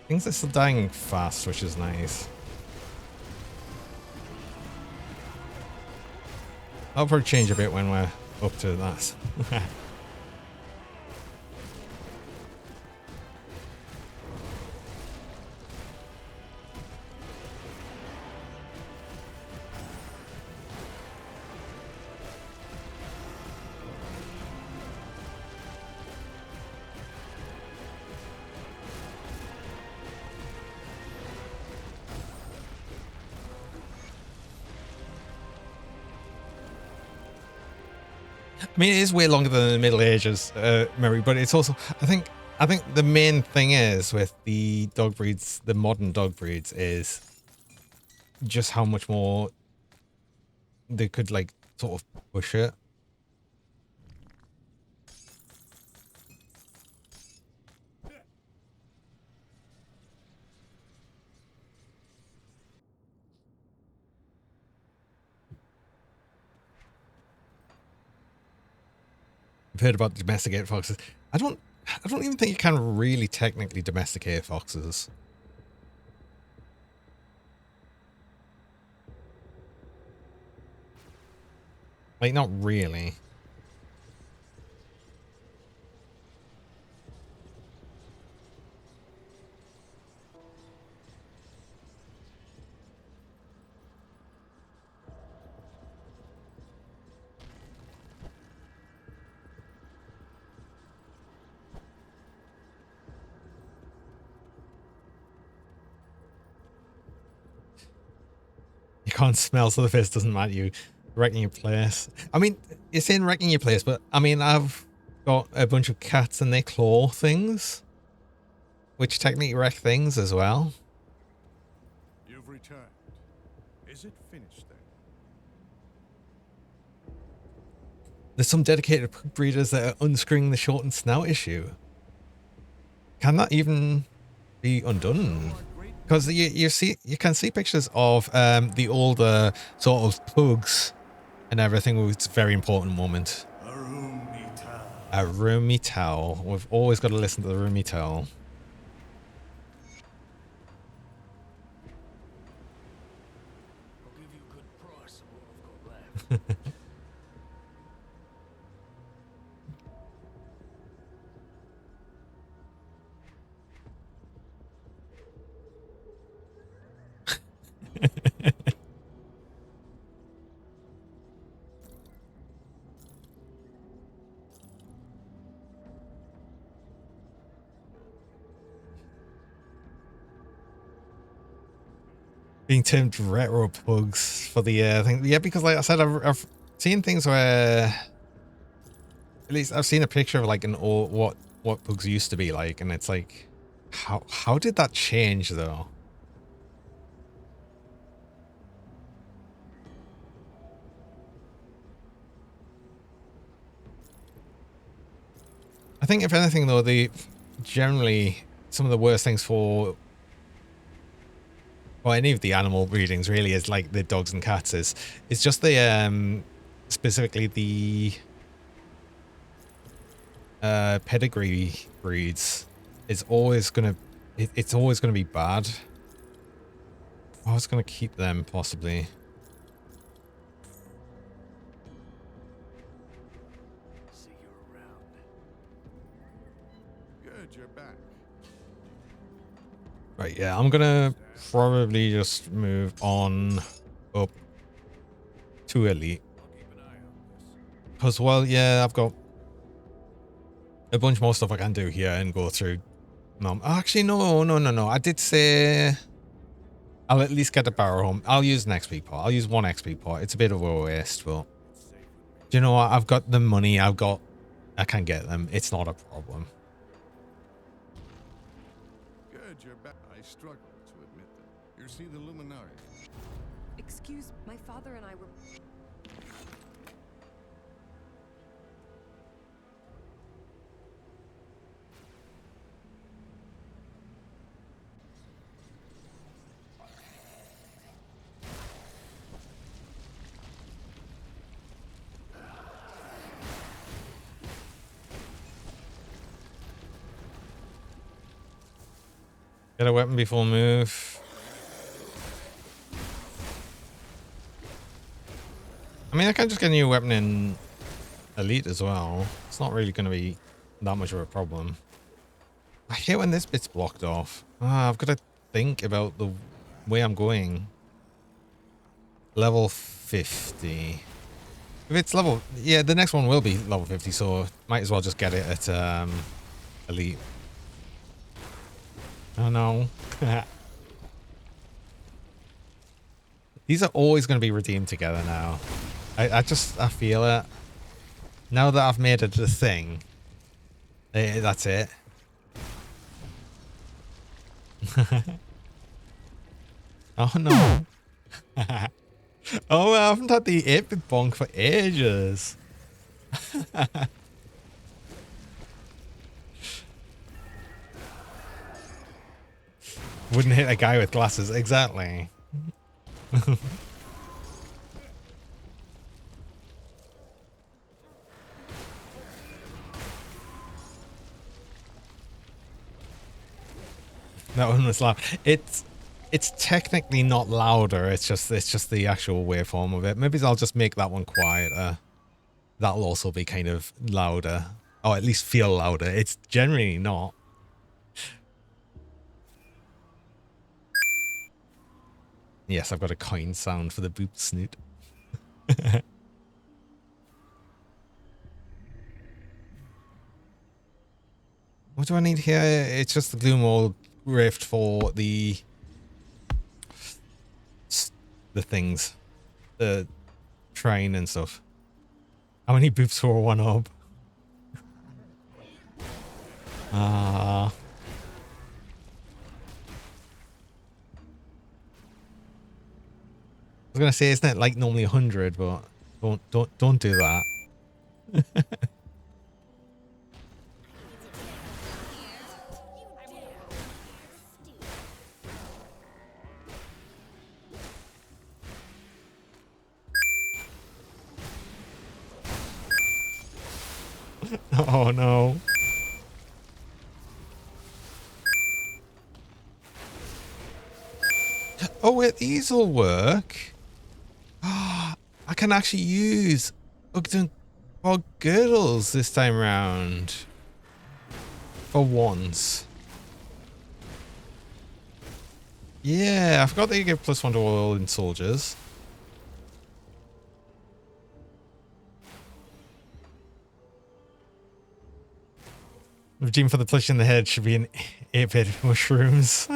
Things are still dying fast, which is nice. I'll probably change a bit when we're up to that. I mean, it is way longer than the Middle Ages, Mary, but it's also, I think the main thing is with the dog breeds, the modern dog breeds, is just how much more they could, like, sort of push it. I've heard about domesticated foxes. I don't even think you can really technically domesticate foxes. Like, not really. You can't smell, so the face doesn't matter. You wrecking your place. I mean, you're saying wrecking your place, but I mean, I've got a bunch of cats and they claw things, which technically wreck things as well. You've returned. Is it finished then? There's some dedicated pug breeders that are unscrewing the shortened snout issue. Can that even be undone? Because you can see pictures of the older sort of pugs and everything. It's a very important moment. A roomy towel. We've always got to listen to the roomy towel. I'll give you a good price of what I've got left. being termed retro pugs for the thing. Yeah, because like I said, I've seen things where at least I've seen a picture of like an old what pugs used to be like, and it's like, how did that change though? I think if anything though, the generally some of the worst things for any of the animal breedings really is like the dogs and cats is just the specifically the pedigree breeds. It's always gonna it's always gonna be bad. I was gonna keep them possibly. See you around. Good, you're back. Right, yeah, I'm gonna probably just move on up to elite. I'll keep an eye on this. Because, well, yeah, I've got a bunch more stuff I can do here and go through. No, actually, no. I did say I'll at least get a barrow home. I'll use an XP pot. I'll use one XP pot. It's a bit of a waste, but do you know what? I've got the money. I can get them. It's not a problem. Good, you're back. I struggle to admit that. You see the Luminari. Excuse, my father and I were. Get a weapon before move. I mean, I can just get a new weapon in elite as well. It's not really going to be that much of a problem. I hate when this bit's blocked off. I've got to think about the way I'm going. Level 50. If it's level... Yeah, the next one will be level 50, so might as well just get it at elite. Oh no. These are always going to be redeemed together now. I feel it. Now that I've made it a thing, that's it. Oh no. Oh, I haven't had the 8-bit bonk for ages. Wouldn't hit a guy with glasses, exactly. That one was loud. It's technically not louder. It's just the actual waveform of it. Maybe I'll just make that one quieter. That'll also be kind of louder, or at least feel louder. It's generally not. Yes, I've got a coin sound for the boot snoot. What do I need here? It's just the Gloomwall Rift for the things. The train and stuff. How many boops for one up? I was gonna say, isn't it like normally 100, but don't do that. Oh no. Oh wait, these will work. I can actually use Ugden Bog Girdles this time round. For once. Yeah, I forgot that you get +1 to all in soldiers. Redeem for the push in the head should be an 8-bit mushrooms.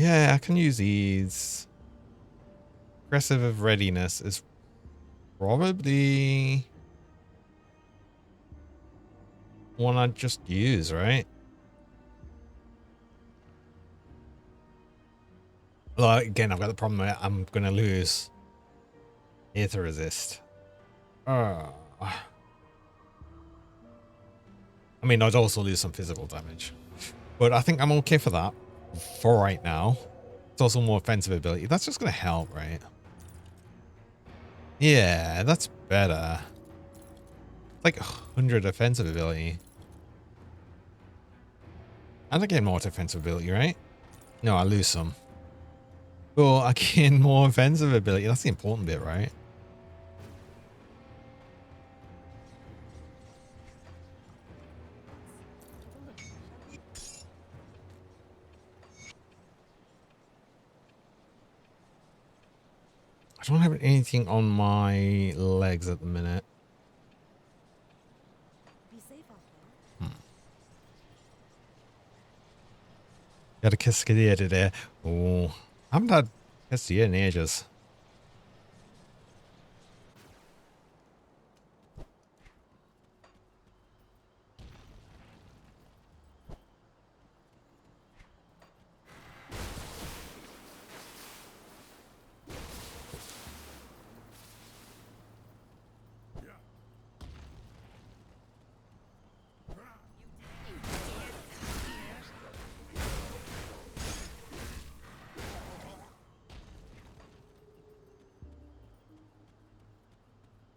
Yeah, I can use these. Aggressive readiness is probably one I'd just use, right? Well, again, I've got the problem where I'm going to lose Aether Resist. I mean, I'd also lose some physical damage. But I think I'm okay for that for right now. It's also more offensive ability. That's just going to help, right? Yeah, that's better. Like 100 offensive ability. And I gain more defensive ability, right? No, I lose some. Oh, I gain more offensive ability. That's the important bit, right? I don't have anything on my legs at the minute. Be safe out there. Got a Cascadia today. Oh, I haven't had Cascadia in ages.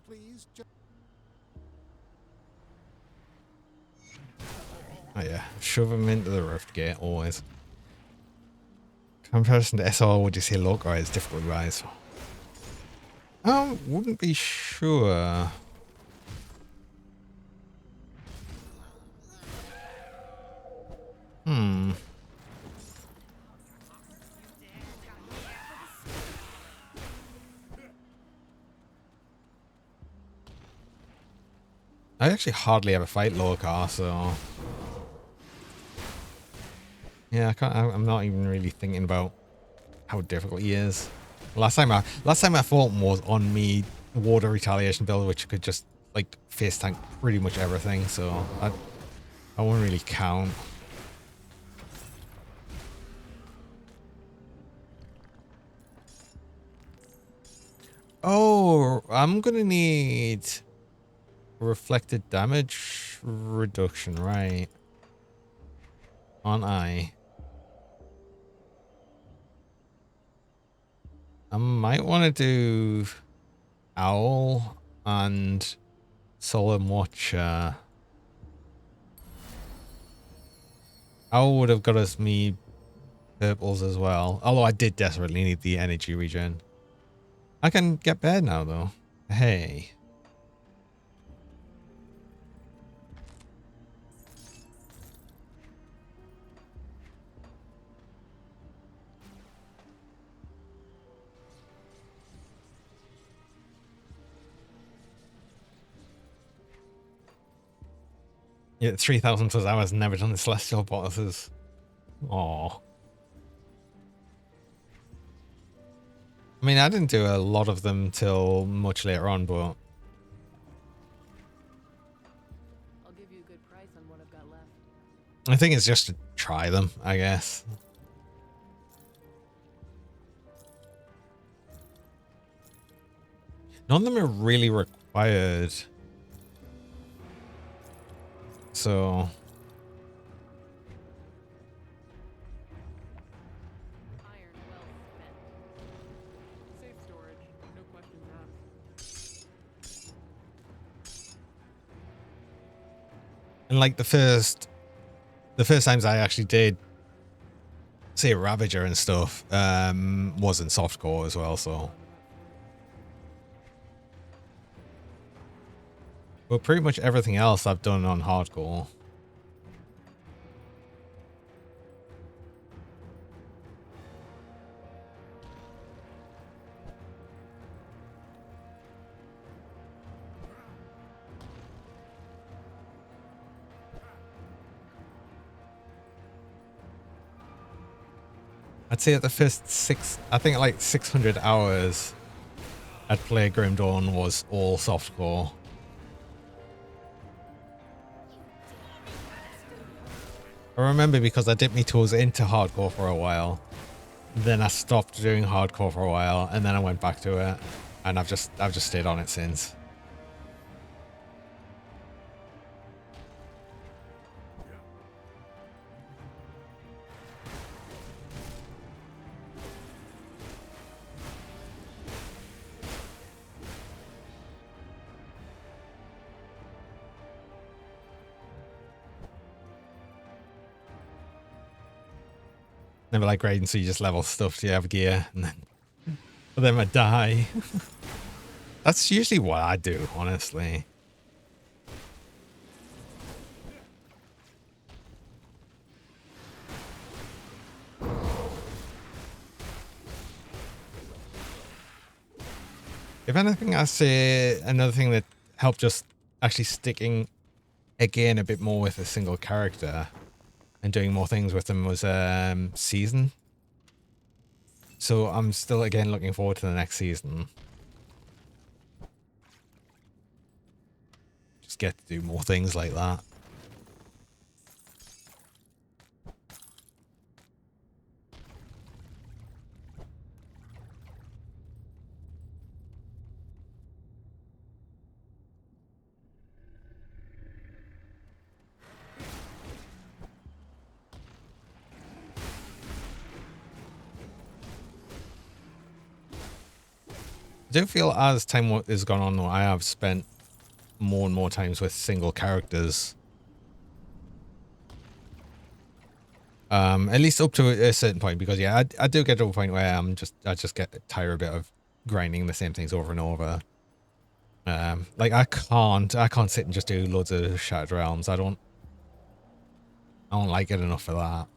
Please, Oh yeah, shove them into the rift gate always. Comparison to SR, would you say localized difficulty wise? Wouldn't be sure. I actually hardly ever fight Lorcar, so yeah, I'm not even really thinking about how difficult he is. Last time I fought him was on me water retaliation build, which could just like face tank pretty much everything, so I won't really count. Oh, I'm gonna need reflected damage reduction, right? Aren't I? I might want to do Owl and Solemn Watcher. Owl would have got us me purples as well. Although I did desperately need the energy regen. I can get bad now though. Hey. Yeah, 3,000 plus hours, never done the celestial bosses. Aww. I mean, I didn't do a lot of them till much later on, but I'll give you a good price on what I've got left. I think it's just to try them, I guess. None of them are really required. So Iron well spent. Safe storage, no questions asked. and like the first times I actually did say Ravager and stuff, was in softcore as well, so. But pretty much everything else I've done on hardcore. I'd say at the first I think like 600 hours I'd play Grim Dawn was all softcore. I remember because I dipped my toes into hardcore for a while. Then I stopped doing hardcore for a while, and then I went back to it, and I've just stayed on it since. Never like grading, so you just level stuff till you have gear, and then I die. That's usually what I do, honestly. If anything, I say another thing that helped just actually sticking again a bit more with a single character and doing more things with them was season. So I'm still again looking forward to the next season. Just get to do more things like that. I do feel as time has gone on, though, I have spent more and more times with single characters. At least up to a certain point, because yeah, I do get to a point where I just get tired a bit of grinding the same things over and over. Like I can't sit and just do loads of Shattered Realms. I don't like it enough for that.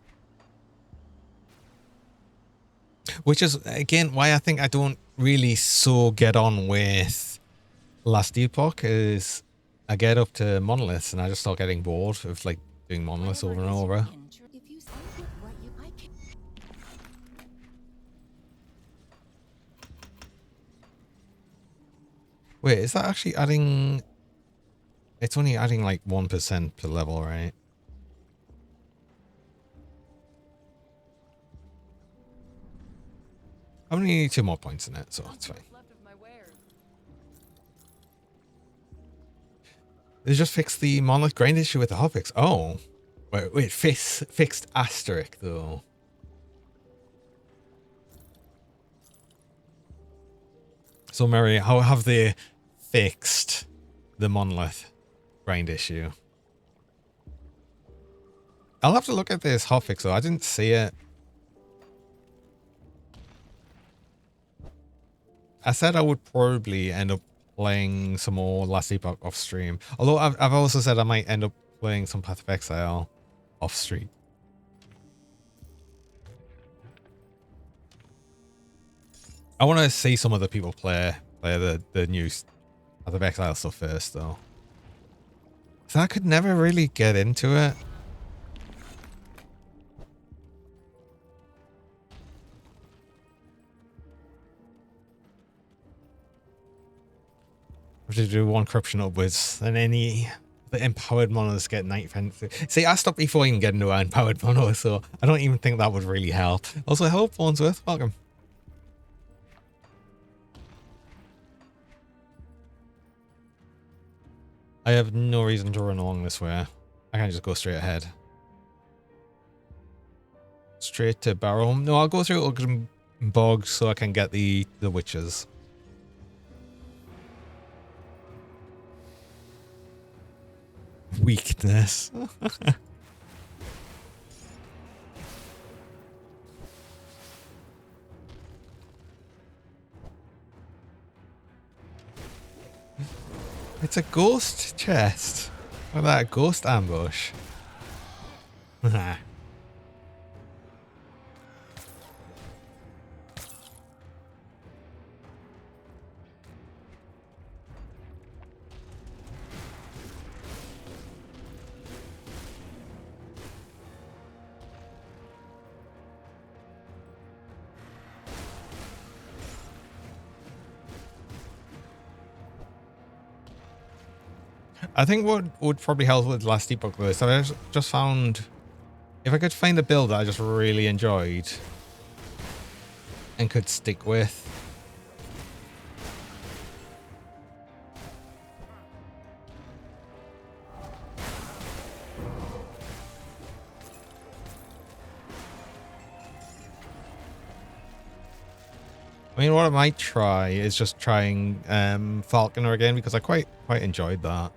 Which is again why I think I don't really so get on with Last Epoch, is I get up to monoliths and I just start getting bored of like doing monoliths over and over. If you start with what you I can Wait, is that actually adding? It's only adding like 1% per level, right? I only need 2 more points in it, so it's fine. Left of my wares. They just fixed the monolith grind issue with the hotfix. Oh, wait, fixed asterisk though. So Mary, how have they fixed the monolith grind issue? I'll have to look at this hotfix though. I didn't see it. I said I would probably end up playing some more Last Epoch off stream. Although I've also said I might end up playing some Path of Exile off stream. I want to see some other people play the new Path of Exile stuff first though. So I could never really get into it. I have to do 1 corruption upwards, and any the empowered monos get 90%. See, I stopped before even getting to an empowered mono, so I don't even think that would really help. Also, hello, Farnsworth, welcome. I have no reason to run along this way. I can just go straight ahead. Straight to Barrow. No, I'll go through Ugden Bog so I can get the witches. Weakness. It's a ghost chest. Look at that, ghost ambush. I think what would probably help with last debug this, I just found if I could find a build that I just really enjoyed and could stick with. I mean, what I might try is just trying Falconer again because I quite enjoyed that.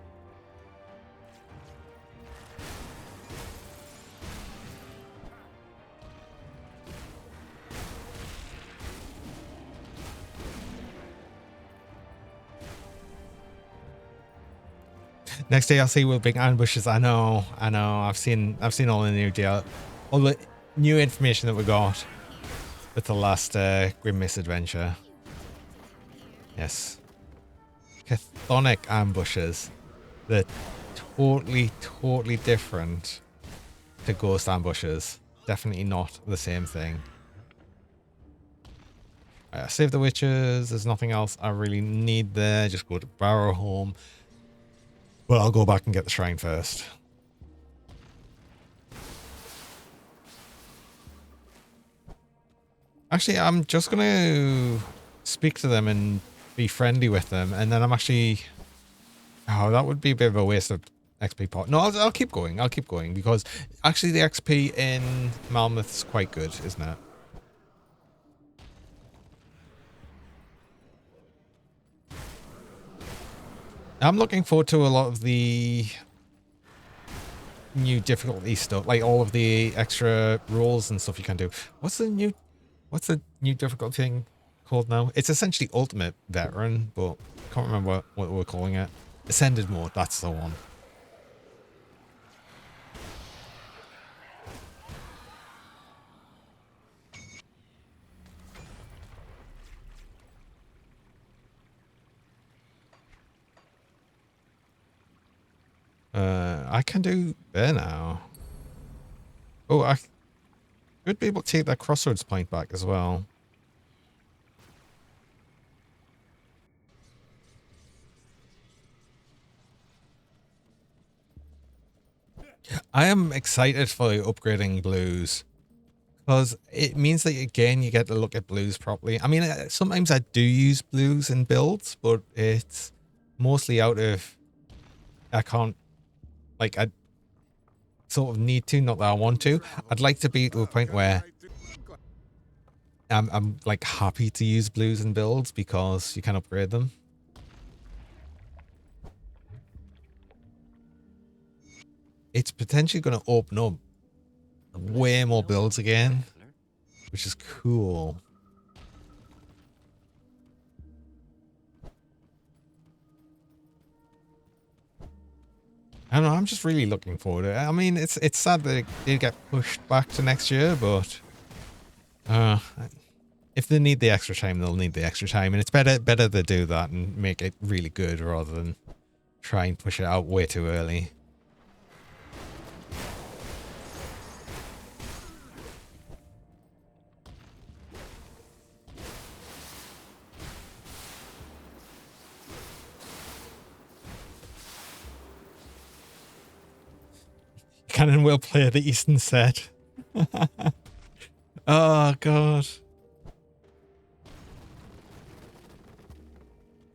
Next DLC will bring ambushes. I know. I've seen all the all the new information that we got with the last Grim Misadventure. Yes. Chthonic ambushes. They're totally different to ghost ambushes. Definitely not the same thing. Save the witches. There's nothing else I really need there. Just go to Barrowholm. But I'll go back and get the shrine first. Actually, I'm just going to speak to them and be friendly with them. And then I'm actually... Oh, that would be a bit of a waste of XP pot. No, I'll keep going. I'll keep going because actually the XP in Malmouth's quite good, isn't it? I'm looking forward to a lot of the new difficulty stuff, like all of the extra rules and stuff you can do. What's the new difficulty thing called now? It's essentially Ultimate Veteran, but I can't remember what we're calling it. Ascended mode, that's the one. I can do there now. Oh, I should be able to take that crossroads point back as well. I am excited for upgrading blues because it means that again you get to look at blues properly. I mean, sometimes I do use blues in builds, but it's mostly out of I can't, like, I sort of need to, not that I want to. I'd like to be to a point where I'm like happy to use blues in builds because you can upgrade them. It's potentially going to open up way more builds again, which is cool. I don't know, I'm just really looking forward to it. I mean, it's sad that it did get pushed back to next year, but if they need the extra time, they'll need the extra time, and it's better to do that and make it really good rather than try and push it out way too early. Cannon will play the Eastern set. Oh god.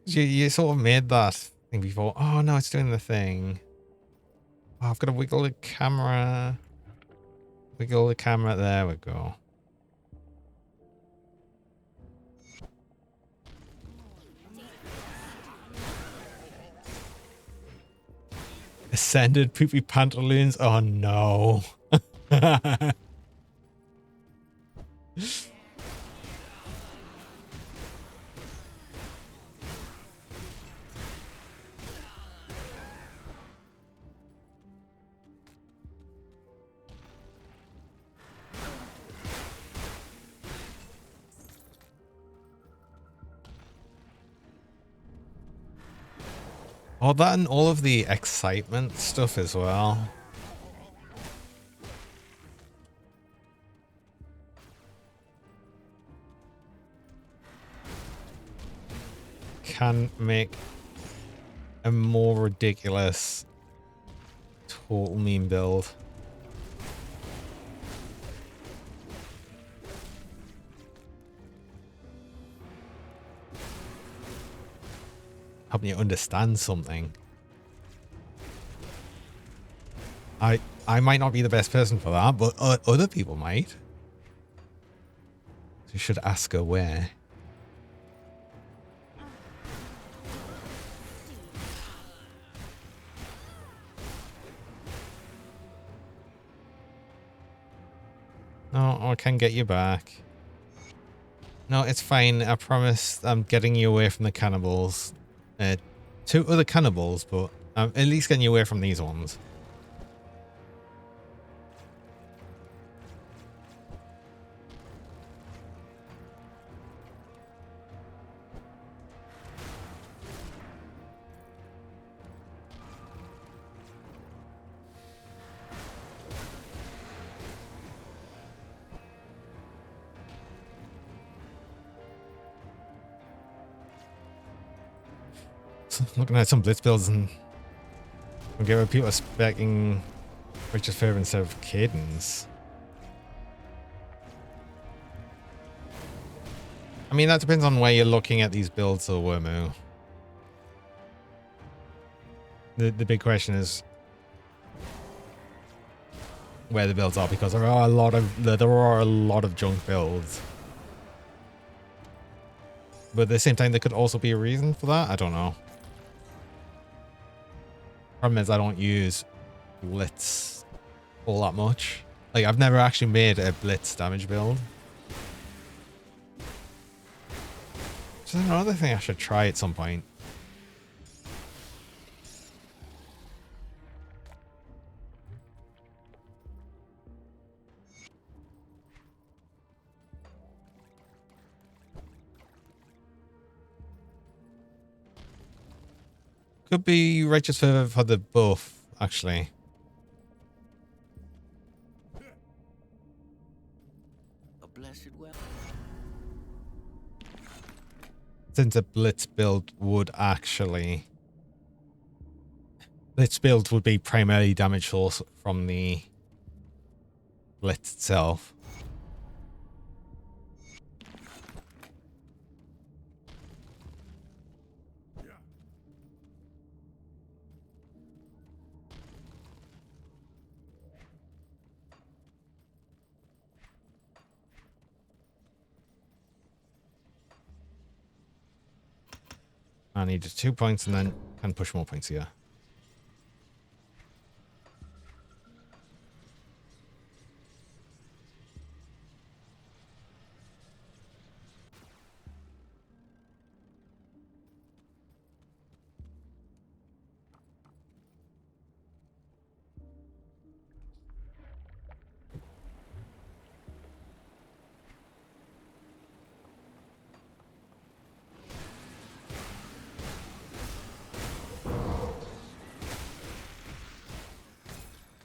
You sort of made that thing before. Oh no, it's doing the thing. Oh, I've got to wiggle the camera. Wiggle the camera. There we go. Ascended poopy pantaloons. Oh no. Oh, that and all of the excitement stuff as well. Can make a more ridiculous total meme build. Helping you understand something. I might not be the best person for that, but other people might. So you should ask her where. No, I can get you back. No, it's fine. I promise I'm getting you away from the cannibals. 2 other cannibals, but I'm at least getting you away from these ones. Looking at some blitz builds and we get where people are specking Richard's Favor instead of Cadence. I mean, that depends on where you're looking at these builds, though, Wormu. The big question is where the builds are, because there are a lot of junk builds. But at the same time, there could also be a reason for that. I don't know. Problem is, I don't use Blitz all that much. Like, I've never actually made a Blitz damage build. Which is another thing I should try at some point. Could be Righteous Fervor for the buff, actually. A blessed well. Since a Blitz build would actually... Blitz build would be primarily damage source from the Blitz itself. I need just 2 points and then can push more points here.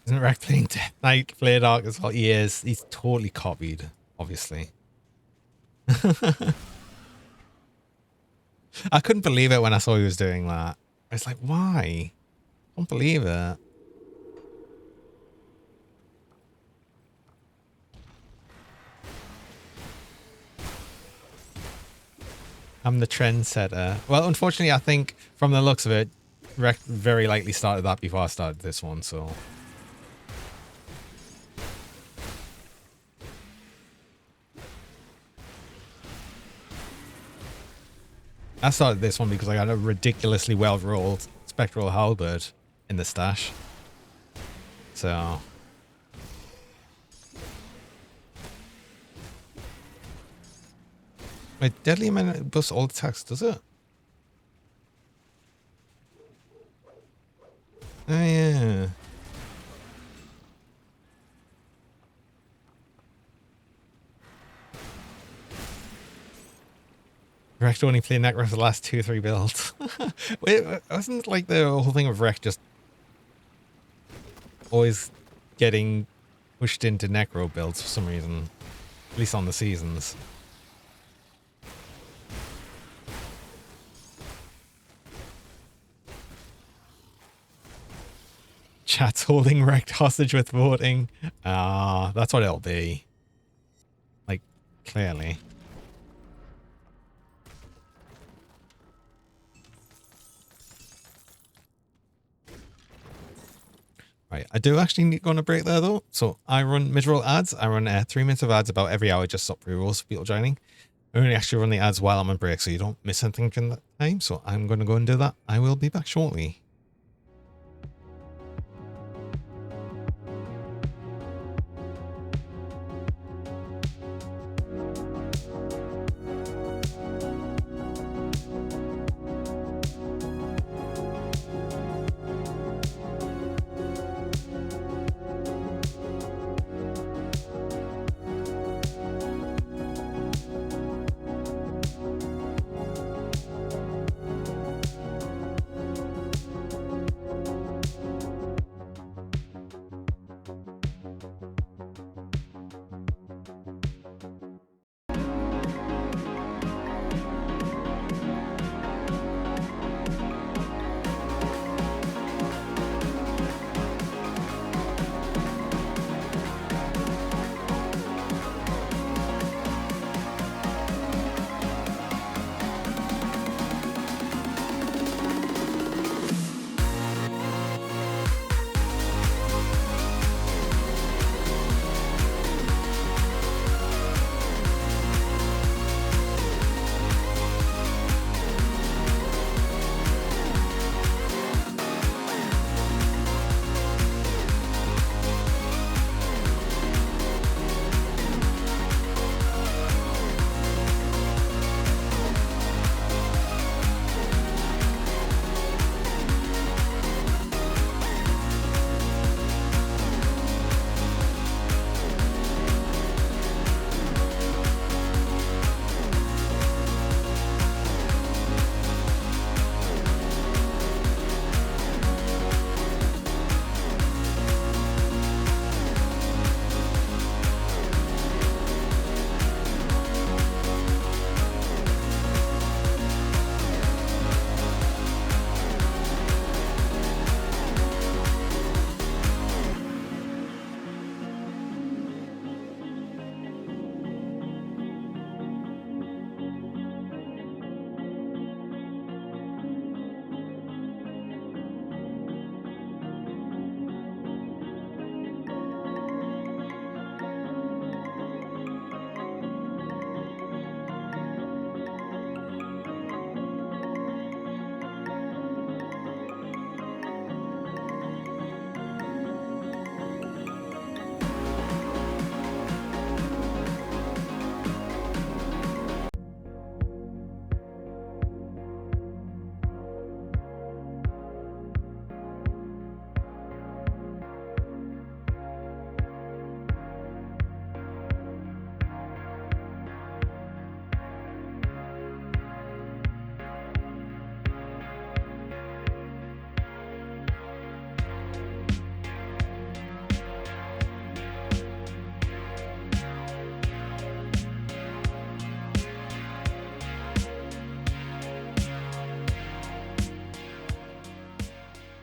Isn't Rec playing Death Knight Flare Dark as well? He is. He's totally copied, obviously. I couldn't believe it when I saw he was doing that. I was like, why? I don't believe it. I'm the trendsetter. Well, unfortunately, I think from the looks of it, Rec very likely started that before I started this one, so... I started this one because I got a ridiculously well-rolled Spectral Halberd in the stash. So... Wait, Deadly Man buffs all attacks, does it? Oh, yeah. Rec only play Necro for the last 2 or 3 builds. Wait, wasn't like the whole thing of Rec just always getting pushed into Necro builds for some reason? At least on the seasons. chat's holding wrecked hostage with voting. Ah, that's what it'll be. Like, clearly. Right, I do actually need to go on a break there though. So I run mid-roll ads. I run 3 minutes of ads about every hour, just stop pre-rolls for people joining. I only actually run the ads while I'm on break, so you don't miss anything during that time. So I'm going to go and do that. I will be back shortly.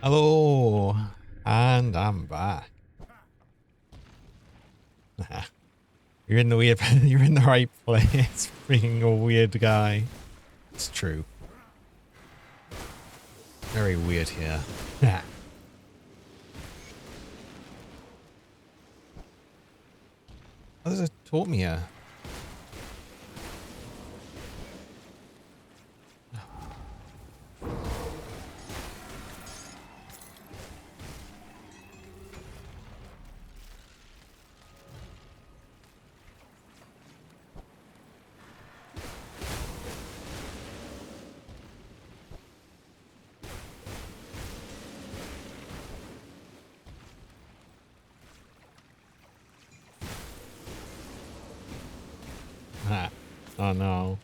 Hello, and I'm back. You're in the weird. You're in the right place. Freaking a weird guy. It's true. Very weird here. What does it taught me here? Oh no.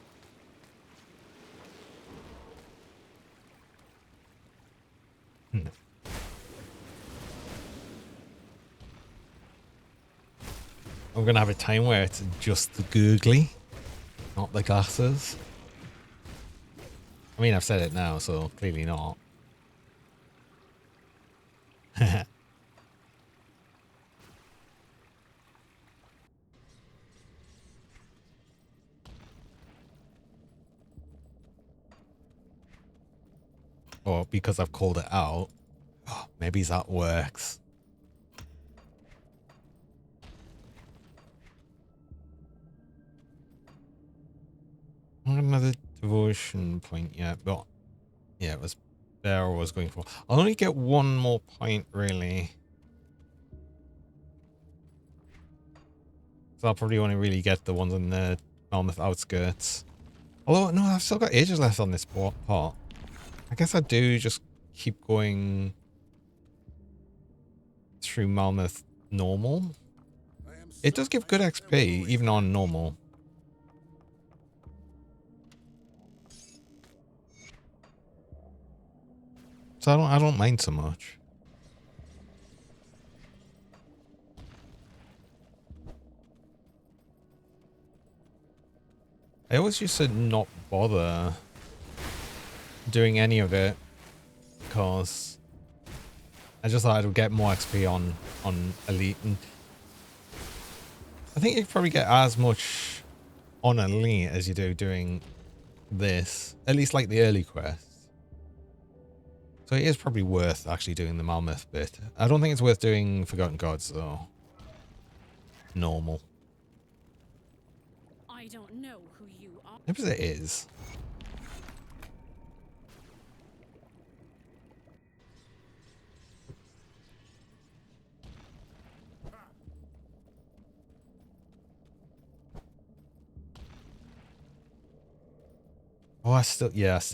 I'm gonna have a time where it's just the googly, not the glasses. I mean, I've said it now, so clearly not. or because I've called it out. Oh, maybe that works. Not another devotion point yet, but yeah, it was there I was going for. I'll only get one more point, really. So I'll probably only really get the ones in the Falmouth outskirts. Although, no, I've still got ages left on this part. I guess I do just keep going through Malmouth normal. It does give good XP, even on normal. So I don't mind so much. I always used to not bother doing any of it because I just thought I would get more XP on Elite, and I think you probably get as much on Elite as you do doing this, at least like the early quests. So it is probably worth actually doing the Malmouth bit. I don't think it's worth doing Forgotten Gods though. Normal. I don't know who you are. Maybe it is. Oh, I still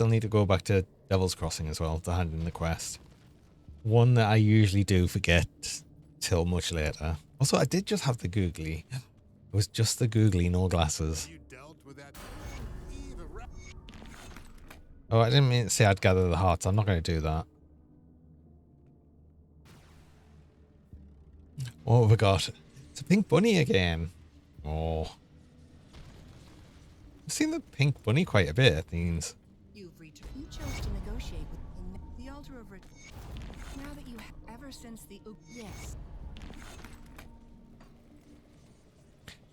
need to go back to Devil's Crossing as well to hand in the quest. One that I usually do forget till much later. Also, I did just have the googly. It was just the googly, no glasses. Oh, I didn't mean to say I'd gather the hearts. I'm not going to do that. What have we got? It's a pink bunny again. Oh. I've seen the pink bunny quite a bit at these. You've reached. You chose to negotiate with the altar of. Now that you have ever since the. Yes.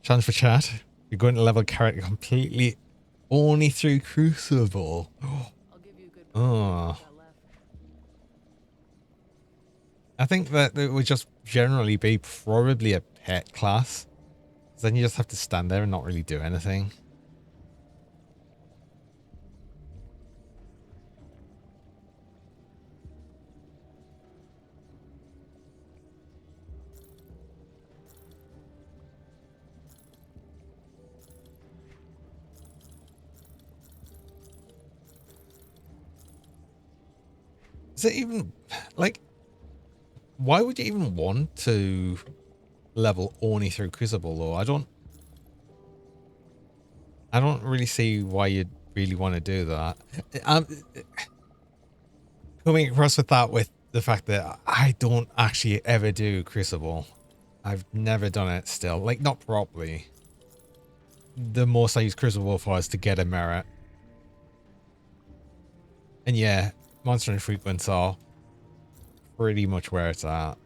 Chance for chat. You're going to level character completely only through Crucible. I'll give you a good Oh. I think that it would just generally be probably a pet class. Then you just have to stand there and not really do anything. Is it even, like, why would you even want to level only through Crucible though? I don't really see why you'd really want to do that. Coming across with that with the fact that I don't actually ever do Crucible. I've never done it still, like not properly. The most I use Crucible for is to get a merit. And yeah, Monster and Frequency are pretty much where it's at.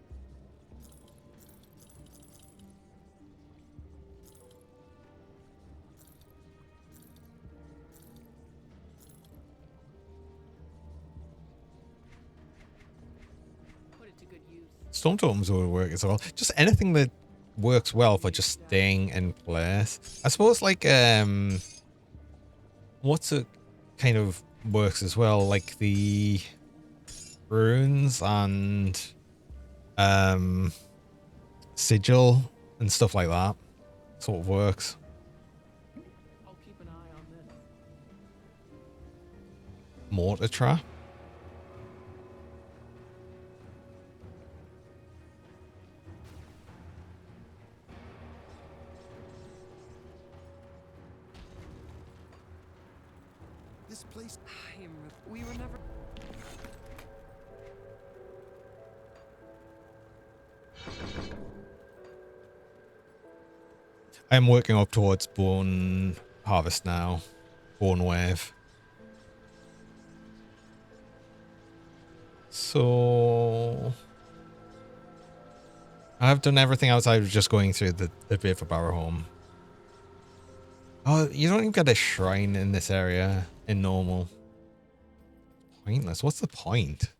Put it to good use. Storm Totems will work as well. Just anything that works well for just staying in place. I suppose like what's it kind of works as well, like the runes and sigil and stuff like that sort of works. I'll keep an eye on this. Mortar trap. This place. We were never. I'm working up towards Bone Harvest now. Bone Wave. So I've done everything outside of just going through the bit for Barrowholm. Oh, you don't even get a shrine in this area in normal. pointless. What's the point?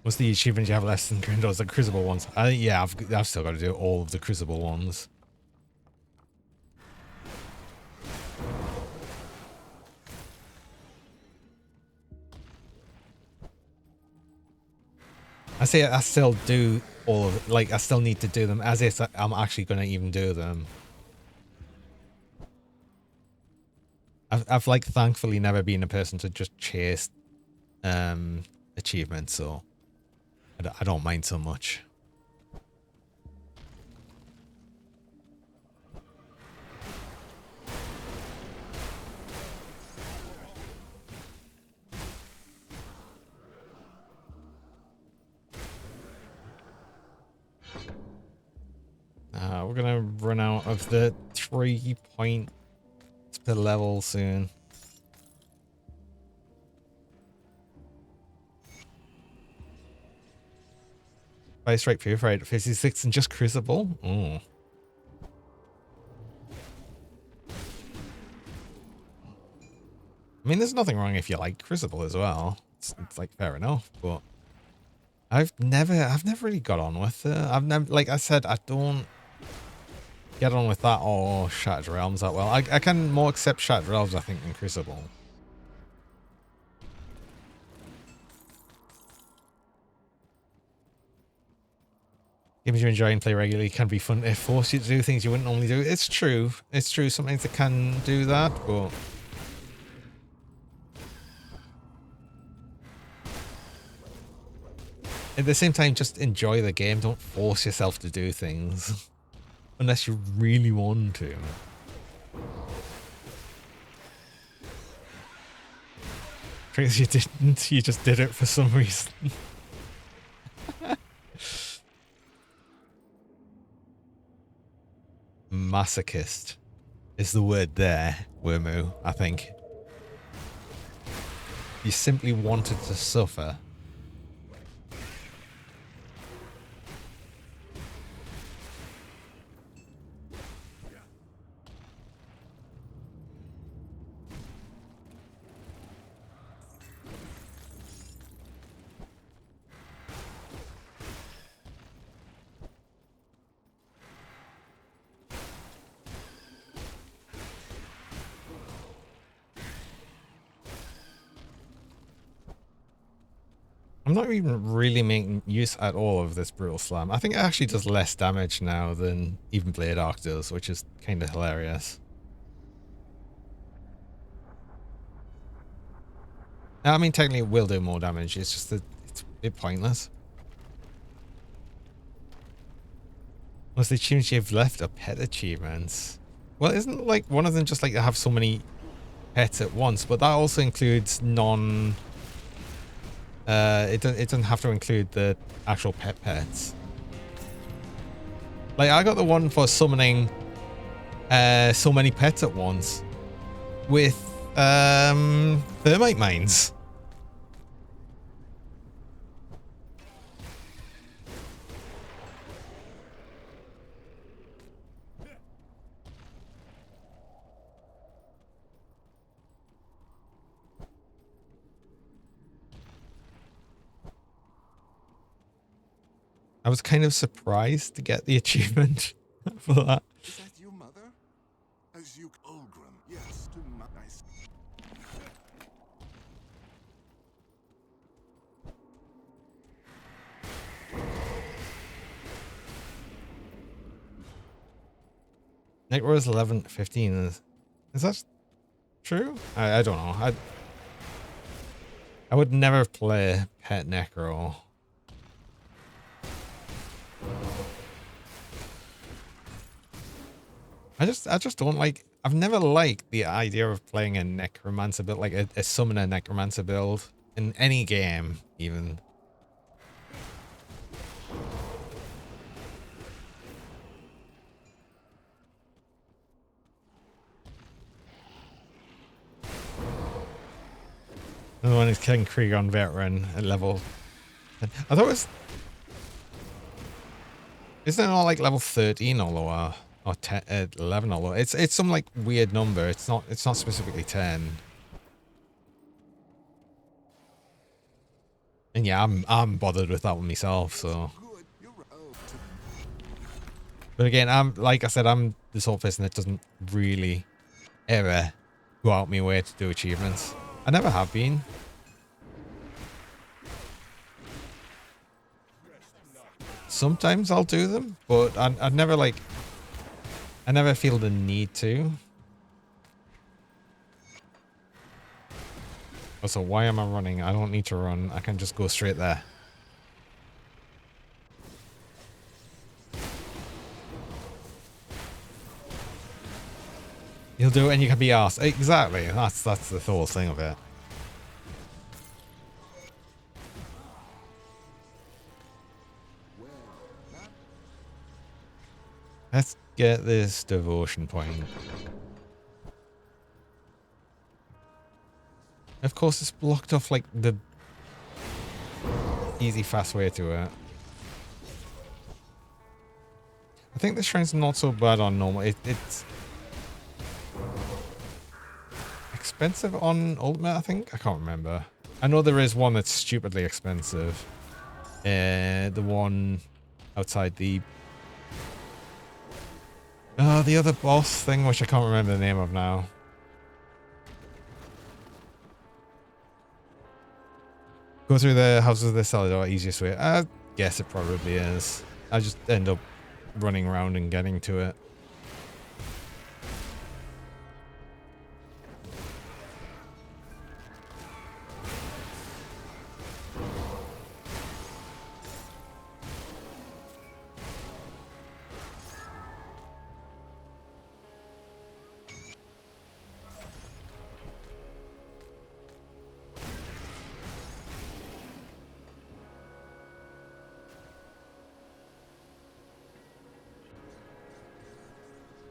What's the achievement you have less than Grindos? The Crucible ones. Yeah, I've still got to do all of the Crucible ones. I say I still do all of it. Like, I still need to do them as if I'm actually going to even do them. I've like thankfully never been a person to just chase achievements, so I don't mind so much. We're gonna run out of the 3 points per level soon. Fire Strike Purified 56 and just Crucible? Oh. I mean, there's nothing wrong if you like Crucible as well. It's like fair enough, but I've never really got on with it. I've never, like I said, I don't get on with that or Shattered Realms that well. I can more accept Shattered Realms, I think, than Crucible. Games you enjoy and play regularly can be fun to force you to do things you wouldn't normally do. It's true. It's true. Sometimes it can do that, but at the same time, just enjoy the game. Don't force yourself to do things unless you really want to. Because you didn't. You just did it for some reason. Masochist is the word there, Wormu, I think. You simply wanted to suffer. I'm not even really making use at all of this Brutal Slam. I think it actually does less damage now than even Blade Arc does, which is kind of hilarious. I mean, technically it will do more damage, it's just that it's a bit pointless. What's the achievements you've left are pet achievements? Well, isn't like one of them just like to have so many pets at once, but that also includes non... it doesn't have to include the actual pets. Like, I got the one for summoning so many pets at once with thermite mines. I was kind of surprised to get the achievement for that. Is that your mother? As you Ulgrim, yes, to my nice. Necro is 11:15. Is that true? I don't know. I would never play Pet Necro. I just don't like. I've never liked the idea of playing a necromancer build, like a summoner necromancer build in any game, even. The one is King Krieg on veteran at level. I thought it was. Isn't it all like level 13 or lower? Or 10, 11 or lower? It's some like weird number. It's not specifically 10. And yeah, I'm bothered with that one myself, so. Good. You're right. Oh, But again, like I said, I'm the sort of person that doesn't really ever go out my way to do achievements. I never have been. Sometimes I'll do them, but I never like. I never feel the need to. Also, why am I running? I don't need to run. I can just go straight there. You'll do it and you can be asked. Exactly. That's the whole thing of it. Let's get this devotion point. Of course, it's blocked off like the easy, fast way to it. I think the shrine's not so bad on normal. It's expensive on ultimate, I think. I can't remember. I know there is one that's stupidly expensive. The one outside the other boss thing, which I can't remember the name of now. Go through the houses of the Cellador, easiest way. I guess it probably is. I just end up running around and getting to it.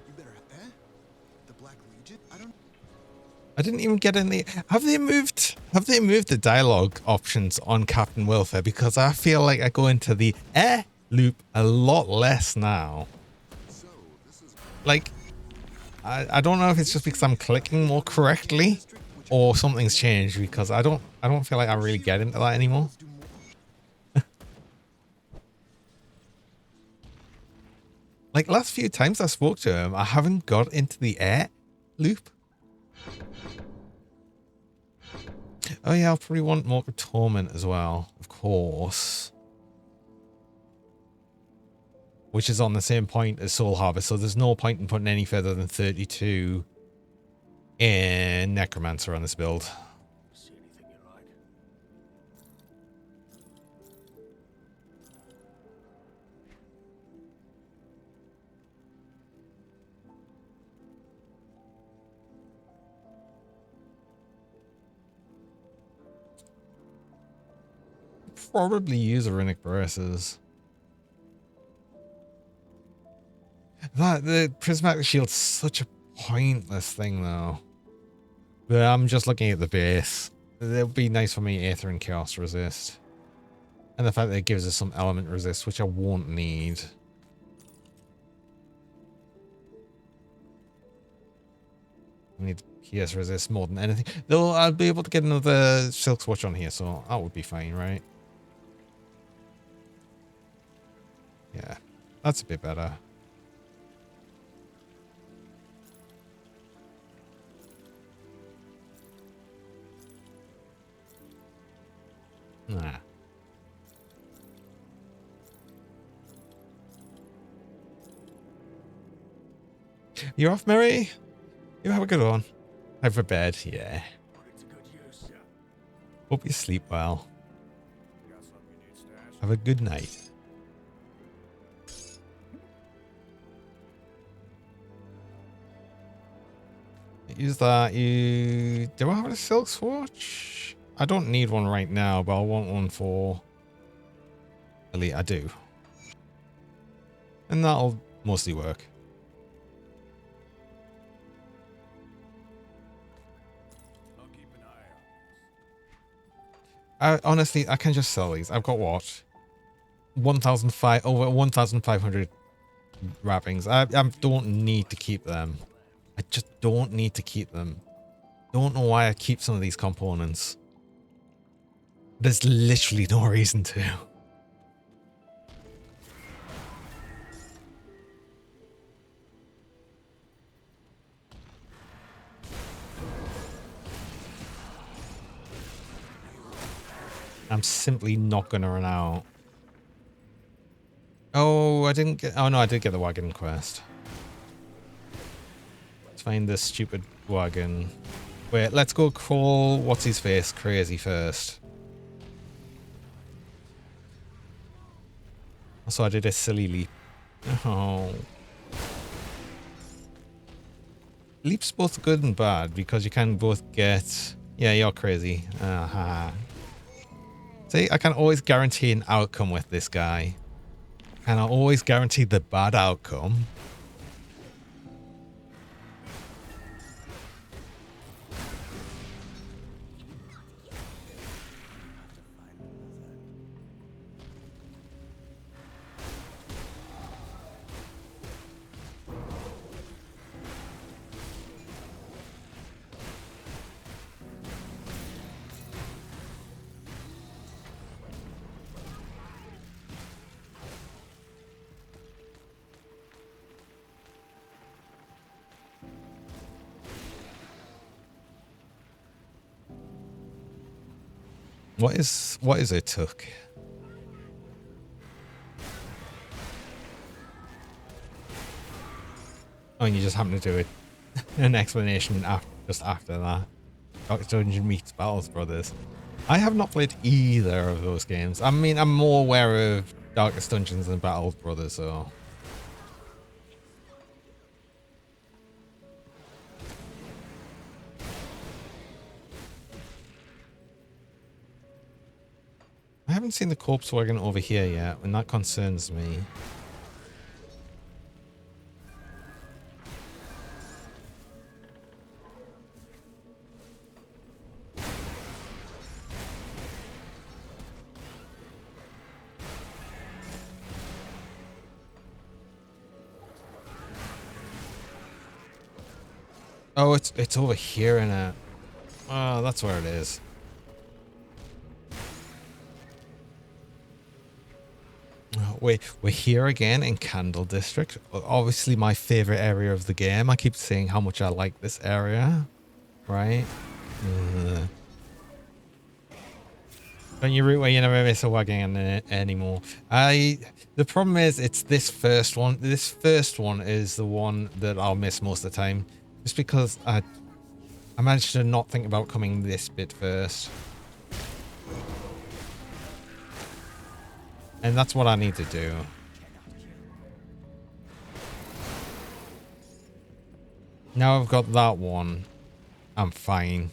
you better. Eh? The Black Legion? I don't. I didn't even get any. Have they moved the dialogue options on Captain Welfare? Because I feel like I go into the loop a lot less now. So this is Like, I don't know if it's just because I'm clicking more correctly or something's changed, because I don't feel like I really get into that anymore. do more. Like last few times I spoke to him, I haven't got into the loop. Oh yeah, I'll probably want more Torment as well, of course. Which is on the same point as Soul Harvest, so there's no point in putting any further than 32 in Necromancer on this build. See anything you like? Probably use Runic Braces. The Prismatic Shield's such a pointless thing though. But I'm just looking at the base. It would be nice for me Aether and Chaos resist. And the fact that it gives us some element resist, which I won't need. I need PS resist more than anything. Though I'll be able to get another Silk Swatch on here, so that would be fine, right? Yeah, that's a bit better. Nah. You off, Mary? You have a good one. Over bed, yeah. Put it to good use. Yeah. Hope you sleep well. Got something you need stashed? Have a good night. Use that. Do I have a Silk Swatch? I don't need one right now, but I want one for Elite. I do. And that'll mostly work. I'll keep an eye on this. Honestly, I can just sell these. I've got what? over 1,500 wrappings. I don't need to keep them. I just don't need to keep them. Don't know why I keep some of these components. There's literally no reason to. I'm simply not going to run out. Oh, I didn't get... Oh, no, I did get the wagon quest. Let's find this stupid wagon. Wait, let's go call what's-his-face crazy first. So I did a silly leap. Oh. Leap's both good and bad because you can both get... Yeah, you're crazy. Aha. See, I can always guarantee an outcome with this guy. And I always guarantee the bad outcome. What is it took? Oh, and you just happen to do it. An explanation just after that. Darkest Dungeon meets Battles Brothers. I have not played either of those games. I mean, I'm more aware of Darkest Dungeons than Battles Brothers, so... I haven't seen the corpse wagon over here yet, and that concerns me. Oh, it's over here in it. Oh, that's where it is. We're here again in Candle District. Obviously my favorite area of the game. I keep saying how much I like this area. Right? Don't you root where you never miss a wagon anymore? The problem is it's this first one. This first one is the one that I'll miss most of the time. Just because I managed to not think about coming this bit first. And that's what I need to do. Now I've got that one. I'm fine.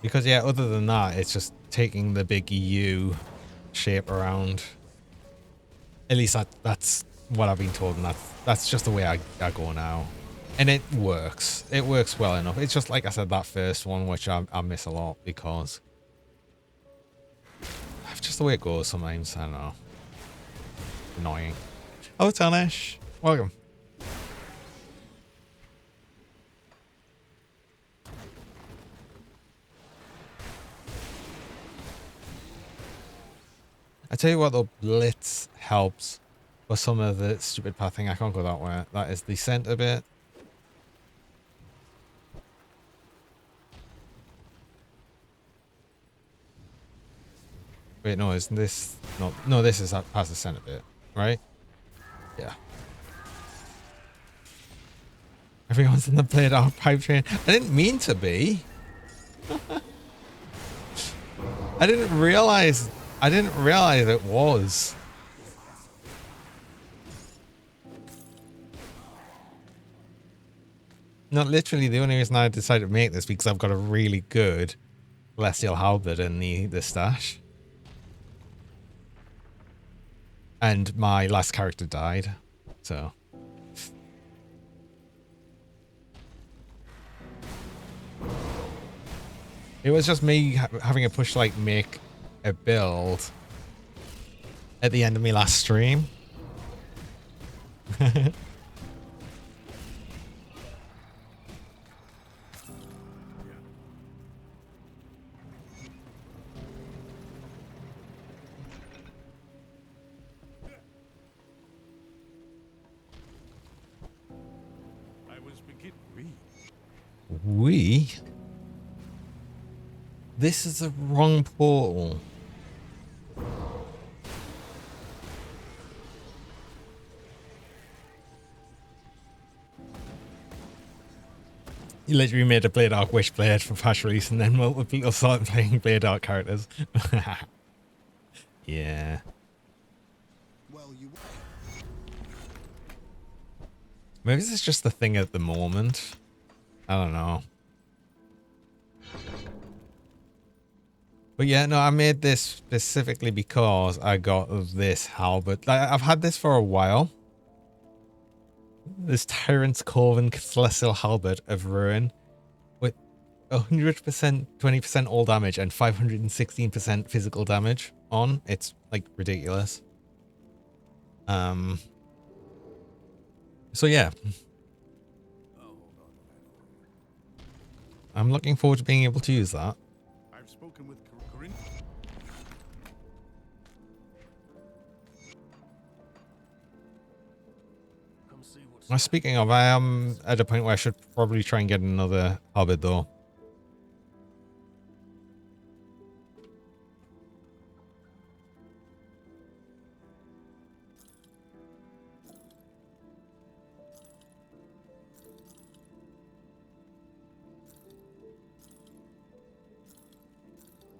Because, yeah, other than that, it's just taking the big U shape around. At least that's what I've been told, and that's just the way I go now. And it works. It works well enough. It's just, like I said, that first one, which I miss a lot, because... It's just the way it goes sometimes. I don't know. Annoying. Oh, Tanish. Welcome. I tell you what, though, Blitz helps for some of the stupid pathing. I can't go that way. That is the center bit. Wait, no, isn't this... No, this is past the center bit, right? Yeah. Everyone's in the played out pipe train. I didn't mean to be. I didn't realize it was. Not literally, the only reason I decided to make this because I've got a really good celestial halberd in the stash. And my last character died, so. It was just me having a push, like, make a build at the end of my last stream. I was beginning. We? This is the wrong portal. You literally made a Blade Arc Wishblade for patch release and then multiple people started playing Blade Arc characters. Yeah. Well, you. Maybe this is just the thing at the moment. I don't know. But yeah, no, I made this specifically because I got this halberd. Like, I've had this for a while. This Tyrant's Coven Celestial Halberd of Ruin with 100%, 20% all damage and 516% physical damage on. It's like ridiculous. So yeah. I'm looking forward to being able to use that. I've spoken with Corinne. Come see what's Now, speaking of, I am at a point where I should probably try and get another halberd though.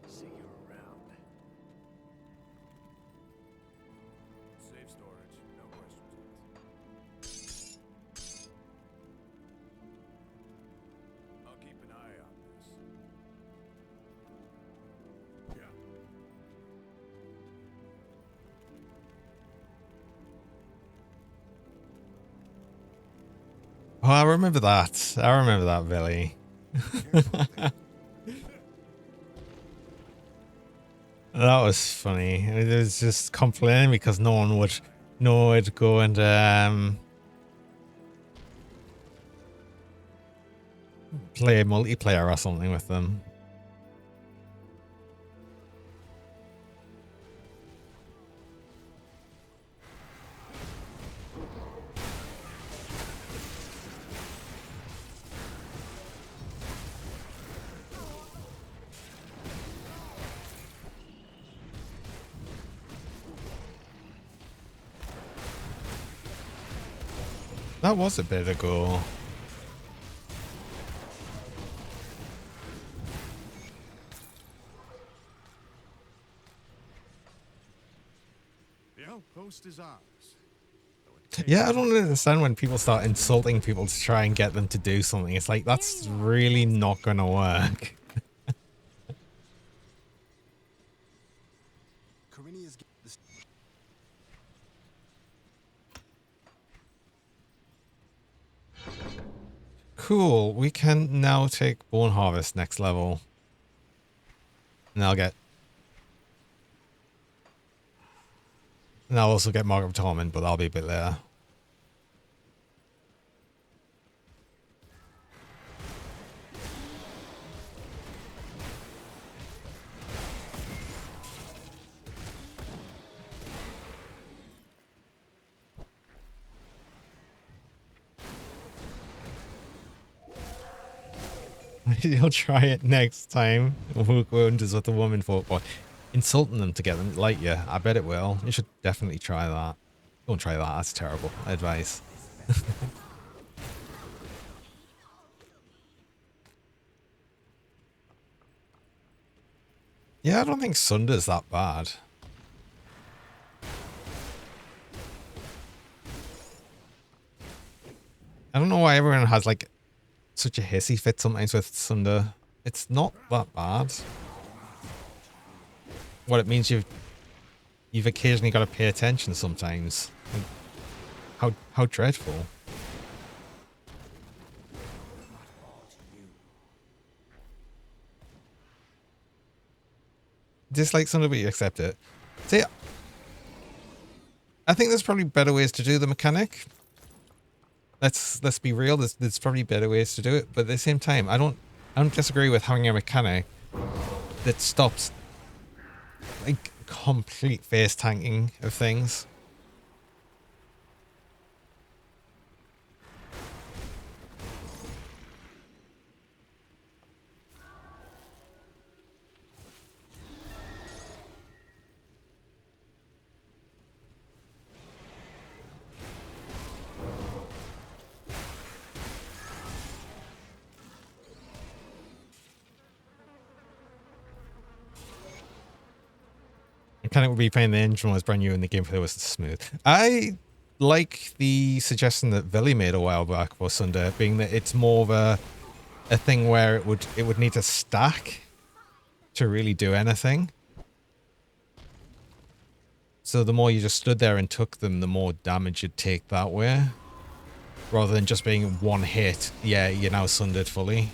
See you around. Safe storage, no questions. I'll keep an eye on this. Yeah. Oh, I remember that. I remember that, Billy. That was funny. It was just complaining because no one would know where to go and play multiplayer or something with them. That was a bit ago. The outpost is ours. Yeah, I don't understand when people start insulting people to try and get them to do something. It's like, that's really not gonna work. Corinia's. Cool, we can now take Bone Harvest next level. And I'll get... And I'll also get Mark of Torment, but that'll be a bit later. You'll try it next time. Hook Wonders with the woman folk, but insulting them to get them to like you, I bet it will. You should definitely try that. Don't try that, that's terrible advice. Yeah, I don't think Sunder's that bad. I don't know why everyone has like such a hissy fit sometimes with Sunder. It's not that bad. what it means you've occasionally got to pay attention sometimes. Like, how dreadful. Dislike something, but you accept it. See, I think there's probably better ways to do the mechanic. Let's be real. There's probably better ways to do it, but at the same time, I don't disagree with having a mechanic that stops like complete face tanking of things. Mechanic would be playing the engine was brand new and the gameplay was smooth. I like the suggestion that Villy made a while back for Sunday, being that it's more of a thing where it would need to stack to really do anything. So the more you just stood there and took them, the more damage you'd take that way. Rather than just being one hit, yeah, you're now sundered fully.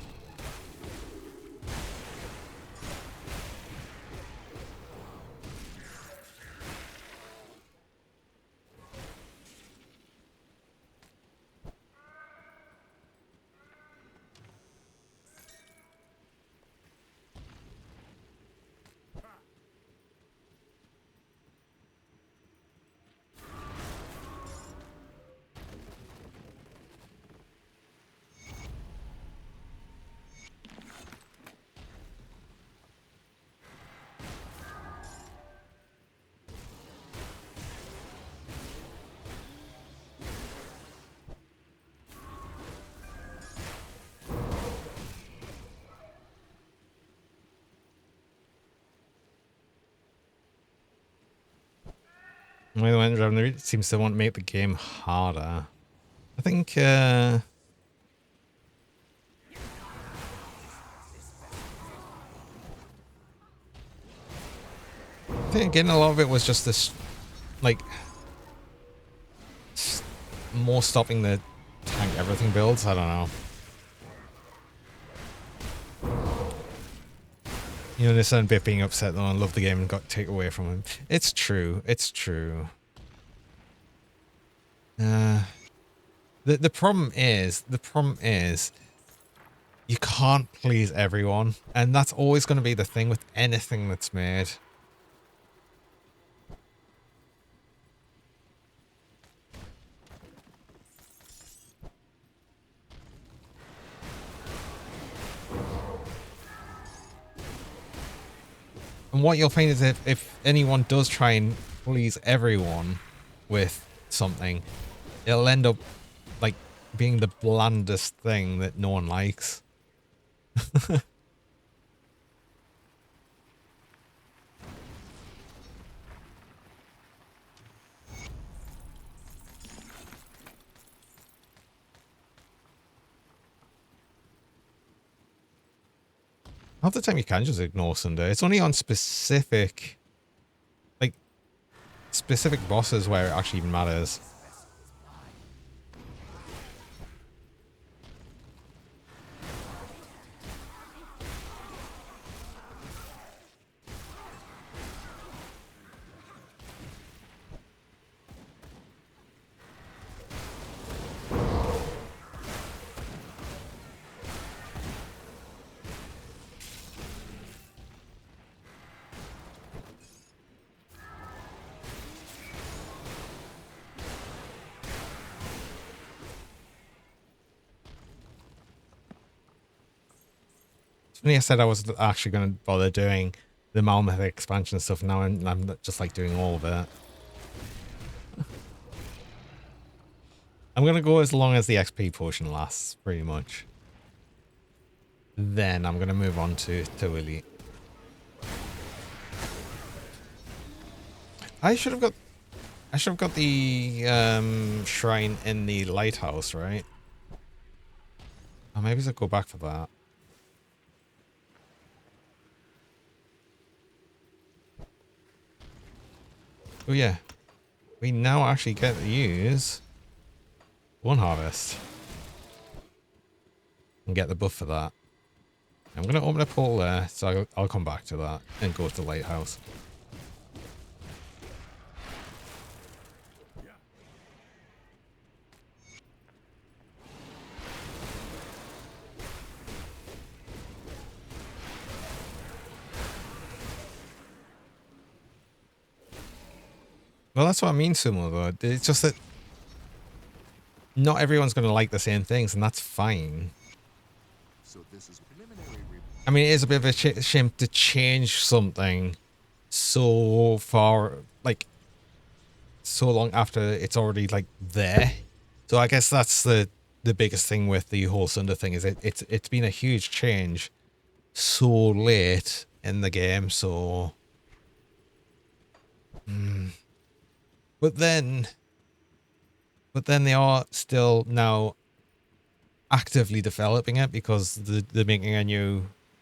It seems to want to make the game harder. I think, I think again, a lot of it was just this, like, more stopping the tank everything builds. I don't know. You understand Biff being upset though and loved the game and got taken away from him. It's true. It's true. The problem is you can't please everyone, and that's always going to be the thing with anything that's made. And what you'll find is if anyone does try and please everyone with something, it'll end up like being the blandest thing that no one likes. Half the time you can just ignore Sunday. It's only on specific bosses where it actually even matters. When I said I was actually going to bother doing the Malmeth expansion stuff, now I'm just like doing all of it. I'm going to go as long as the XP portion lasts, pretty much. Then I'm going to move on to Elite. I should have got the shrine in the lighthouse, right? Or maybe I'll go back for that. Oh yeah, we now actually get to use one harvest and get the buff for that. I'm going to open a portal there, so I'll come back to that and go to the lighthouse. Well, that's what I mean, Sumo, though. It's just that not everyone's going to like the same things, and that's fine. So this is preliminary. I mean, it is a bit of a shame to change something so far, like, so long after it's already, like, there. So I guess that's the biggest thing with the whole Sunder thing, is it's been a huge change so late in the game, so... But then they are still now actively developing it because they're making a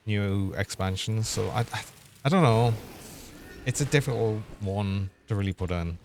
new expansion. So I don't know. It's a difficult one to really put in.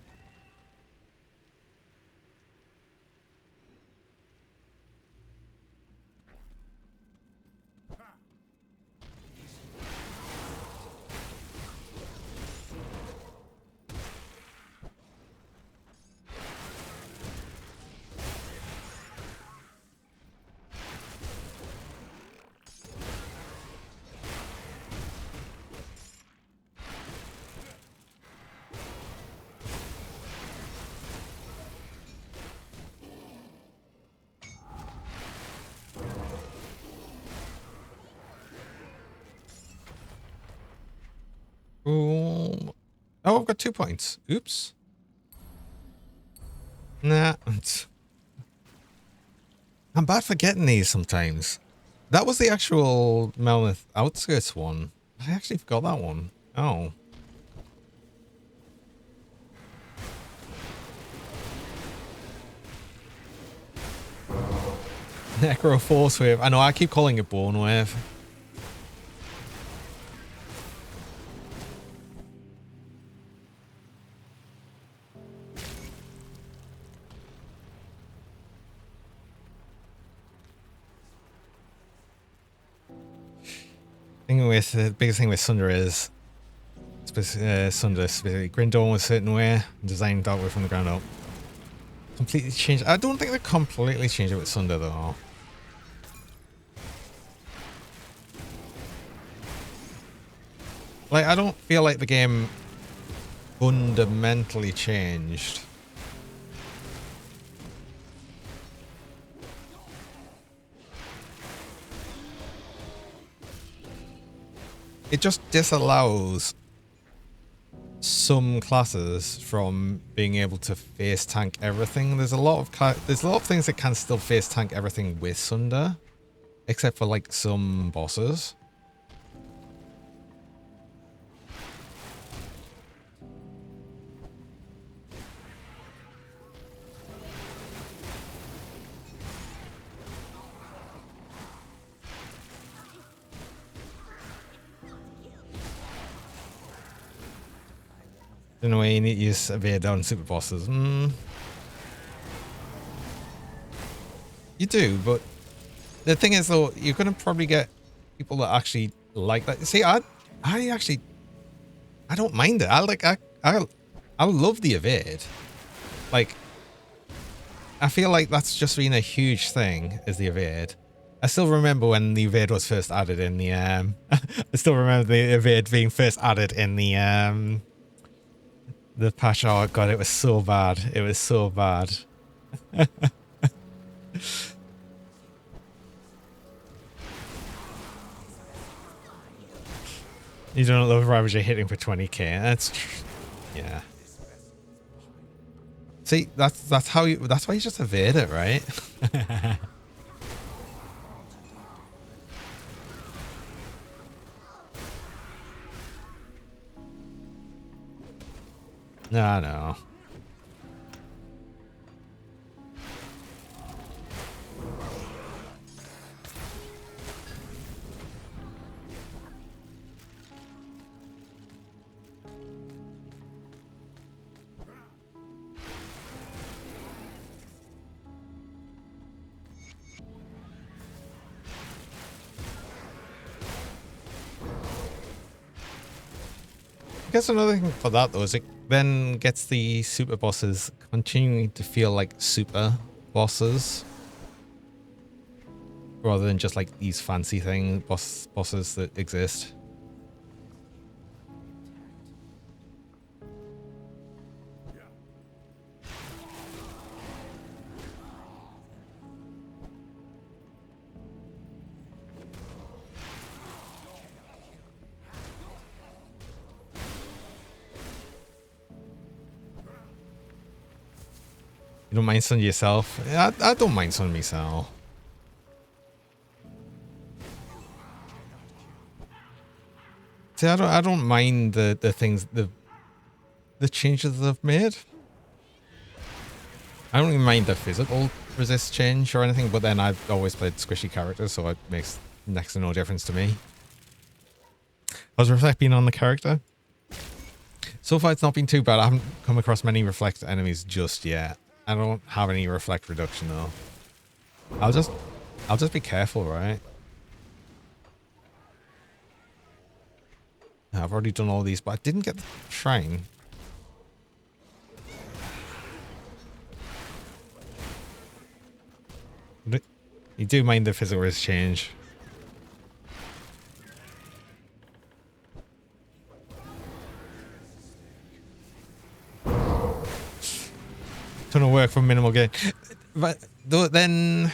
Oh, I've got 2 points. Oops. Nah. I'm bad for getting these sometimes. That was the actual Melmoth Outskirts one. I actually forgot that one. Oh. Necro Force Wave. I know, I keep calling it Bone Wave. The biggest thing with Sunder is Sunder specifically, Grindon was a certain way, designed that way from the ground up. Completely changed. I don't think they completely changed it with Sunder though. Like, I don't feel like the game fundamentally changed. It just disallows some classes from being able to face tank everything. There's a lot of things that can still face tank everything with Sunder, except for like some bosses. In a way, you need to use VoD on super bosses. You do, but the thing is, though, you're gonna probably get people that actually like that. See, I don't mind it. I love the evade. Like, I feel like that's just been a huge thing, is the evade. I still remember when the evade was first added in the I still remember the evade being first added in the patch. Oh god, it was so bad. It was so bad. You don't love Ravager hitting for 20k. That's true. Yeah. See, that's why you just evade it, right? No. I guess another thing for that though is it then gets the super bosses continuing to feel like super bosses rather than just like these fancy bosses that exist. You don't mind sunning yourself? Yeah, I don't mind sunning myself. See, I don't mind the things the changes they've made. I don't even mind the physical resist change or anything, but then I've always played squishy characters, so it makes next to no difference to me. I was reflecting on the character. So far, it's not been too bad. I haven't come across many reflect enemies just yet. I don't have any reflect reduction though. I'll just be careful, right? I've already done all these, but I didn't get the shrine. You do mind the physical risk change. Ton of work for minimal gain. But then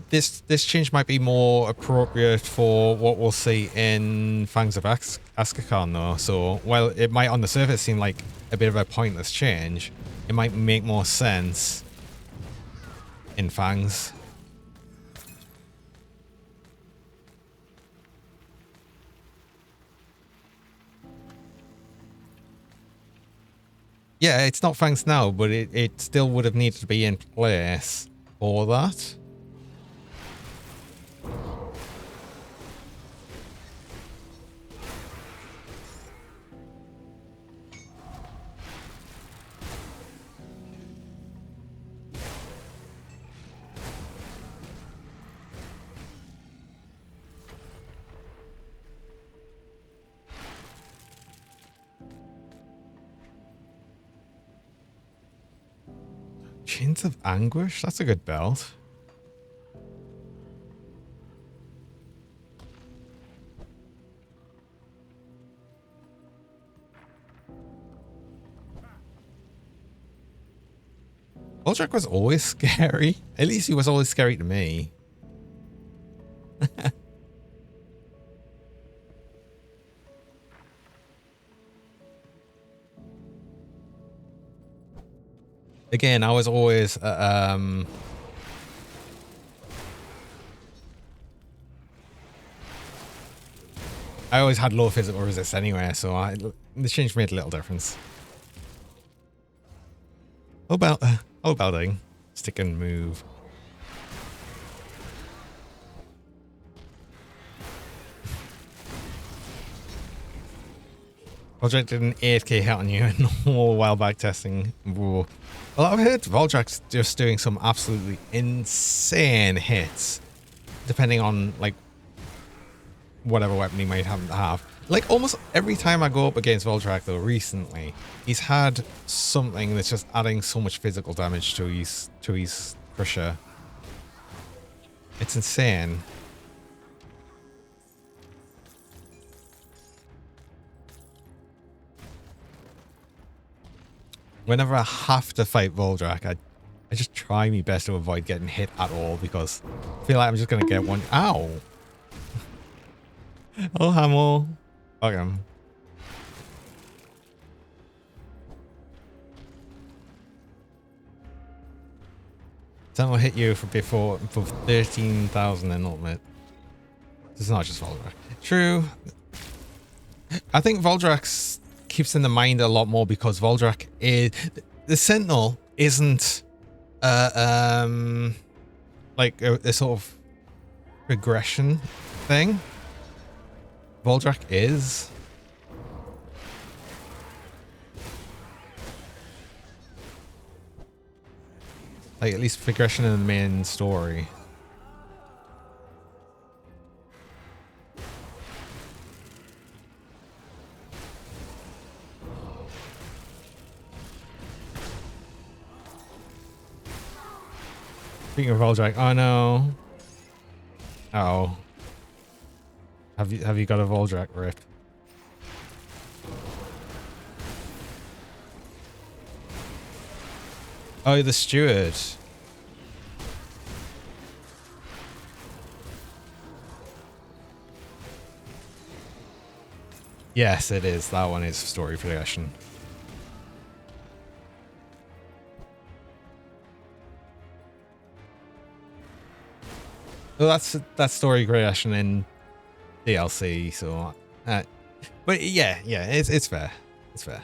this change might be more appropriate for what we'll see in Fangs of Askakhan though. So while it might on the surface seem like a bit of a pointless change, it might make more sense in Fangs. Yeah, it's not Fangs now, but it still would have needed to be in place for that. Chains of Anguish? That's a good belt. Voldrack was always scary. At least he was always scary to me. Again, I was always I always had low physical resist anyway, so the change made a little difference. How about stick and move? Voldrack did an 8k hit on you in a while back testing. Whoa. Well, I've heard Voldrack's just doing some absolutely insane hits, depending on like whatever weapon he might happen to have. Like almost every time I go up against Voldrack though recently, he's had something that's just adding so much physical damage to his crusher. It's insane. Whenever I have to fight Voldrack, I just try my best to avoid getting hit at all because I feel like I'm just gonna get one. Ow! Oh, Hamill. Fuck him. That will hit you for 13,000 in ultimate. It's not just Voldrack. True. I think Voldrack's keeps in the mind a lot more because Voldrack is the Sentinel isn't like a sort of regression thing. Voldrack is. Like at least progression in the main story. Speaking of Voldrak, oh no. Oh. Have you got a Voldrak, Rip? Oh, the steward. Yes, it is. That one is story progression. Well, that's story progression in DLC. So, but yeah, it's fair. It's fair.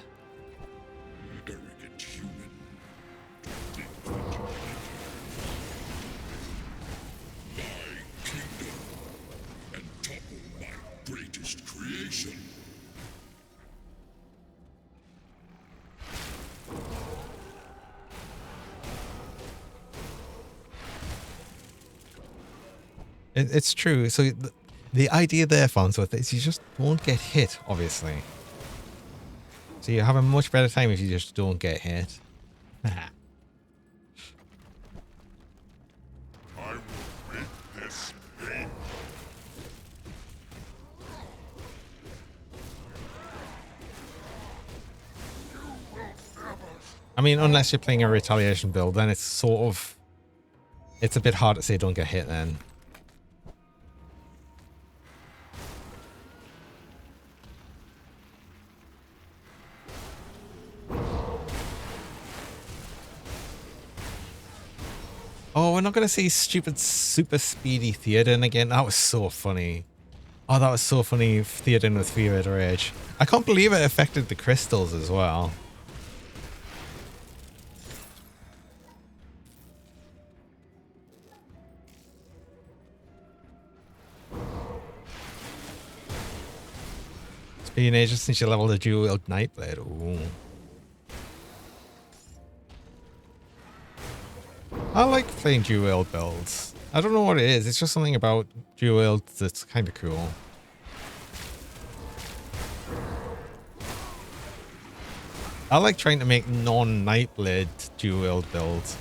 Arrogant human. My kingdom and topple my greatest creation. It's true. So the idea there, Farnsworth, is you just don't get hit, obviously. So you have a much better time if you just don't get hit. I will rid this pain. I mean, unless you're playing a retaliation build, then it's sort of... It's a bit hard to say don't get hit then. Oh, we're not going to see stupid super speedy Theoden again. That was so funny. Oh, that was so funny. Theoden with Feared Rage. I can't believe it affected the crystals as well. It's been ages since you leveled a dual-wield Nightblade. Ooh. I like playing dual-wield builds. I don't know what it is. It's just something about dual-wield that's kind of cool. I like trying to make non-Nightblade dual-wield builds.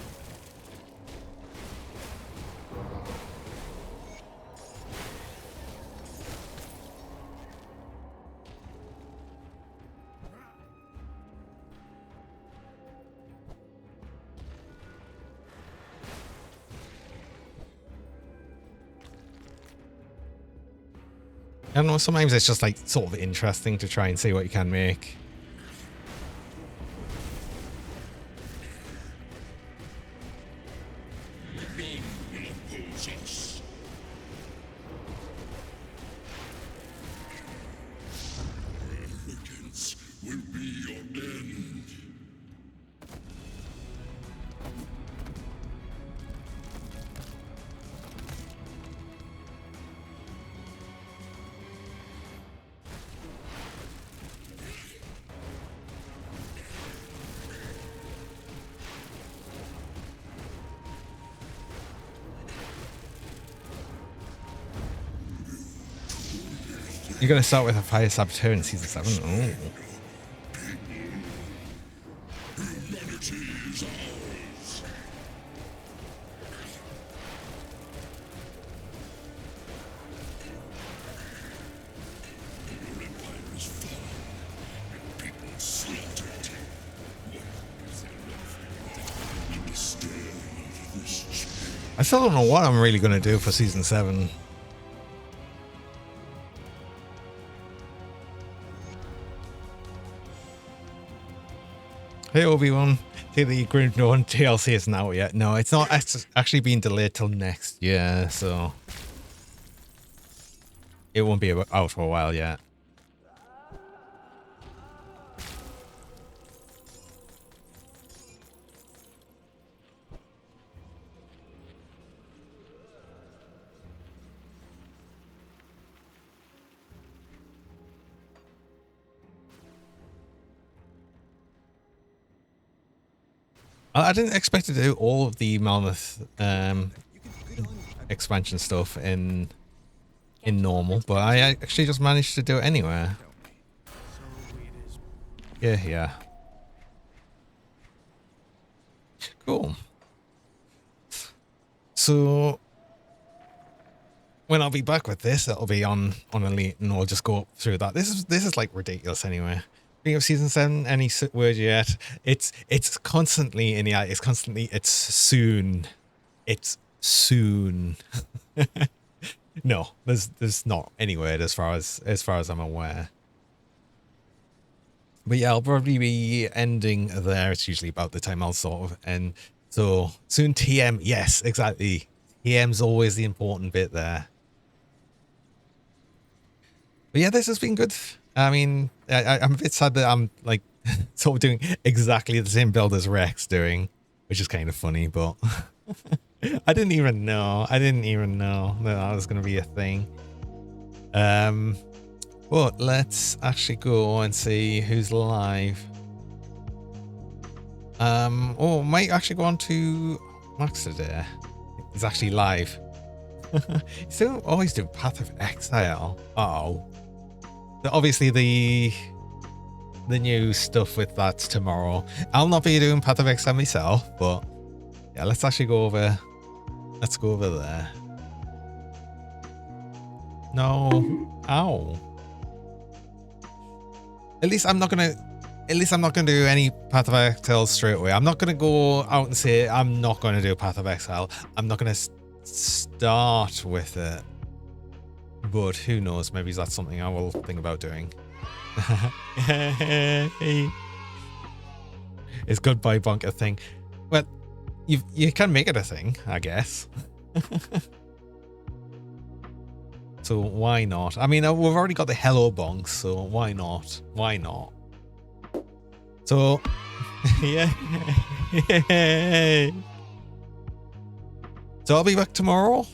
I don't know, sometimes it's just like sort of interesting to try and see what you can make. None will oppose us. Arrogance will be your end. You're going to start with a Fire Saboteur in Season 7? Ooh. Humanity is ours. Your empire is fallen, and people slaughtered. What is there left in the stir of this chain? I still don't know what I'm really going to do for Season 7. Hey Obi-Wan, see the Grim Dawn DLC isn't out yet. No, it's not. It's actually being delayed till next year, so it won't be out for a while yet. I didn't expect to do all of the Mammoth expansion stuff in normal, but I actually just managed to do it anywhere. Yeah. Cool. so when I'll be back with this, it'll be on Elite, and we'll just go through that. This is like ridiculous anyway. Being of season 7, any word yet? It's constantly in the eye. It's soon. It's soon. No, there's not any word as far as I'm aware. But yeah, I'll probably be ending there. It's usually about the time I'll sort of end. So soon TM, yes, exactly. TM's always the important bit there. But yeah, this has been good. I mean, I'm a bit sad that I'm like sort of doing exactly the same build as Rex doing, which is kind of funny, but I didn't even know that was going to be a thing. But let's actually go and see who's live. Oh, might actually go on to Max today. He's actually live. He's always doing Path of Exile. Oh. Obviously the new stuff with that's tomorrow. I'll not be doing Path of Exile myself, but yeah, let's actually go over. Let's go over there. No. Ow. At least I'm not gonna do any Path of Exile straight away. I'm not gonna go out and say I'm not gonna do Path of Exile. I'm not gonna start with it. But who knows? Maybe that's something I will think about doing. It's goodbye bunker thing. Well, you can make it a thing, I guess. So why not? I mean, we've already got the hello bonks, so why not? Why not? So, yeah. So I'll be back tomorrow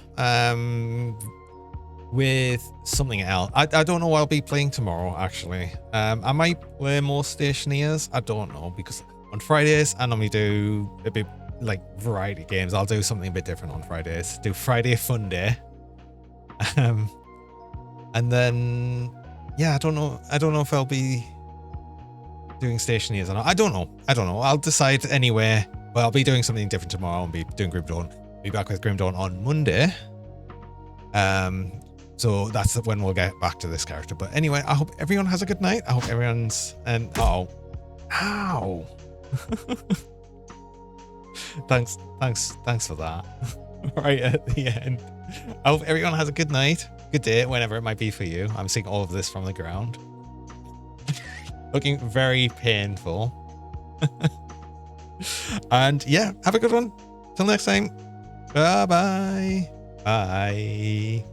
with something else. I don't know what I'll be playing tomorrow, actually. I might play more Stationeers. I don't know, because on Fridays, I normally do a bit like variety games. I'll do something a bit different on Fridays. Do Friday Fun Day. And then, yeah, I don't know if I'll be doing Stationeers or not. I don't know. I'll decide anyway. But I'll be doing something different tomorrow and be doing Grim Dawn. Be back with Grim Dawn on Monday. So that's when we'll get back to this character. But anyway, I hope everyone has a good night. I hope everyone's ow. Thanks for that. Right at the end. I hope everyone has a good night, good day, whenever it might be for you. I'm seeing all of this from the ground. Looking very painful. And yeah, have a good one. Till next time. Bye-bye. Bye.